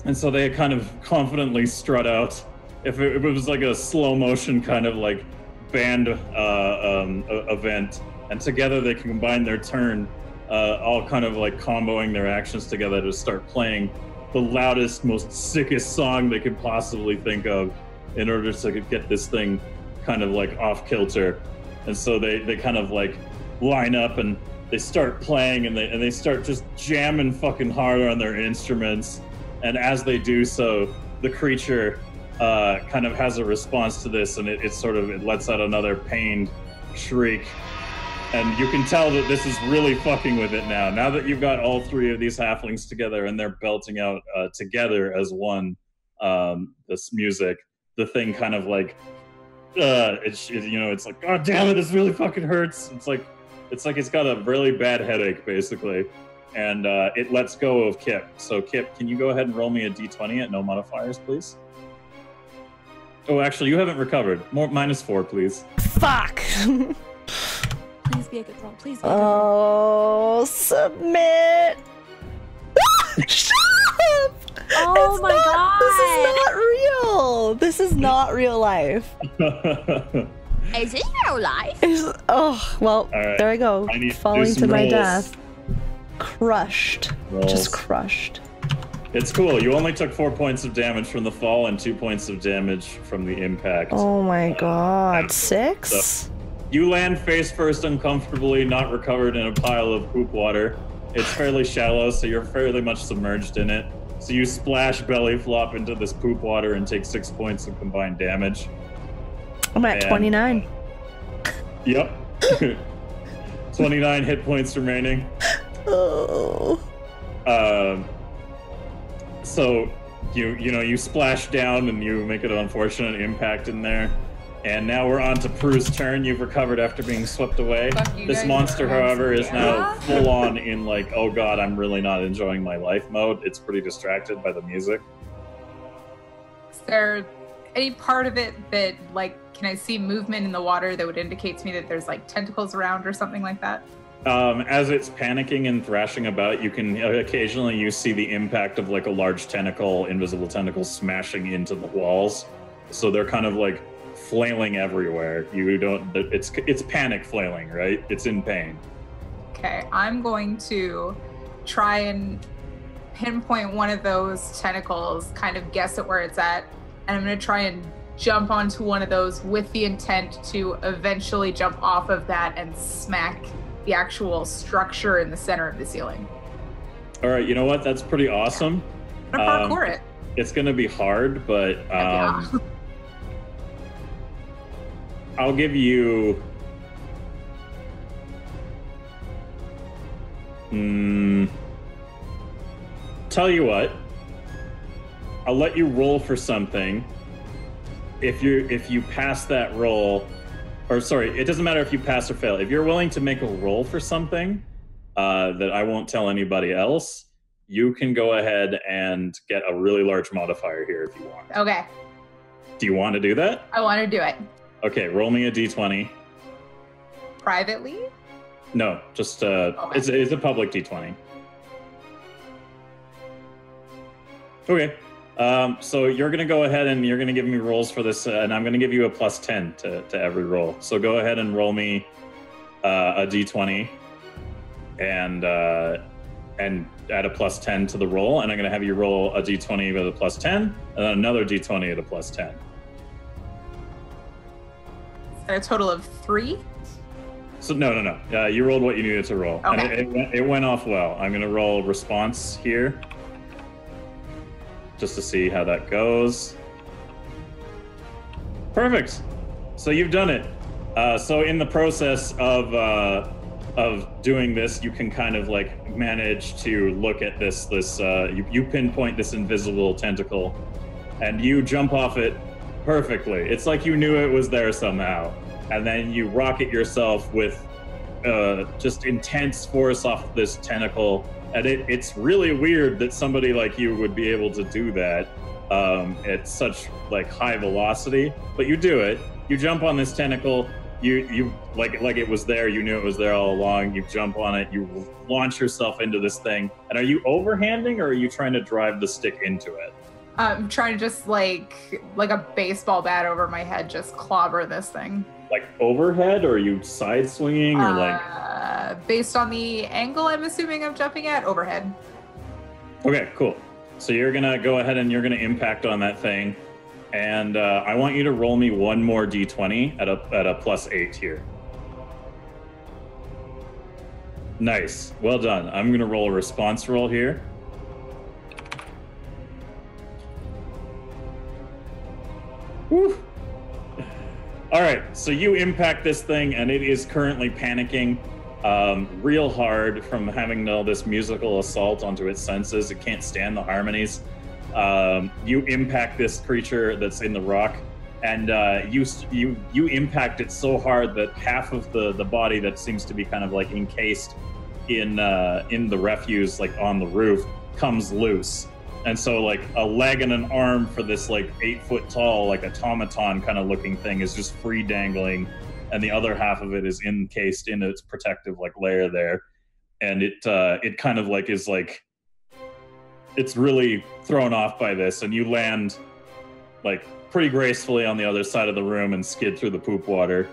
And so they kind of confidently strut out. If it was like a slow motion kind of like band event, and together they can combine their turn all kind of like comboing their actions together to start playing the loudest, most sickest song they could possibly think of in order to get this thing kind of like off kilter. And so they kind of like line up and they start playing and they start just jamming fucking hard on their instruments. And as they do so, the creature kind of has a response to this, and it lets out another pained shriek. And you can tell that this is really fucking with it now. Now that you've got all three of these halflings together and they're belting out together as one this music, the thing kind of like it's like, God damn it, this really fucking hurts. It's like it's got a really bad headache basically, and it lets go of Kip. So Kip, can you go ahead and roll me a d20 at no modifiers, please? Oh, actually, you haven't recovered. -4, please. Fuck. Please be a good roll. Please be a good roll. Oh, submit. Shut up. Oh my God. This is not real. This is not real life. Is it real life? Well, right. There I go. Falling to my death. Crushed. Rolls. Just crushed. It's cool. You only took 4 points of damage from the fall and 2 points of damage from the impact. Oh my God. 6? So you land face first uncomfortably, not recovered in a pile of poop water. It's fairly shallow, so you're fairly much submerged in it. So you splash belly flop into this poop water and take 6 points of combined damage. I'm at 29. Yep. 29 hit points remaining. Oh. So you splash down and you make an unfortunate impact in there. And now we're on to Prue's turn. You've recovered after being swept away. This monster, however, is now full on in like, oh God, I'm really not enjoying my life mode. It's pretty distracted by the music. Is there any part of it that, like, can I see movement in the water that would indicate to me that there's like tentacles around or something like that? As it's panicking and thrashing about, you can occasionally you see the impact of like a large tentacle, invisible tentacle smashing into the walls. So they're kind of like flailing everywhere. It's panic flailing, right? It's in pain. Okay, I'm going to try and pinpoint one of those tentacles, kind of guess at where it's at, and I'm going to try and jump onto one of those with the intent to eventually jump off of that and smack the actual structure in the center of the ceiling. All right, you know what? That's pretty awesome. I'm gonna parkour it. It's going to be hard, but I'll give you... Tell you what, I'll let you roll for something. If you pass that roll, or sorry, it doesn't matter if you pass or fail. If you're willing to make a roll for something that I won't tell anybody else, you can go ahead and get a really large modifier here if you want. Okay. Do you want to do that? I want to do it. Okay, roll me a d20. Privately? No, just okay. It's a public d20. Okay. So you're going to go ahead and you're going to give me rolls for this, and I'm going to give you a +10 to every roll. So go ahead and roll me a d20 and add a +10 to the roll, and I'm going to have you roll a d20 with a +10, and then another d20 at a +10. A total of 3? So no. You rolled what you needed to roll, okay. And it went off well. I'm going to roll response here, just to see how that goes. Perfect. So you've done it. So in the process of doing this, you can kind of like manage to look at this. You pinpoint this invisible tentacle, and you jump off it perfectly. It's like you knew it was there somehow, and then you rocket yourself with just intense force off this tentacle. And it's really weird that somebody like you would be able to do that at such like high velocity, but you do it. You jump on this tentacle. You like it was there. You knew it was there all along. You jump on it. You launch yourself into this thing. And are you overhanding, or are you trying to drive the stick into it? I'm trying to just like a baseball bat over my head, just clobber this thing. Like overhead, or are you side swinging, or like based on the angle I'm assuming I'm jumping at, overhead. Okay, cool. So you're gonna go ahead and you're gonna impact on that thing, and I want you to roll me one more d20 at a +8 here. Nice, well done. I'm gonna roll a response roll here. Woo. All right, so you impact this thing, and it is currently panicking real hard from having all this musical assault onto its senses. It can't stand the harmonies. You impact this creature that's in the rock, and you impact it so hard that half of the body that seems to be kind of like encased in the refuse, like on the roof, comes loose. And so like a leg and an arm for this like 8 foot tall, like automaton kind of looking thing is just free dangling. And the other half of it is encased in its protective like layer there. And it kind of like is like, it's really thrown off by this. And you land like pretty gracefully on the other side of the room and skid through the poop water.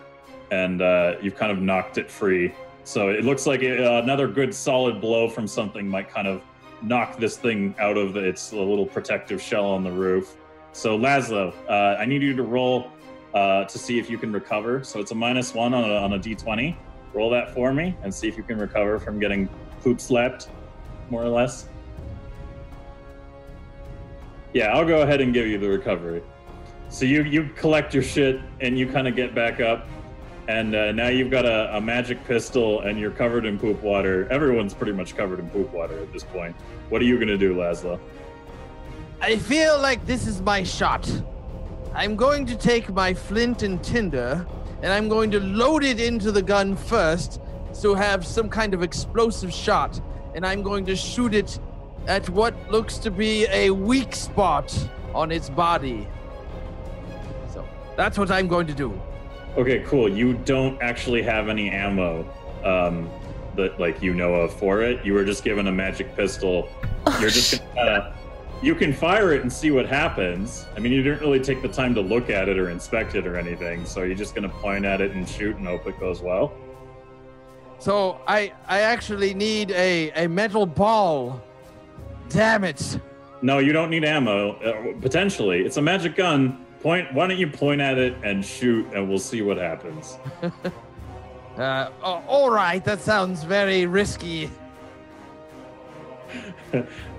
And you've kind of knocked it free. So it looks like another good solid blow from something might kind of knock this thing out of its little protective shell on the roof. So Laszlo, I need you to roll to see if you can recover. So it's a -1 on a d20. Roll that for me and see if you can recover from getting poop slapped, more or less. Yeah, I'll go ahead and give you the recovery. So you collect your shit and you kind of get back up. And now you've got a magic pistol and you're covered in poop water. Everyone's pretty much covered in poop water at this point. What are you going to do, Laszlo? I feel like this is my shot. I'm going to take my flint and tinder, and I'm going to load it into the gun first to have some kind of explosive shot, and I'm going to shoot it at what looks to be a weak spot on its body. So that's what I'm going to do. Okay, cool. You don't actually have any ammo that, like, you know of for it. You were just given a magic pistol. You're just gonna you can fire it and see what happens. I mean, you didn't really take the time to look at it or inspect it or anything, so you're just gonna point at it and shoot and hope it goes well. So I actually need a metal ball. Damn it. No, you don't need ammo. Potentially. It's a magic gun. Why don't you point at it and shoot, and we'll see what happens. All right, that sounds very risky.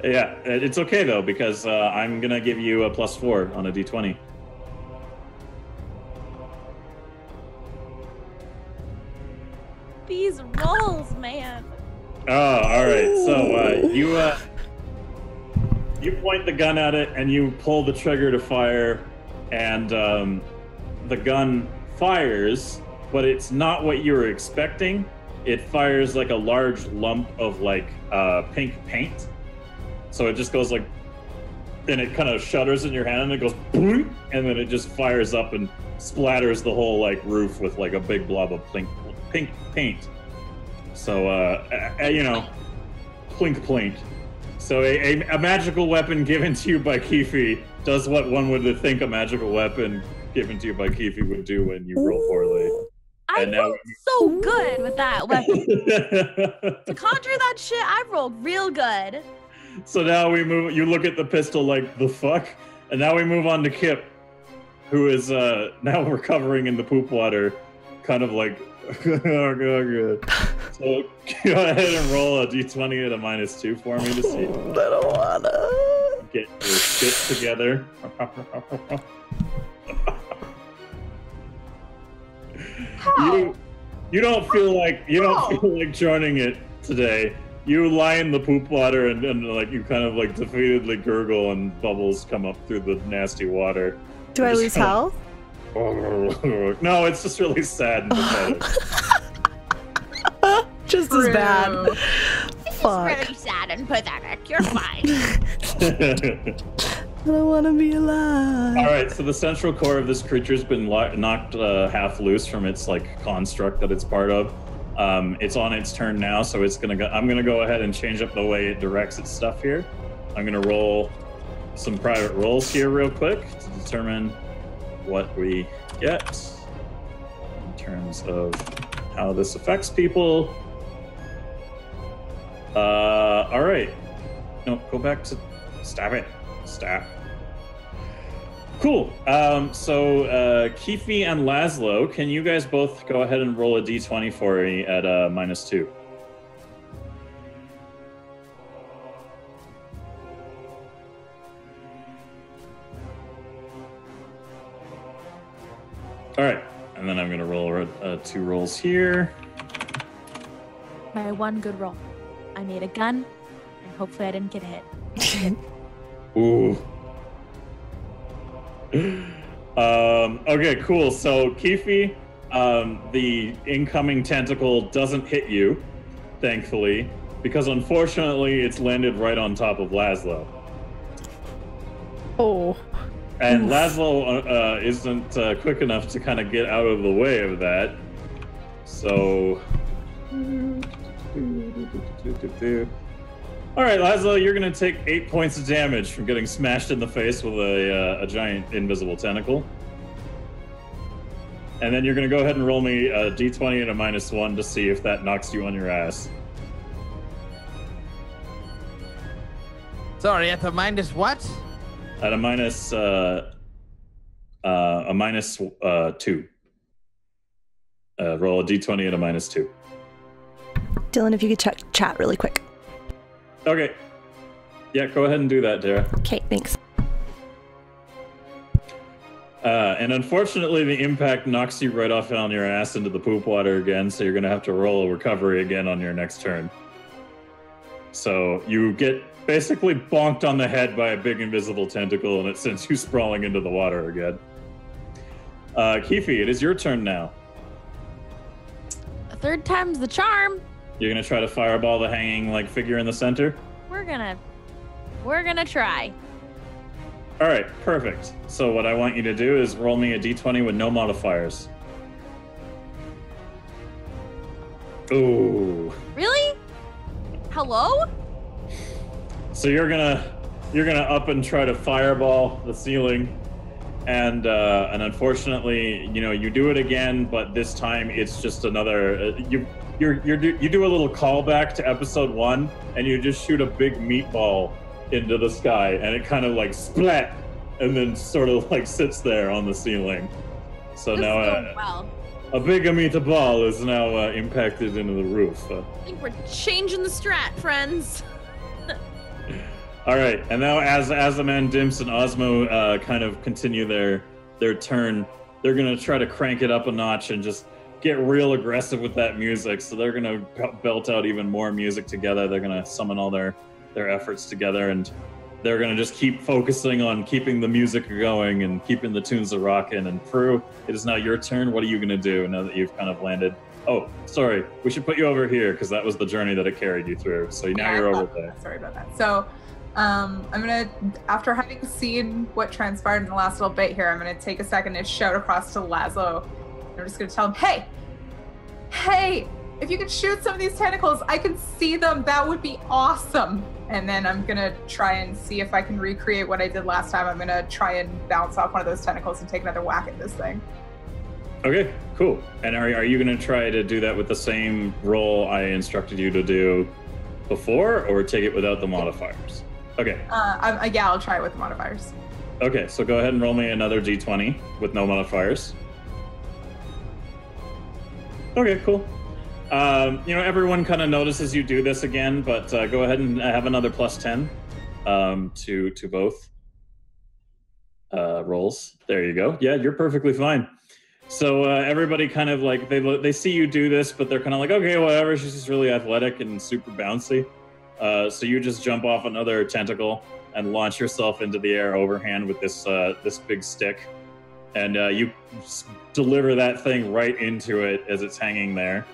Yeah, it's okay, though, because I'm going to give you a +4 on a d20. These rolls, man. Oh, all right. So you point the gun at it, and you pull the trigger to fire, and the gun fires, but it's not what you were expecting. It fires like a large lump of like pink paint. So it just goes like, and it kind of shudders in your hand, and it goes boom, and then it just fires up and splatters the whole like roof with like a big blob of pink paint. So you know, plink. So a magical weapon given to you by Keefe does what one would think a magical weapon given to you by Keefe would do when you roll poorly. I rolled so good with that weapon. To conjure that shit, I rolled real good. So now we move. You look at the pistol like, the fuck? And now we move on to Kip, who is now recovering in the poop water, kind of like, oh, good. So go ahead and roll a d20 at a -2 for me to see. I don't wanna. Get your shit together. You don't feel like joining it today. You lie in the poop water and like you kind of like defeatedly gurgle and bubbles come up through the nasty water. Do I lose health? No, it's just really sad and pathetic. Just as bad. Fuck. It's really sad and pathetic. You're fine. I don't want to be alive. All right, so the central core of this creature's been knocked half loose from its like construct that it's part of. It's on its turn now, so it's gonna go. I'm gonna go ahead and change up the way it directs its stuff here. I'm gonna roll some private rolls here real quick to determine what we get in terms of how this affects people. All right. No, go back to... Stop it. Stop. Cool. So Keefe and Laszlo, can you guys both go ahead and roll a d20 for me at -2? All right, and then I'm going to roll 2 rolls here. My one good roll. I made a gun, and hopefully I didn't get hit. Ooh. Okay, cool. So Keefe, the incoming tentacle doesn't hit you, thankfully, because unfortunately it's landed right on top of Laszlo. Oh. And Laszlo isn't quick enough to kind of get out of the way of that. So... All right, Laszlo, you're going to take 8 points of damage from getting smashed in the face with a giant invisible tentacle. And then you're going to go ahead and roll me a d20 and a -1 to see if that knocks you on your ass. Sorry, at the minus what? At a -2. Roll a d20 at a -2. Dylan, if you could check chat really quick. Okay. Yeah, go ahead and do that, Dara. Okay, thanks. And unfortunately, the impact knocks you right off on your ass into the poop water again, so you're going to have to roll a recovery again on your next turn. So you get basically bonked on the head by a big invisible tentacle, and it sends you sprawling into the water again. Keefe, it is your turn now. A third time's the charm. You're going to try to fireball the hanging figure in the center? We're gonna try. All right, perfect. So what I want you to do is roll me a d20 with no modifiers. Ooh. Really? Hello? So you're gonna up and try to fireball the ceiling, and unfortunately, you do it again, but this time it's just another. You do a little callback to episode 1, and you just shoot a big meatball into the sky, and it kind of splat, and then sort of sits there on the ceiling. So This now is going well. a big meatball is now impacted into the roof. I think we're changing the strat, friends. All right, and now as Azaman, Dimps, and Osmo kind of continue their turn, they're gonna try to crank it up a notch and just get real aggressive with that music. So they're gonna belt out even more music together. They're gonna summon all their efforts together, and they're gonna just keep focusing on keeping the music going and keeping the tunes rocking. And Prue, it is now your turn. What are you gonna do now that you've kind of landed? Oh, sorry, we should put you over here because that was the journey that it carried you through. So now you're over there. Sorry about that. So. I'm gonna, after having seen what transpired in the last little bit here, I'm gonna take a second and shout across to Laszlo. I'm just gonna tell him, hey, if you could shoot some of these tentacles, I can see them. That would be awesome. And then I'm gonna try and see if I can recreate what I did last time. I'm gonna try and bounce off one of those tentacles and take another whack at this thing. Okay, cool. And are you gonna try to do that with the same roll I instructed you to do before, or take it without the modifiers? Okay. Yeah, I'll try it with the modifiers. Okay, so go ahead and roll me another d20 with no modifiers. Okay, cool. Everyone kind of notices you do this again, but go ahead and have another +10 to both rolls. There you go. Yeah, you're perfectly fine. So everybody kind of they see you do this, but they're kind of okay, whatever. She's just really athletic and super bouncy. So you just jump off another tentacle and launch yourself into the air overhand with this big stick, and you deliver that thing right into it as it's hanging there.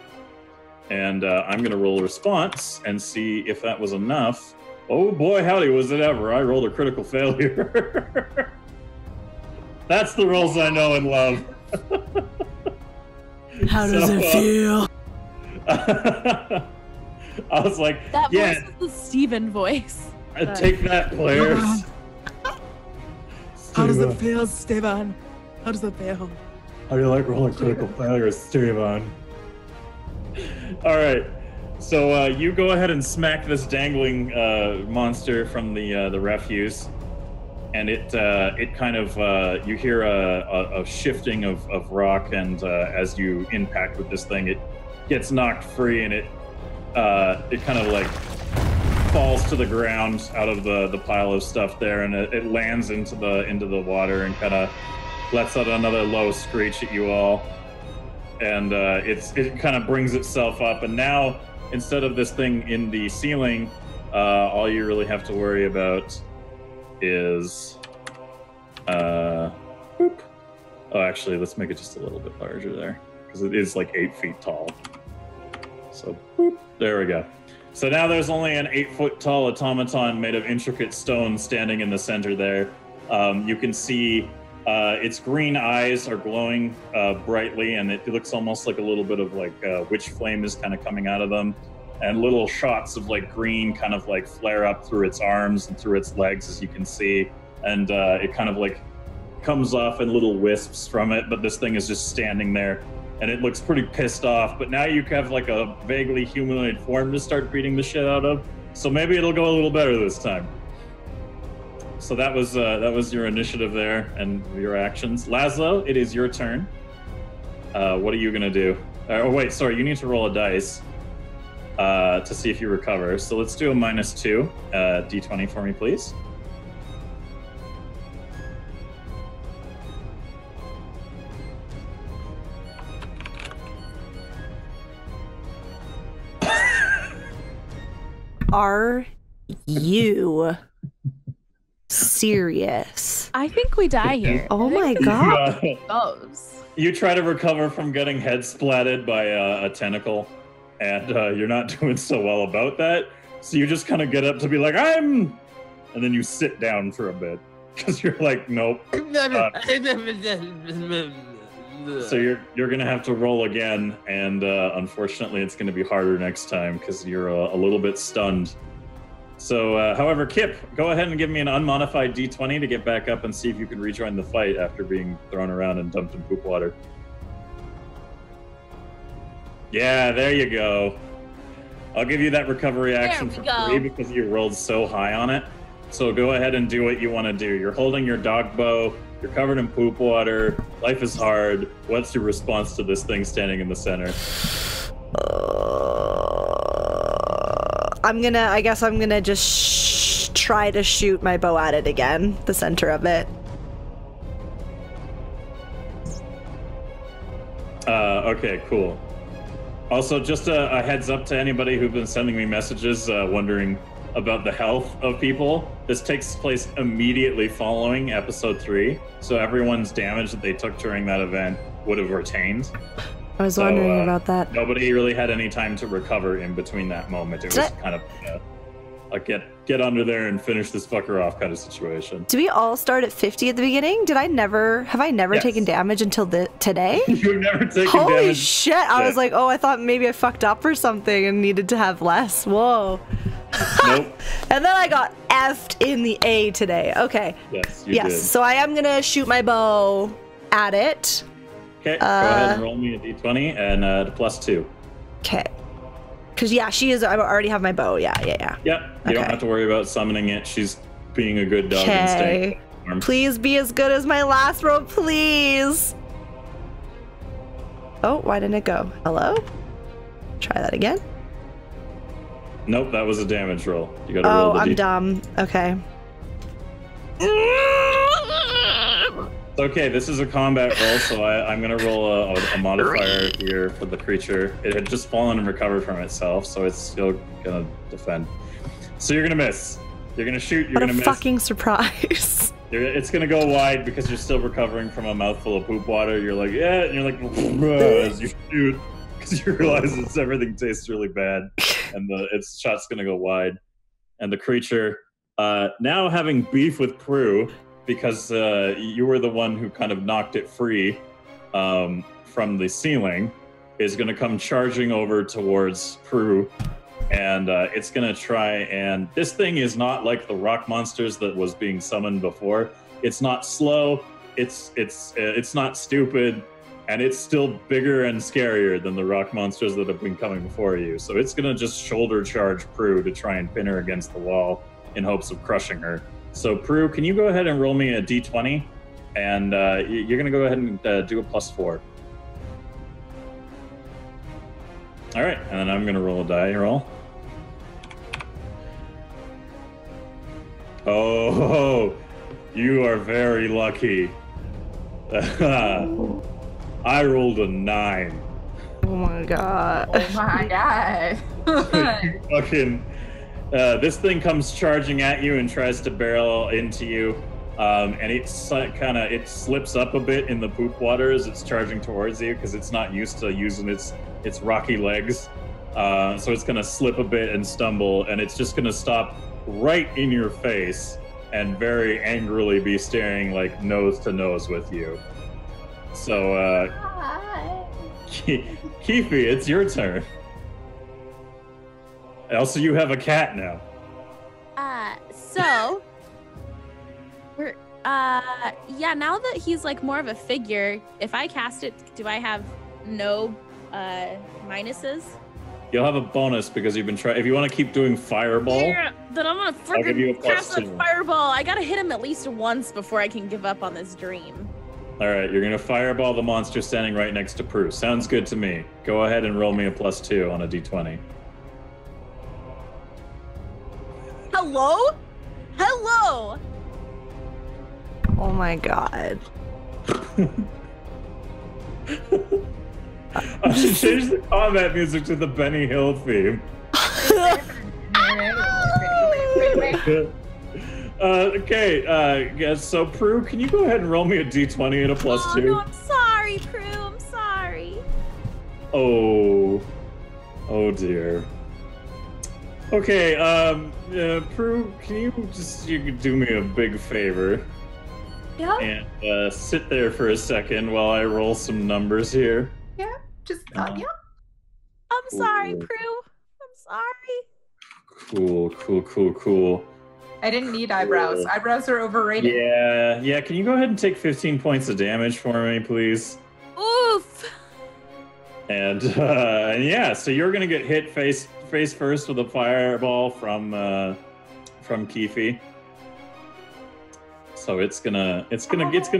And I'm going to roll a response and see if that was enough. Oh boy, howdy, was it ever. I rolled a critical failure. That's the rolls I know and love. How does it feel? I was like, that yeah. voice is the Steven voice. Take that, players. How does it feel, Steven? How does it feel? How do you like rolling critical failures, Steven? All right. So you go ahead and smack this dangling monster from the refuse, and it kind of you hear a shifting of rock, and as you impact with this thing, it gets knocked free, and it kind of like falls to the ground out of the pile of stuff there, and it lands into the water and kind of lets out another low screech at you all, and it kind of brings itself up, and now instead of this thing in the ceiling, all you really have to worry about is boop. Oh, actually, let's make it just a little bit larger there, because it is like 8 feet tall. So boop, there we go. So now there's only an 8-foot tall automaton made of intricate stone standing in the center there. You can see its green eyes are glowing brightly, and it looks almost like a little bit of like witch flame is kind of coming out of them, and little shots of like green kind of like flare up through its arms and through its legs, as you can see, and it kind of like comes off in little wisps from it, but this thing is just standing there. And it looks pretty pissed off, but now you have like a vaguely humanoid form to start beating the shit out of. So maybe it'll go a little better this time. So that was your initiative there and your actions. Laszlo, it is your turn. What are you gonna do? Oh wait, sorry, you need to roll a dice to see if you recover. So let's do a -2 d20 for me, please. Are you serious? I think we die here. Oh my god. You try to recover from getting head splatted by a tentacle, and you're not doing so well about that. So you just kind of get up to be like, and then you sit down for a bit, because you're like, nope. So you're gonna have to roll again, and unfortunately, it's gonna be harder next time because you're a little bit stunned. So, however, Kip, go ahead and give me an unmodified d20 to get back up and see if you can rejoin the fight after being thrown around and dumped in poop water. Yeah, there you go. I'll give you that recovery action for free because you rolled so high on it. So go ahead and do what you want to do. You're holding your dog bow. You're covered in poop water. Life is hard. What's your response to this thing standing in the center? I guess I'm gonna just try to shoot my bow at it again, the center of it. Okay, cool. Also, just a heads up to anybody who've been sending me messages wondering about the health of people. This takes place immediately following episode 3, so everyone's damage that they took during that event would have retained. I was wondering about that. Nobody really had any time to recover in between that moment. It was kind of a get under there and finish this fucker off kind of situation. Do we all start at 50 at the beginning? Have I never Yes. taken damage until today? You've never taken damage. Holy shit! I was like, oh, I thought maybe I fucked up or something and needed to have less. Whoa. Nope. And then I got F'd in the A today. Okay. Yes, you did. So I am gonna shoot my bow at it. Okay, go ahead and roll me a d20 and +2. Okay. Because, yeah, she is. I already have my bow. Yeah. Yep, you don't have to worry about summoning it. She's being a good dog and staying warm. Please be as good as my last roll, please. Oh, why didn't it go? Hello? Try that again. Nope, that was a damage roll. You gotta roll the I'm d20. dumb. Okay. Okay, this is a combat roll, so I'm going to roll a modifier here for the creature. It had just fallen and recovered from itself, so it's still going to defend. So you're going to miss. You're going to shoot, you're going to miss. What a fucking surprise. It's going to go wide because you're still recovering from a mouthful of poop water. You're like, yeah, and you're like, as you shoot, because you realize everything tastes really bad, and its shot's going to go wide. And the creature, now having beef with Prue, because you were the one who kind of knocked it free from the ceiling, is going to come charging over towards Prue, and it's going to try, and this thing is not like the rock monsters that was being summoned before. It's not slow, it's not stupid, and it's still bigger and scarier than the rock monsters that have been coming before you. So it's gonna just shoulder charge Prue to try and pin her against the wall in hopes of crushing her. So Prue, can you go ahead and roll me a d20? And you're gonna go ahead and do a +4. All right, and then I'm gonna roll a die roll. Oh, you are very lucky. I rolled a 9. Oh my god. Oh my god. Fucking, this thing comes charging at you and tries to barrel into you, and it slips up a bit in the poop water as it's charging towards you because it's not used to using its rocky legs. So it's gonna slip a bit and stumble, and it's just gonna stop right in your face and very angrily be staring like nose to nose with you. So, Keefe, it's your turn. Also, you have a cat now. So we're yeah, now that he's like more of a figure, if I cast it, do I have no minuses? You'll have a bonus because you've been trying. If you want to keep doing fireball, Yeah, then I'm gonna freaking cast that +2. fireball. I gotta hit him at least once before I can give up on this dream. All right, you're gonna fireball the monster standing right next to Prue. Sounds good to me. Go ahead and roll me a +2 on a d20. Hello? Hello? Oh my god. I should change the combat music to the Benny Hill theme. Okay, yes, so Prue, can you go ahead and roll me a d20 and a +2? Oh, no, I'm sorry, Prue. I'm sorry. Oh dear. Okay, Prue, can you could do me a big favor? Yeah. And sit there for a second while I roll some numbers here. Yeah. Just yeah. I'm sorry, Ooh. Prue. I'm sorry. Cool. I didn't need eyebrows. Cool. Eyebrows are overrated. Yeah. Can you go ahead and take 15 points of damage for me, please? Oof. And yeah, so you're gonna get hit face first with a fireball from Keefe. So it's gonna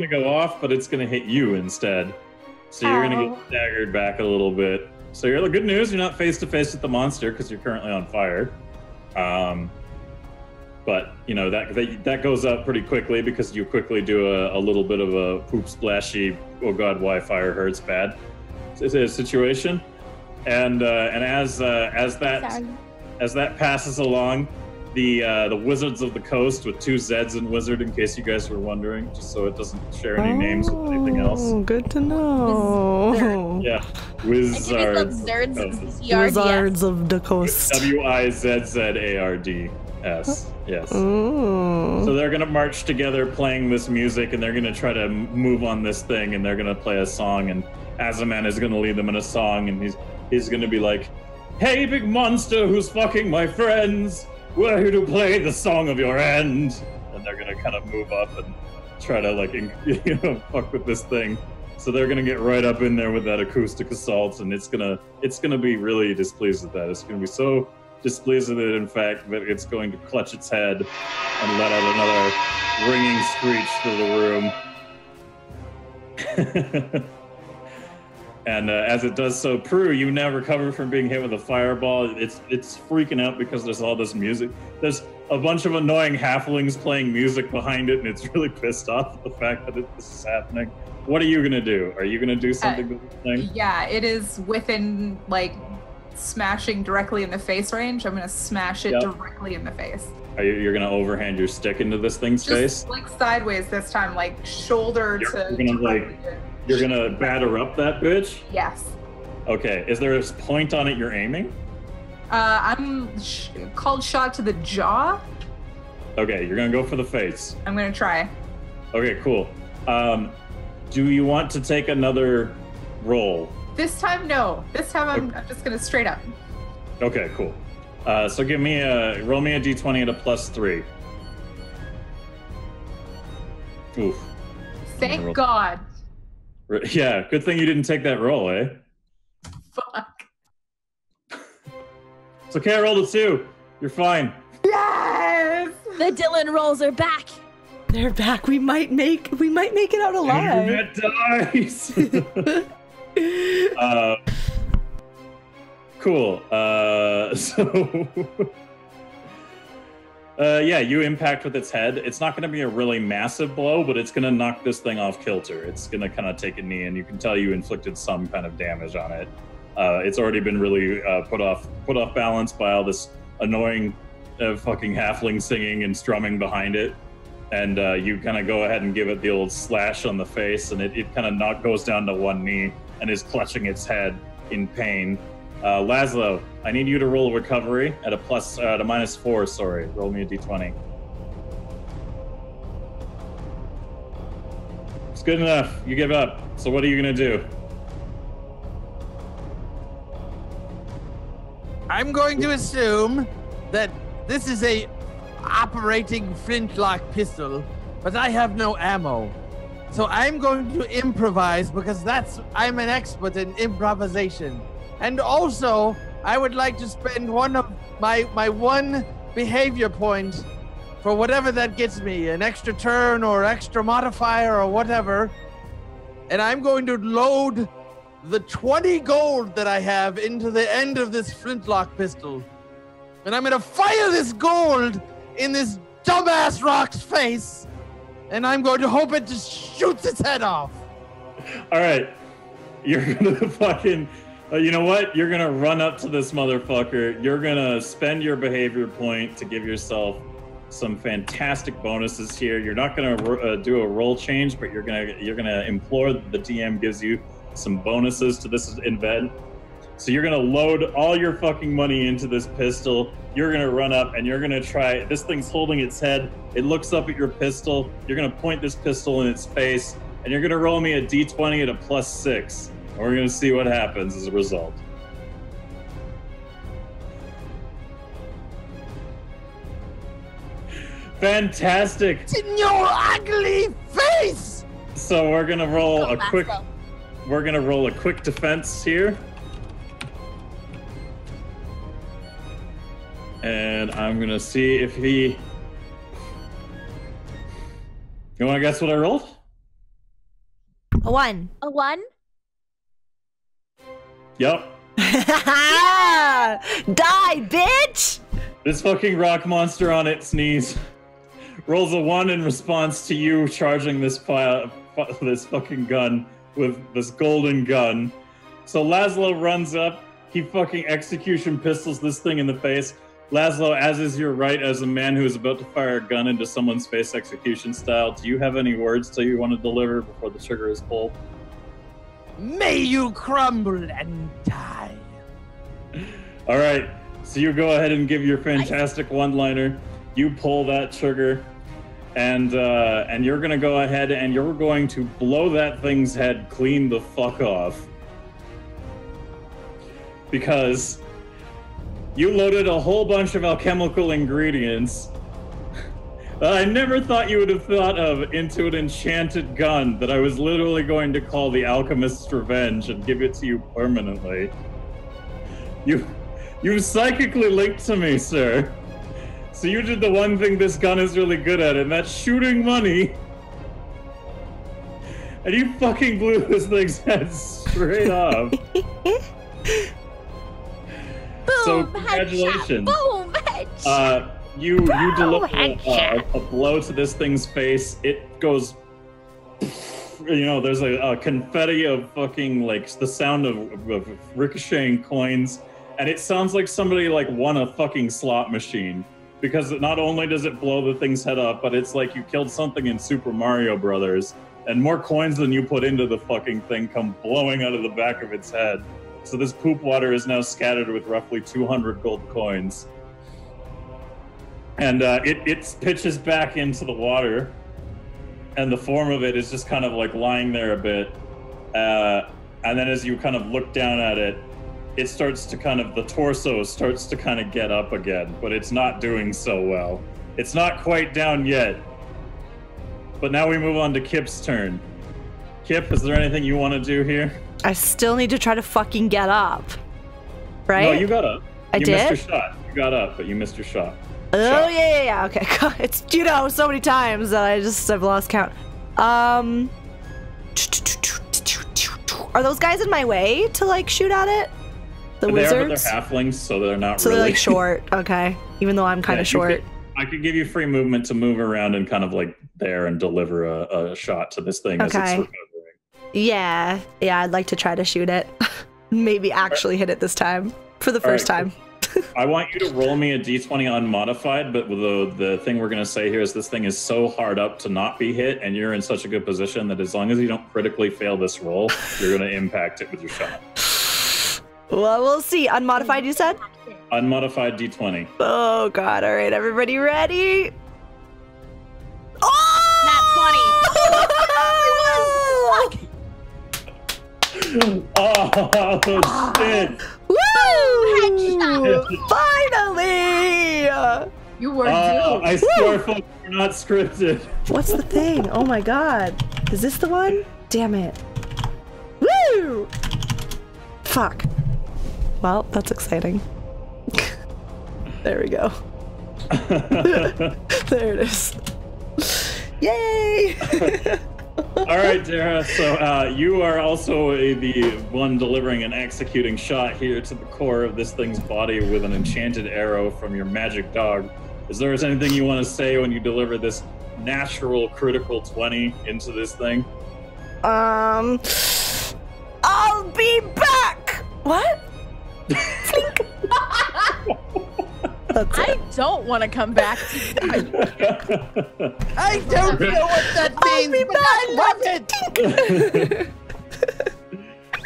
go off, but it's gonna hit you instead. So you're gonna get staggered back a little bit. So you're the good news, you're not face to face with the monster because you're currently on fire. But you know that goes up pretty quickly because you quickly do a little bit of a poop splashy, oh god, why fire hurts bad situation. And as that passes along, the Wizards of the Coast with 2 Z's in Wizard, in case you guys were wondering, just so it doesn't share any names with anything else. Oh, good to know. Yeah, Wizards. Wizards of the Coast. WIZZARDS. Yes. Ooh. So they're gonna march together playing this music, and they're gonna try to move on this thing, and they're gonna play a song, and Azaman is gonna lead them in a song, and he's gonna be like, "Hey, big monster who's fucking my friends, we're here to play the song of your end." And they're gonna kind of move up and try to fuck with this thing. So they're gonna get right up in there with that acoustic assault, and it's gonna be really displeased with that. It's gonna be so displeased with it, in fact, that it's going to clutch its head and let out another ringing screech through the room. And as it does so, Prue, you now recover from being hit with a fireball. It's freaking out because there's all this music. There's a bunch of annoying halflings playing music behind it, and it's really pissed off at the fact that this is happening. What are you gonna do? Are you gonna do something with this thing? Yeah, it is within smashing directly in the face range. I'm gonna smash it directly in the face. You're gonna overhand your stick into this thing's face? Just sideways this time, shoulder to. You're gonna batter up that bitch? Yes. Okay. Is there a point on it you're aiming? I'm called shot to the jaw. Okay, you're gonna go for the face. I'm gonna try. Okay, cool. Do you want to take another roll? This time, no. This time I'm just gonna straight up. Okay, cool. So roll me a d20 at a +3. Oof. Thank God. Yeah, good thing you didn't take that roll, eh? Fuck. It's okay, I rolled a 2. You're fine. Yes! The Dylan rolls are back. They're back. We might make it out alive. Internet dies. Cool. Yeah, you impact with its head. It's not going to be a really massive blow, but it's going to knock this thing off kilter. It's going to kind of take a knee, and you can tell you inflicted some kind of damage on it. It's already been really put off balance by all this annoying fucking halfling singing and strumming behind it. And you kind of go ahead and give it the old slash on the face, and it kind of goes down to one knee and is clutching its head in pain. Laszlo, I need you to roll a recovery at a -4. Sorry, roll me a d20. It's good enough. You give up. So what are you gonna do? I'm going to assume that this is a operating flintlock pistol, but I have no ammo. So I'm going to improvise because I'm an expert in improvisation. And also, I would like to spend one of my one behavior point for whatever that gets me, an extra turn or extra modifier or whatever. And I'm going to load the 20 gold that I have into the end of this flintlock pistol. And I'm going to fire this gold in this dumbass rock's face. And I'm going to hope it just shoots its head off. All right. You're going to fucking... you know what? You're going to run up to this motherfucker. You're going to spend your behavior point to give yourself some fantastic bonuses here. You're not going to do a roll change, but you're going to implore that the DM gives you some bonuses to this event. So you're going to load all your fucking money into this pistol. You're going to run up and you're going to try. This thing's holding its head. It looks up at your pistol. You're going to point this pistol in its face, and you're going to roll me a d20 at a +6. And we're going to see what happens as a result. Fantastic. It's in your ugly face. So we're going to roll a quick... We're going to roll a quick defense here. And I'm going to see if he... You want to guess what I rolled? A 1. A 1? Yep. Die, bitch! This fucking rock monster on its knees rolls a 1 in response to you charging this fucking gun with this golden gun. So Laszlo runs up. He fucking execution pistols this thing in the face. Laszlo, as is your right as a man who is about to fire a gun into someone's face execution style, do you have any words that you want to deliver before the trigger is pulled? May you crumble and die. All right, so you go ahead and give your fantastic one-liner. You pull that trigger, and you're gonna go ahead and you're going to blow that thing's head clean the fuck off. Because you loaded a whole bunch of alchemical ingredients that I never thought you would have thought of into an enchanted gun that I was literally going to call the Alchemist's Revenge and give it to you permanently. You psychically linked to me, sir. So you did the one thing this gun is really good at, and that's shooting money. And you fucking blew this thing's head straight off. Boom, so congratulations. Boom, headshot. You deliver a blow to this thing's face. It goes, there's a confetti of fucking, like, the sound of ricocheting coins. And it sounds like somebody, like, won a fucking slot machine. Because not only does it blow the thing's head up, but it's like you killed something in Super Mario Brothers. And more coins than you put into the fucking thing come blowing out of the back of its head. So this poop water is now scattered with roughly 200 gold coins. And it pitches back into the water, and the form of it is just kind of like lying there a bit. And then as you kind of look down at it, it starts to the torso starts to kind of get up again, but it's not doing so well. It's not quite down yet. But now we move on to Kip's turn. Kip, is there anything you want to do here? I still need to try to fucking get up. Right? No, you got up. I did? You missed your shot. You got up, but you missed your shot. Oh, yeah. Okay. It's, so many times that I've lost count. Are those guys in my way to, like, shoot at it? The wizards? They're halflings, so they're not so really. So they're, like, short. Okay. Even though I'm kind of short. I could give you free movement to move around and kind of, like, there and deliver a shot to this thing as it's recovering. Yeah. Yeah, I'd like to try to shoot it. Maybe actually hit it this time. For the first time. Cool. I want you to roll me a d20 unmodified, but the thing we're going to say here is this thing is so hard up to not be hit, and you're in such a good position that as long as you don't critically fail this roll, you're going to impact it with your shot. Well, we'll see. Unmodified, you said? Unmodified d20. Oh, God. All right, everybody ready? Oh! Nat 20. Oh, shit. Woo! Finally! You were due. I swear, folks, we're not scripted. What's the thing? Oh my god. Is this the one? Damn it. Woo! Fuck. Well, that's exciting. There we go. There it is. Yay! All right, Dara. So you are also the one delivering and executing shot here to the core of this thing's body with an enchanted arrow from your magic dog. Is there anything you want to say when you deliver this natural critical 20 into this thing? I'll be back. What? I don't want to come back to you. I don't know what that means, but I love it.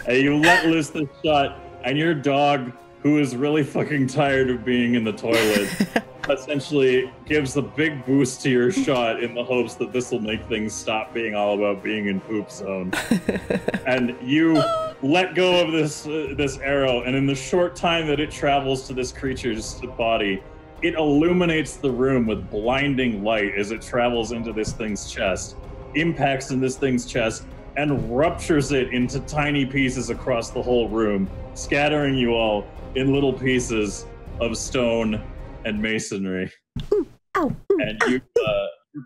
Hey, you let loose the shot, and your dog, who is really fucking tired of being in the toilet, essentially gives a big boost to your shot in the hopes that this will make things stop being all about being in poop zone. And you let go of this arrow, and in the short time that it travels to this creature's body, it illuminates the room with blinding light as it travels into this thing's chest, impacts in this thing's chest, and ruptures it into tiny pieces across the whole room, scattering you all in little pieces of stone and masonry. Ooh, ow, ooh, and you're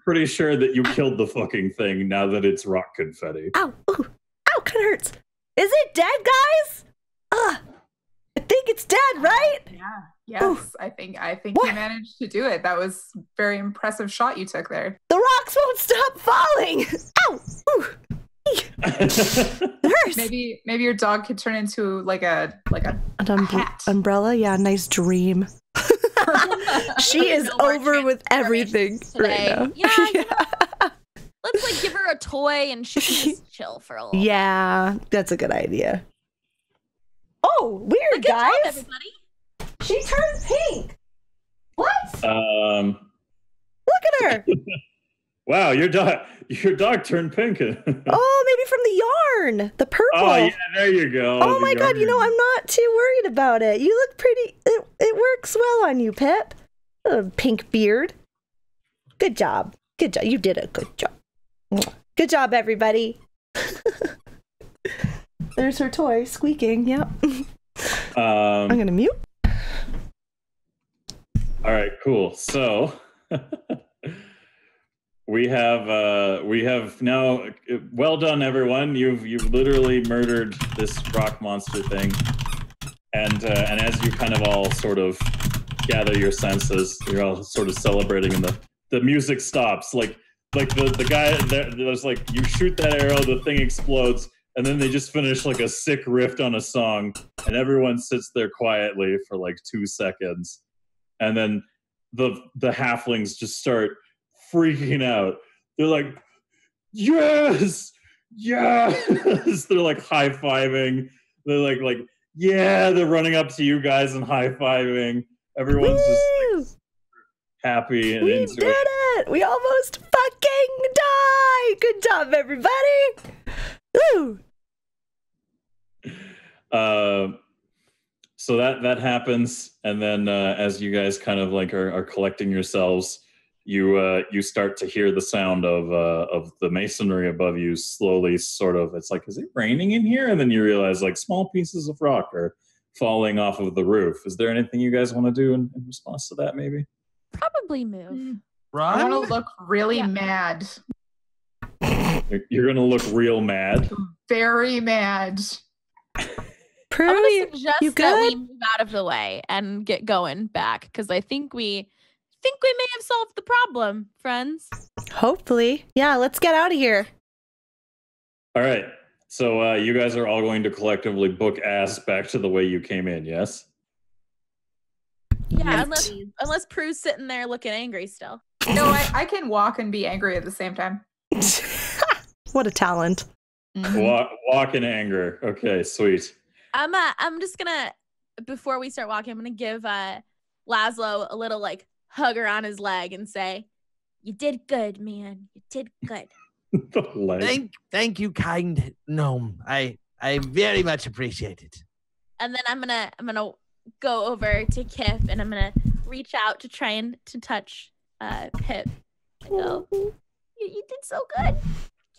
pretty sure that you killed the fucking thing now that it's rock confetti. Ow, ooh, ow, kind of hurts. Is it dead, guys? I think it's dead, right? Yeah. Yes, ooh. I think you managed to do it. That was a very impressive shot you took there. The rocks won't stop falling. Ow! Ooh. It hurts. Maybe your dog could turn into like a hat. Umbrella. Yeah, nice dream. She is over with everything right now. Yeah. Let's like give her a toy and she can just chill for a little. Yeah, that's a good idea. Oh, weird, good guys. job, everybody. She turned pink. What? Look at her. Wow, your dog turned pink. Oh, maybe from the yarn, the purple. Oh yeah, there you go. Oh my god, I'm not too worried about it. You look pretty. It works well on you, Pip. Pink beard. Good job. Good job. You did a good job. Good job, everybody. There's her toy squeaking. Yep. I'm gonna mute. All right, cool. So we have now. Well done, everyone. You've literally murdered this rock monster thing, and as you kind of all sort of gather your senses, you're all sort of celebrating, and the music stops. Like the guy there's like you shoot that arrow, the thing explodes, and then they just finish like a sick riff on a song, and everyone sits there quietly for like 2 seconds. And then the halflings just start freaking out. They're like, yes, yes. They're like high-fiving. They're like, yeah. They're running up to you guys and high-fiving. Everyone's just like, happy and into it. We did it. We almost fucking died. Good job, everybody. Woo. So that happens, and then as you guys kind of like are collecting yourselves, you start to hear the sound of the masonry above you slowly sort of, it's like, is it raining in here? And then you realize like small pieces of rock are falling off of the roof. Is there anything you guys want to do in response to that, maybe? Probably move. I want to look really mad. You're going to look real mad? Very mad. I'm going to suggest that we move out of the way and get going back, because I think we may have solved the problem, friends. Hopefully. Yeah, let's get out of here. All right. So you guys are all going to collectively book ass back to the way you came in, yes? Yeah, unless Prue's sitting there looking angry still. No, I can walk and be angry at the same time. What a talent. Walk in anger. Okay, sweet. I'm just gonna, before we start walking, I'm gonna give Laszlo a little like hugger on his leg and say, "You did good, man. You did good." Thank you, kind gnome. I very much appreciate it. And then I'm gonna go over to Kip and I'm gonna reach out to try and to touch Pip. I go, you did so good.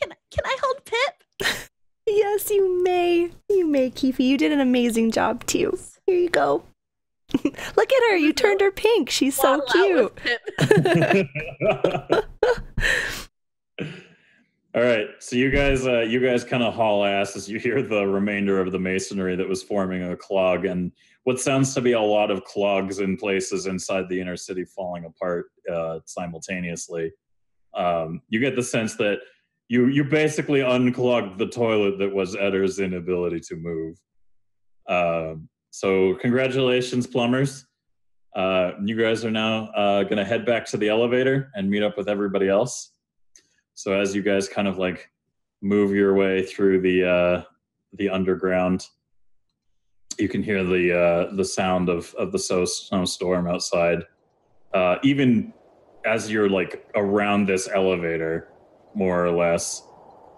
Can I hold Pip? Yes, you may. You may, Keefe. You did an amazing job too. Here you go. Look at her. You turned her pink. She's so cute. All right, so you guys kind of haul ass as you hear the remainder of the masonry that was forming a clog, and what sounds to be a lot of clogs in places inside the inner city falling apart simultaneously. You get the sense that you basically unclogged the toilet that was Eders' inability to move. So congratulations, plumbers. You guys are now going to head back to the elevator and meet up with everybody else. So as you guys kind of like move your way through the underground, you can hear the sound of the snowstorm outside. Even as you're like around this elevator, more or less.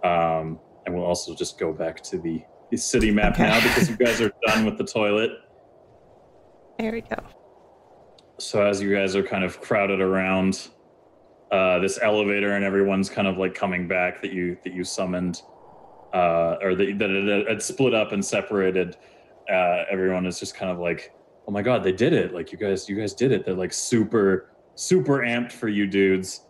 And we'll also just go back to the city map now because you guys are done with the toilet. There we go. So as you guys are kind of crowded around this elevator and everyone's kind of like coming back that you summoned, or that it had split up and separated, everyone is just kind of like, oh my god, they did it. Like you guys did it. They're like super amped for you dudes.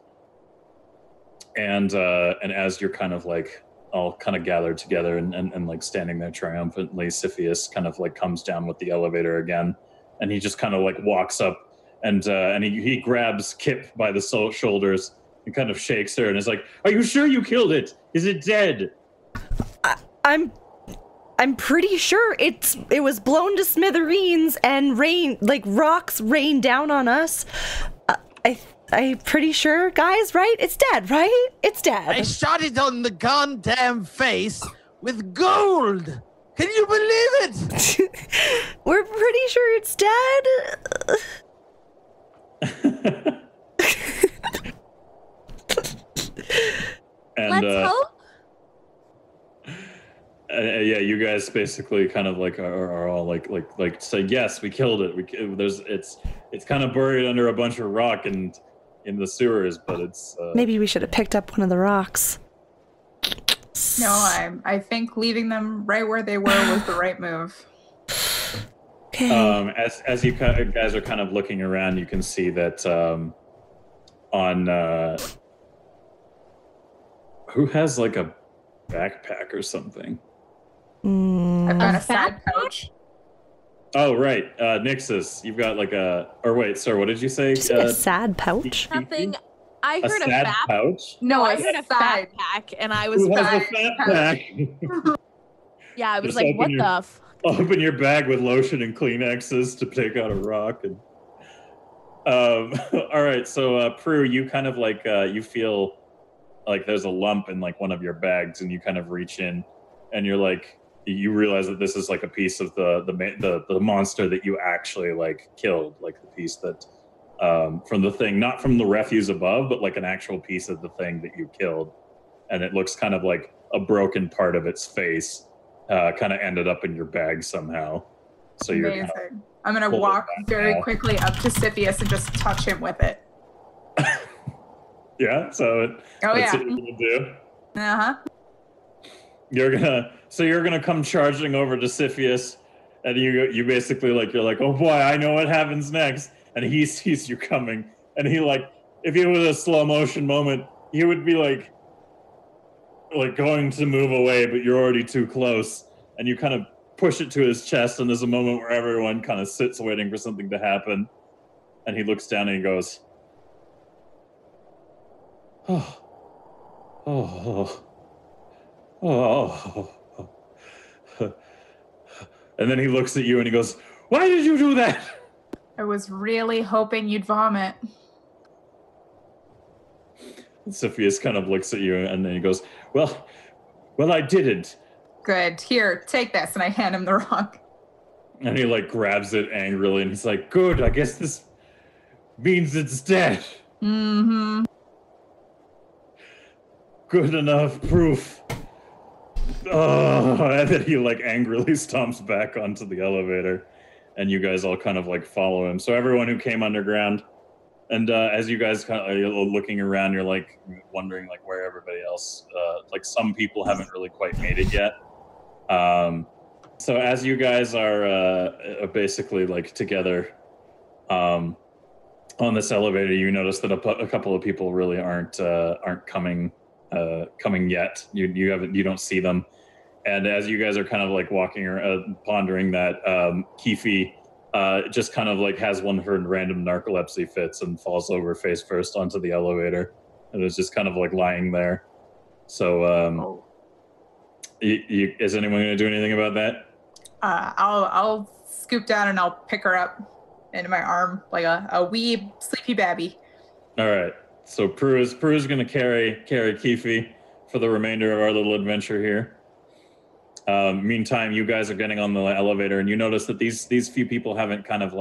And as you're kind of like all kind of gathered together and like standing there triumphantly, Siphius kind of like comes down with the elevator again, and he just kind of like walks up and he grabs Kip by the shoulders and kind of shakes her and is like, "Are you sure you killed it? Is it dead?" I'm pretty sure it was blown to smithereens and rocks rained down on us. I'm pretty sure, guys, right? It's dead, right? It's dead. I shot it on the goddamn face with gold. Can you believe it? We're pretty sure it's dead. And, let's hope. Yeah, you guys basically kind of like are all like say, yes, we killed it. It's kind of buried under a bunch of rock and in the sewers, but it's maybe we should have picked up one of the rocks. No, I think leaving them right where they were was the right move. Okay. As you guys are kind of looking around, you can see that on who has like a backpack or something. I've got a side pouch. Oh, right. Nixus, you've got like or wait, sir, what did you say? Did you say a sad pouch? Nothing. I heard a sad pouch? No, I heard a fat pack, and I was Who has a fat pack? Yeah, I was Just like, what your, the open your bag with lotion and Kleenexes to take out a rock. And all right, so Prue, you kind of like you feel like there's a lump in like one of your bags, and you kind of reach in, and you're like, you realize that this is like a piece of the monster that you actually like killed, like the piece that from the thing, not from the refuse above, but like an actual piece of the thing that you killed, and it looks kind of like a broken part of its face kind of ended up in your bag somehow. So amazing. You're kind of I'm gonna walk very quickly up to Siphius and just touch him with it. Yeah, so that's what you're gonna do. Uh-huh. You're gonna come charging over to Siphius, and you basically you're like, oh boy, I know what happens next. And he sees you coming, and he if it was a slow motion moment, he would be like going to move away, but you're already too close, and you kind of push it to his chest, and there's a moment where everyone kind of sits waiting for something to happen, and he looks down and he goes, oh, oh, oh, oh. And then he looks at you and he goes, why did you do that? I was really hoping you'd vomit. Siphius kind of looks at you and then he goes, well, I didn't. Good. Here, take this. And I hand him the rock. And he grabs it angrily and he's like, good, I guess this means it's dead. Mm-hmm. Good enough proof. Oh, and then he angrily stomps back onto the elevator, and you guys all kind of follow him. So everyone who came underground, and as you guys kind of are looking around, you're wondering where everybody else. Some people haven't really quite made it yet. So as you guys are basically together on this elevator, you notice that a couple of people really aren't coming yet. You don't see them. And as you guys are kind of walking around, pondering that, Keefe just kind of has one of her random narcolepsy fits and falls over face first onto the elevator, and is just kind of lying there. So is anyone going to do anything about that? I'll scoop down and I'll pick her up into my arm like a wee sleepy babby. All right. So Prue's going to carry Keefe for the remainder of our little adventure here. Meantime, you guys are getting on the elevator, and you notice that these few people haven't kind of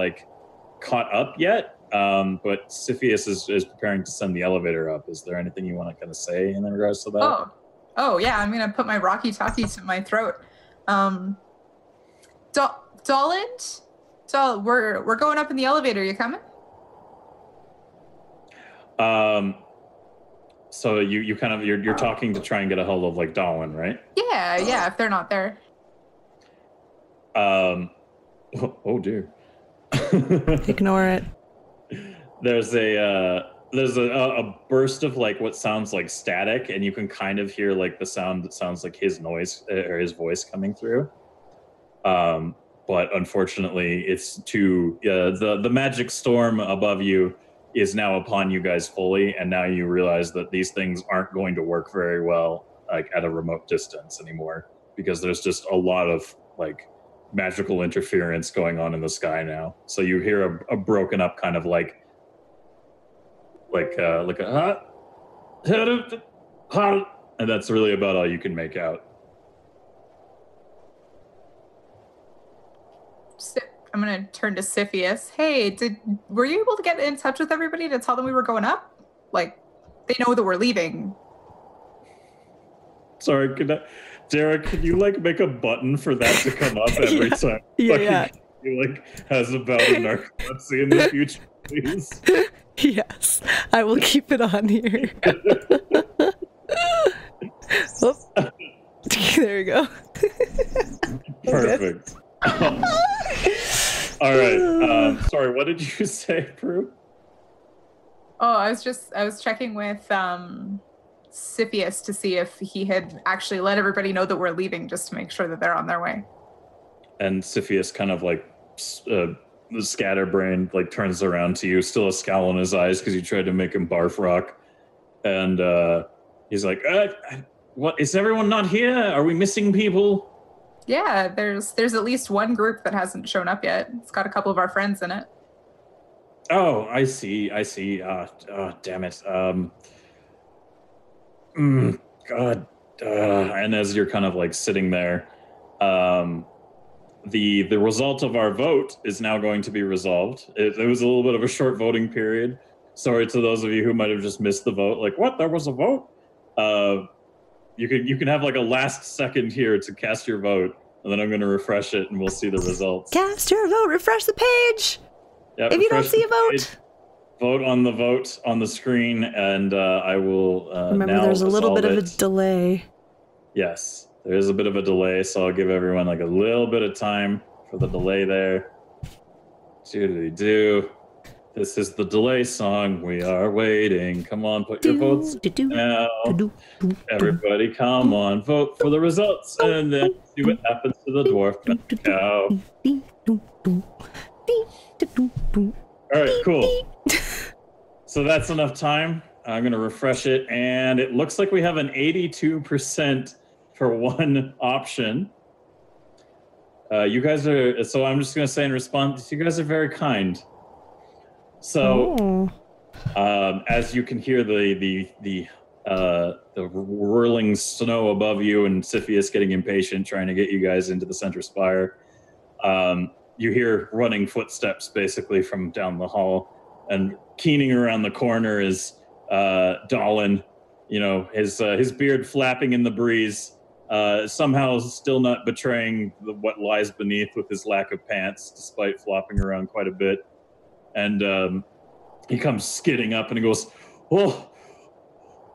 caught up yet. But Siphius is preparing to send the elevator up. Is there anything you want to kind of say in regards to that? Oh yeah, I'm gonna put my Rocky Talkies to my throat. Doland, we're going up in the elevator. You coming? So you kind of you're talking to try and get a hold of Dolan, right? Yeah, if they're not there. Oh dear. Ignore it. There's a burst of what sounds like static, and you can kind of hear the sound that sounds like his noise or his voice coming through. But unfortunately, it's too the magic storm above you is now upon you guys fully, and now you realize that these things aren't going to work very well at a remote distance anymore, because there's just a lot of magical interference going on in the sky now. So you hear a broken up kind of and that's really about all you can make out. I'm going to turn to Siphius. Hey, were you able to get in touch with everybody to tell them we were going up? They know that we're leaving. Sorry, Derek, can you make a button for that to come up every time? Yeah. He has a bout of narcolepsy in the future, please. Yes, I will keep it on here. Oh. There you go. Perfect. All right. Sorry, what did you say, Prue? Oh, I was checking with Siphius to see if he had actually let everybody know that we're leaving, just to make sure that they're on their way. And Siphius kind of scatterbrained turns around to you, still a scowl in his eyes because you tried to make him barf rock, and he's like, "What? Is everyone not here? Are we missing people?" Yeah, there's at least one group that hasn't shown up yet. It's got a couple of our friends in it. Oh, I see. Damn it. God. And as you're kind of sitting there, the result of our vote is now going to be resolved. It was a little bit of a short voting period. Sorry to those of you who might have just missed the vote. What? There was a vote? You can have a last second here to cast your vote, and then I'm going to refresh it, and we'll see the results. Cast your vote. Refresh the page. Yep, if you don't see a vote. vote on the vote on the screen, and I will remember now there's a little bit of a it. delay. Yes, there is a bit of a delay, so I'll give everyone like a little bit of time for the delay there. Do. This is the delay song. We are waiting. Come on, put your votes in now. Everybody, come on, vote for the results, and then see what happens to the dwarf and the cow. All right, cool. So that's enough time. I'm going to refresh it, and it looks like we have an 82% for one option. You guys are, so I'm just going to say in response, you guys are very kind. So, as you can hear the whirling snow above you, and Cepheus getting impatient, trying to get you guys into the center spire, you hear running footsteps basically from down the hall, and keening around the corner is Dolan. You know, his beard flapping in the breeze, somehow still not betraying what lies beneath with his lack of pants, despite flopping around quite a bit. And he comes skidding up and he goes, "Oh,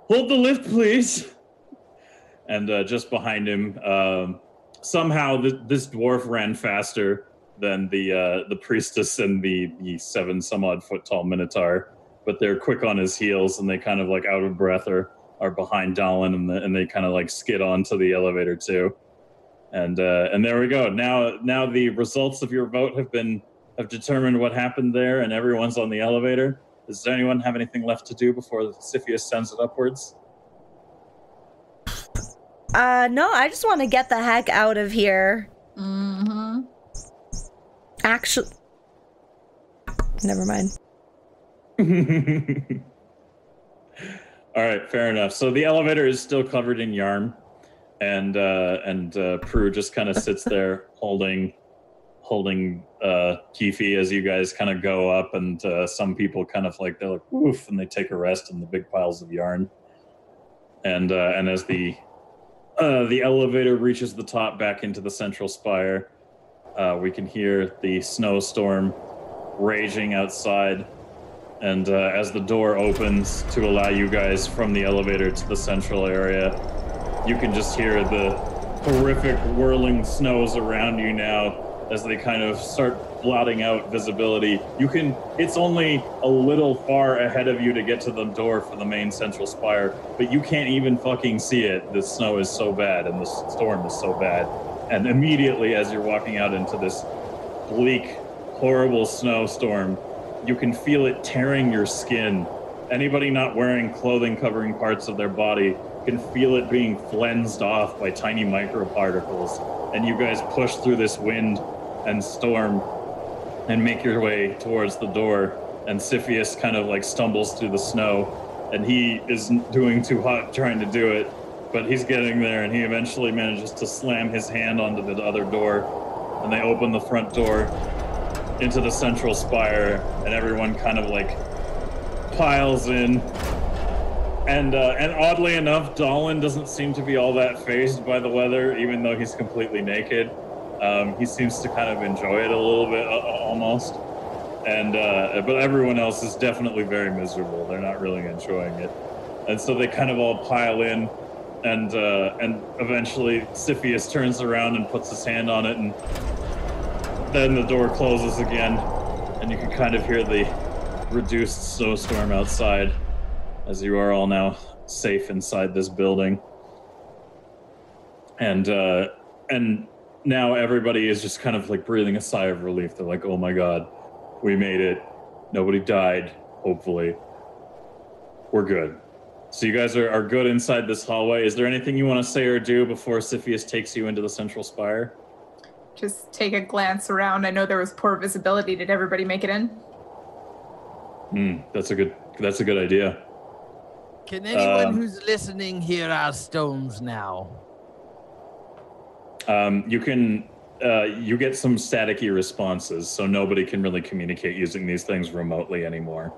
hold the lift, please." And just behind him, somehow this dwarf ran faster than the priestess and the 7 some odd foot tall minotaur, but they're quick on his heels, and they kind of like out of breath are behind Dolan, and they kind of like skid onto the elevator too. And there we go. Now the results of your vote have determined what happened there, and everyone's on the elevator. Does anyone have anything left to do before Cepheus sends it upwards? No, I just want to get the heck out of here. Mm-hmm. Actually, never mind. All right, fair enough. So the elevator is still covered in yarn, and Prue just kind of sits there holding Keefe as you guys kind of go up, and some people kind of like, they're like, "Oof," and they take a rest in the big piles of yarn. And as the elevator reaches the top back into the central spire, we can hear the snowstorm raging outside. And as the door opens to allow you guys from the elevator to the central area, you can just hear the horrific whirling snows around you now as they kind of start blotting out visibility. It's only a little far ahead of you to get to the door for the main central spire, but you can't even fucking see it. The snow is so bad and the storm is so bad. And immediately as you're walking out into this bleak, horrible snowstorm, you can feel it tearing your skin. Anybody not wearing clothing covering parts of their body can feel it being flensed off by tiny microparticles. And you guys push through this wind and storm and make your way towards the door. And Cepheus kind of like stumbles through the snow, and he isn't doing too hot trying to do it, but he's getting there, and he eventually manages to slam his hand onto the other door, and they open the front door into the central spire, and everyone kind of like piles in. And oddly enough, Dolan doesn't seem to be all that fazed by the weather, even though he's completely naked. He seems to kind of enjoy it a little bit, almost. And but everyone else is definitely very miserable. They're not really enjoying it. And so they kind of all pile in, and eventually Cepheus turns around and puts his hand on it, and then the door closes again, and you can kind of hear the reduced snowstorm outside as you are all now safe inside this building. And now everybody is just kind of like breathing a sigh of relief. They're like, "Oh my God, we made it. Nobody died, hopefully. We're good." So you guys are good inside this hallway. Is there anything you want to say or do before Cepheus takes you into the central spire? Just take a glance around. I know there was poor visibility. Did everybody make it in? That's a good idea. Can anyone who's listening hear our stones now? You can. You get some staticky responses, so nobody can really communicate using these things remotely anymore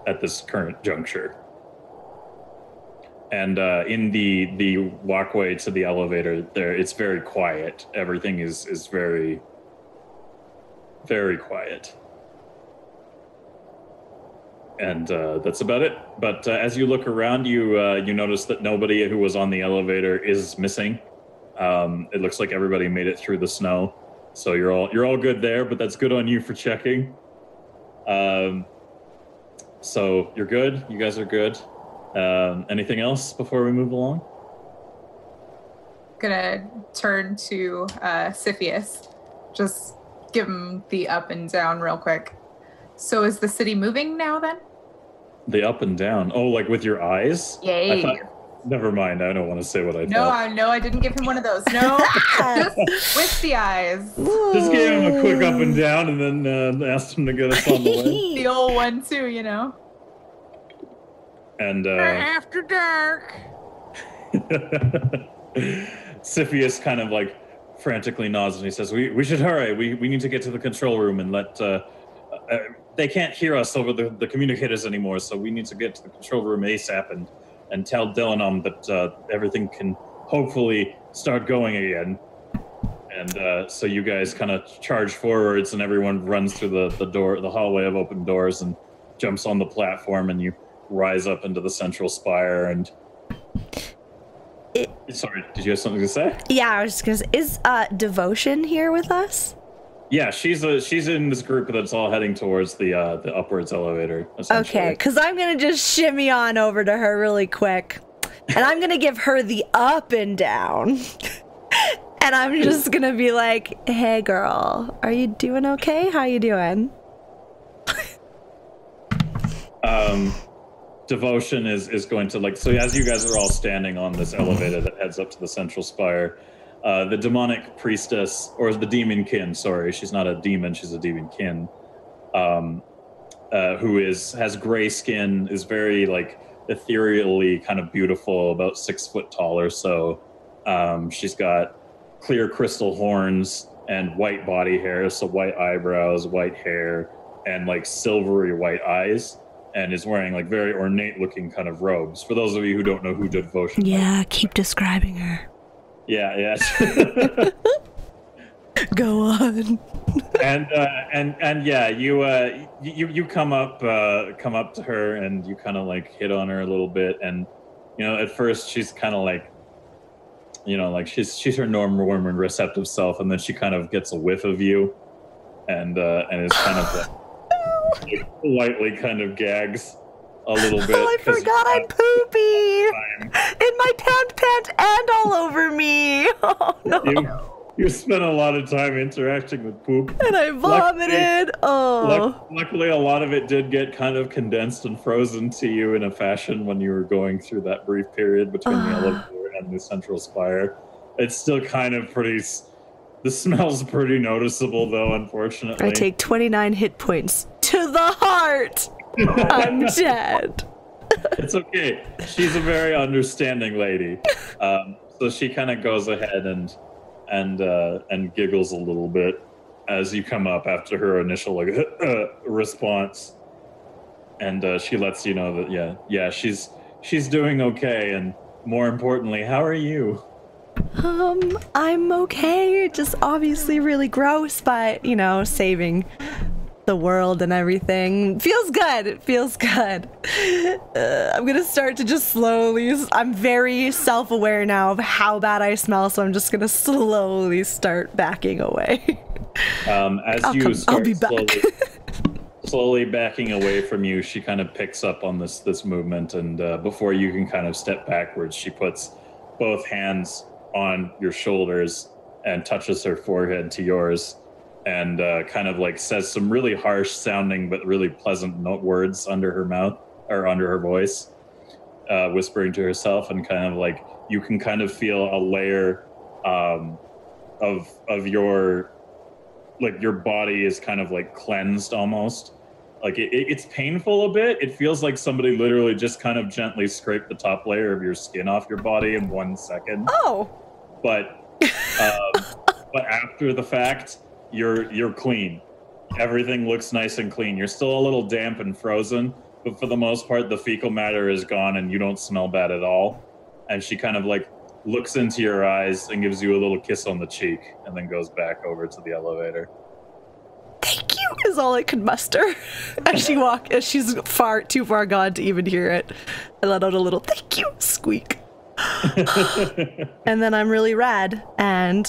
at this current juncture. And in the walkway to the elevator, it's very quiet. Everything is very, very quiet. And that's about it. But as you look around, you notice that nobody who was on the elevator is missing. It looks like everybody made it through the snow, so you're all good there. But that's good on you for checking. So you're good. You guys are good. Anything else before we move along? Gonna turn to Siphius. Just give him the up and down real quick. So is the city moving now then? The up and down. Oh, like with your eyes? Yay. Never mind. I don't want to say what I thought. No, I didn't give him one of those. No, just with the eyes. Just gave him a quick up and down and then asked him to get us on the way. The old one too, you know. And After dark. Siphius kind of like frantically nods and he says, we should hurry. We need to get to the control room and let... they can't hear us over the communicators anymore, so we need to get to the control room ASAP and tell Dylan that everything can hopefully start going again. And so you guys kind of charge forwards and everyone runs through the hallway of open doors and jumps on the platform and you rise up into the central spire and... Sorry, did you have something to say? Yeah, I was just gonna say, is Devotion here with us? Yeah, she's in this group that's all heading towards the upwards elevator. Okay, because I'm gonna just shimmy on over to her really quick, and I'm gonna give her the up and down, and I'm just gonna be like, "Hey, girl, are you doing okay? How you doing?" Devotion is going to so as you guys are all standing on this elevator that heads up to the central spire. The demonic priestess, or the demon kin, sorry, she's not a demon, she's a demon kin, who has gray skin, is very ethereally kind of beautiful, about 6 foot tall or so. She's got clear crystal horns and white body hair, so white eyebrows, white hair, and silvery white eyes, and is wearing very ornate looking kind of robes. For those of you who don't know who Devotion is. Yeah, keep describing her. Yeah. Go on. and yeah, you come up to her and you kind of hit on her a little bit, and at first she's kind of she's her normal warm and receptive self, and then she kind of gets a whiff of you, and is kind of lightly kind of gags a little bit. Oh, I forgot I'm poopy in my pant and all over me. Oh no! You spent a lot of time interacting with poop, and I vomited. Luckily, a lot of it did get kind of condensed and frozen to you in a fashion when you were going through that brief period between the elevator and the central spire. It's still kind of pretty. The smell's pretty noticeable, though. Unfortunately, I take 29 hit points to the heart. I'm dead. It's okay. She's a very understanding lady. So she kind of goes ahead and giggles a little bit as you come up after her initial response. And she lets you know that yeah, she's doing okay, and more importantly, how are you? I'm okay. Just obviously really gross, but saving the world and everything feels good. It feels good. I'm gonna start to just slowly. I'm very self-aware now of how bad I smell, so I'm just gonna slowly start backing away. I'll be back. Slowly backing away from you, she kind of picks up on this movement, and before you can kind of step backwards, she puts both hands on your shoulders and touches her forehead to yours, and kind of says some really harsh sounding but really pleasant words under her mouth or under her voice, whispering to herself, and kind of you can kind of feel a layer of your your body is kind of cleansed almost. It's painful a bit. It feels like somebody literally just kind of gently scraped the top layer of your skin off your body in 1 second. Oh. But after the fact, you're clean. Everything looks nice and clean. You're still a little damp and frozen, but for the most part, the fecal matter is gone and you don't smell bad at all. And she kind of looks into your eyes and gives you a little kiss on the cheek and then goes back over to the elevator. Thank you. is all I could muster as she's too far gone to even hear it. I let out a little thank you squeak. And then I'm really rad and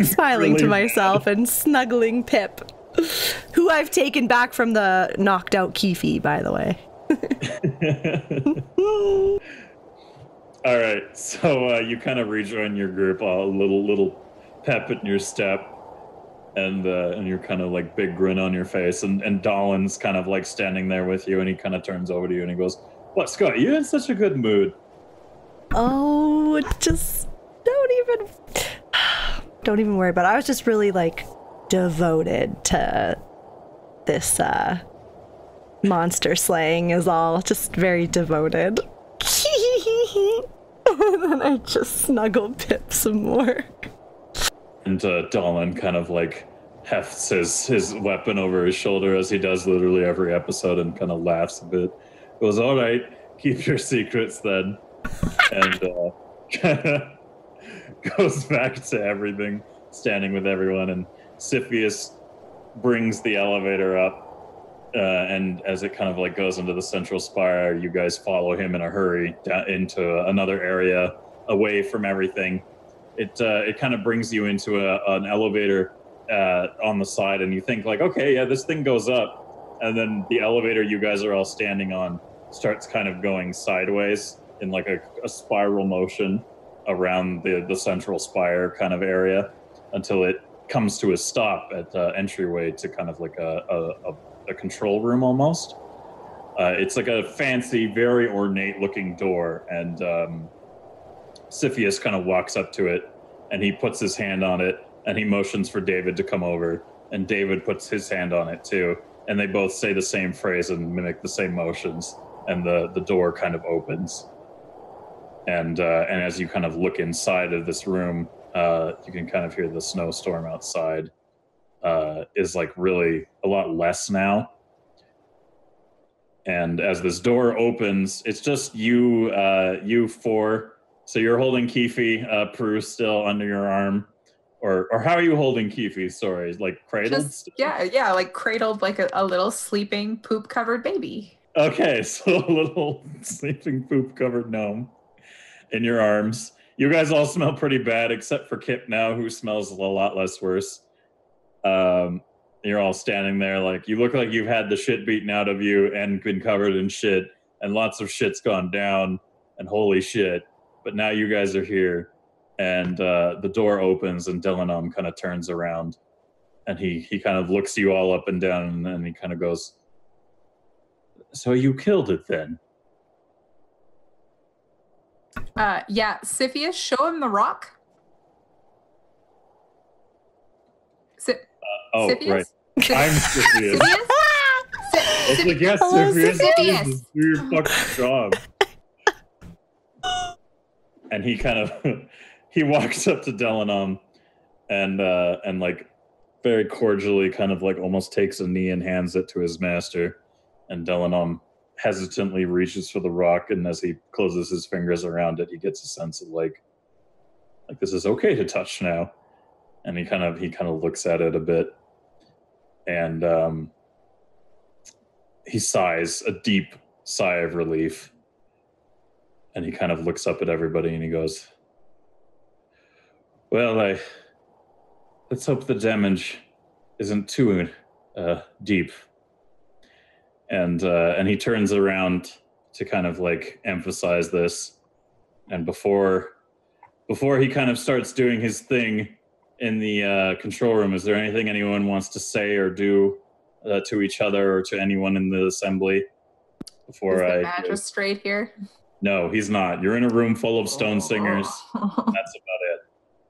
smiling really to myself and snuggling Pip, who I've taken back from the knocked out Keefe, by the way. All right, so you kind of rejoin your group, a little pep in your step, and you're kind of like big grin on your face, and Dolan's kind of like standing there with you, and he kind of turns over to you and he goes, "What, Scott? You're in such a good mood." Oh, just don't even worry about it. I was just really like devoted to this monster slaying is all. Just very devoted. And then I just snuggle Pip some more. And Dolan kind of like hefts his weapon over his shoulder as he does literally every episode and kind of laughs a bit. Goes, "All right, keep your secrets then." And goes back to everything, standing with everyone. And Siphius brings the elevator up. And as it kind of like goes into the central spire, you guys follow him in a hurry down into another area away from everything. It kind of brings you into an elevator on the side, and you think like, okay, yeah, this thing goes up, and then the elevator you guys are all standing on starts kind of going sideways in like a spiral motion around the central spire kind of area until it comes to a stop at the entryway to kind of like a control room almost. It's like a fancy, very ornate looking door, and Siphius kind of walks up to it, and he puts his hand on it, and he motions for David to come over, and David puts his hand on it too, and they both say the same phrase and mimic the same motions, and the door kind of opens. And as you kind of look inside of this room, you can kind of hear the snowstorm outside is like really a lot less now. And as this door opens, it's just you four. So you're holding Keefe, Prue still under your arm, or how are you holding Keefe? Sorry, like cradled? Yeah, like cradled like a little sleeping poop-covered baby. Okay, so a little sleeping poop-covered gnome in your arms. You guys all smell pretty bad, except for Kip now, who smells a lot less worse. You're all standing there like, you look like you've had the shit beaten out of you and been covered in shit, and lots of shit's gone down, and holy shit. But now you guys are here, and the door opens, and Delanom kind of turns around, and he kind of looks you all up and down, and he kind of goes, "So you killed it then?" Yeah, Siphius, show him the rock. Siphius? Right. I'm Siphius. It's like, yes, Siphius. Do your fucking job. And he kind of he walks up to Delanom and like very cordially kind of like almost takes a knee and hands it to his master. And Delanom hesitantly reaches for the rock, and as he closes his fingers around it, he gets a sense of like this is okay to touch now. And he kind of looks at it a bit, and he sighs a deep sigh of relief, and he kind of looks up at everybody and he goes, "Well, let's hope the damage isn't too deep." And he turns around to kind of like emphasize this, and before he kind of starts doing his thing in the control room, is there anything anyone wants to say or do to each other or to anyone in the assembly before Is the magistrate here? No, he's not. You're in a room full of stone singers. That's about it.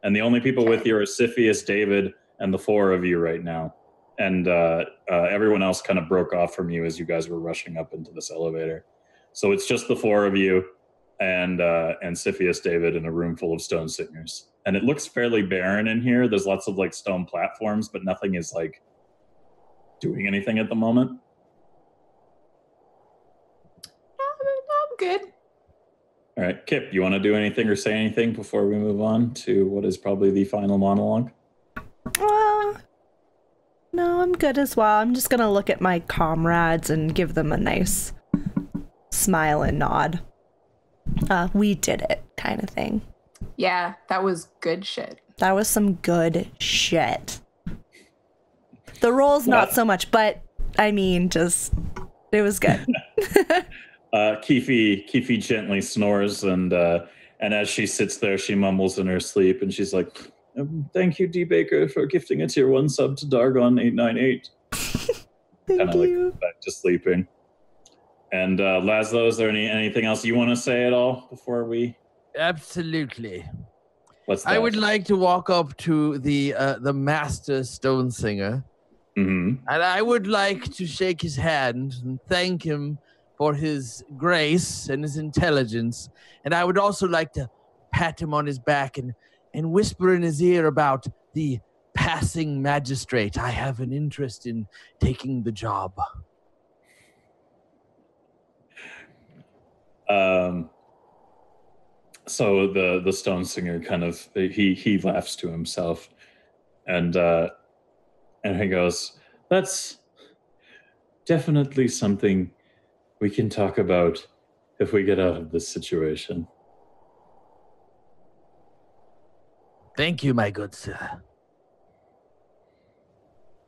And the only people with you are Siphius, David, and the four of you right now. And everyone else kind of broke off from you as you guys were rushing up into this elevator. So it's just the four of you and Siphius, David, in a room full of stone singers. And it looks fairly barren in here. There's lots of like stone platforms, but nothing is like doing anything at the moment. I'm good. All right, Kip, you want to do anything or say anything before we move on to what is probably the final monologue? No, I'm good as well. I'm just gonna look at my comrades and give them a nice smile and nod. We did it kind of thing. Yeah, that was good shit. That was some good shit. The roll's not so much, but I mean, just it was good. Keefe gently snores, and as she sits there, she mumbles in her sleep, and she's like, "Thank you, D. Baker, for gifting a tier 1 sub to Dargon 898." Thank you. Like back to sleeping. And Laszlo, is there anything else you want to say at all before we? Absolutely. What's that? I would like to walk up to the master stone singer, and I would like to shake his hand and thank him for his grace and his intelligence. And I would also like to pat him on his back and whisper in his ear about the passing magistrate. I have an interest in taking the job. So the stone singer kind of he laughs to himself, and he goes, "That's definitely something we can talk about if we get out of this situation." Thank you, my good sir.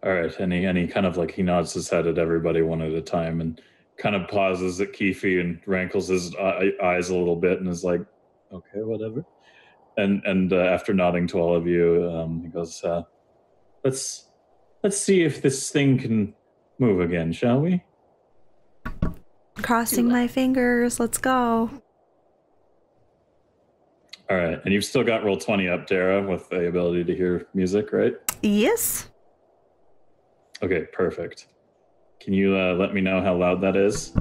All right, and he kind of like he nods his head at everybody one at a time, and kind of pauses at Keefe and rankles his eyes a little bit, and is like, "Okay, whatever." And after nodding to all of you, he goes, "Let's see if this thing can move again, shall we?" Crossing my fingers. Let's go. All right, and you've still got roll 20 up, Dara, with the ability to hear music, right? Yes. Okay, perfect. Can you let me know how loud that is?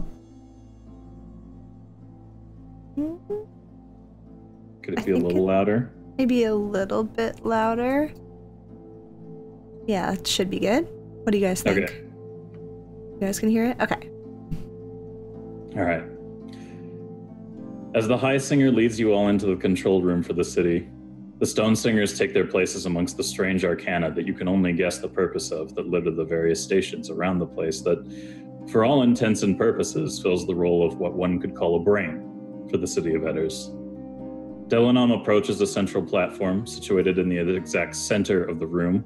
Could it be a little louder? Maybe a little bit louder. Yeah, it should be good. What do you guys think? Okay. You guys can hear it? Okay. All right. As the High Singer leads you all into the control room for the city, the Stone Singers take their places amongst the strange arcana that you can only guess the purpose of that live at the various stations around the place that, for all intents and purposes, fills the role of what one could call a brain for the city of Eders. Delanam approaches the central platform situated in the exact center of the room,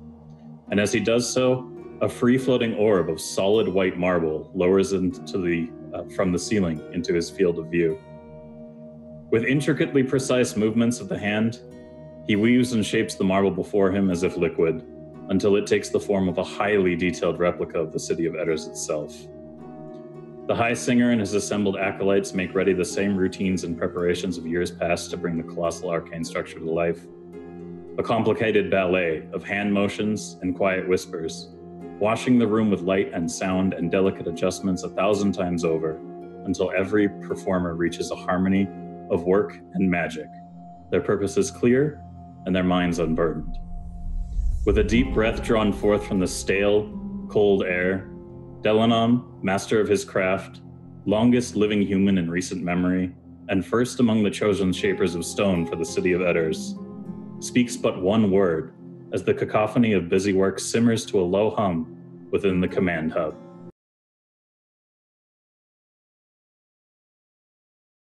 and as he does so, a free-floating orb of solid white marble lowers from the ceiling into his field of view. With intricately precise movements of the hand, he weaves and shapes the marble before him as if liquid, until it takes the form of a highly detailed replica of the city of Eders itself. The High Singer and his assembled acolytes make ready the same routines and preparations of years past to bring the colossal arcane structure to life. A complicated ballet of hand motions and quiet whispers, washing the room with light and sound and delicate adjustments 1,000 times over, until every performer reaches a harmony of work and magic, their purposes clear and their minds unburdened. With a deep breath drawn forth from the stale, cold air, Delanam, master of his craft, longest living human in recent memory, and first among the chosen shapers of stone for the city of Eders, speaks but one word as the cacophony of busy work simmers to a low hum within the command hub.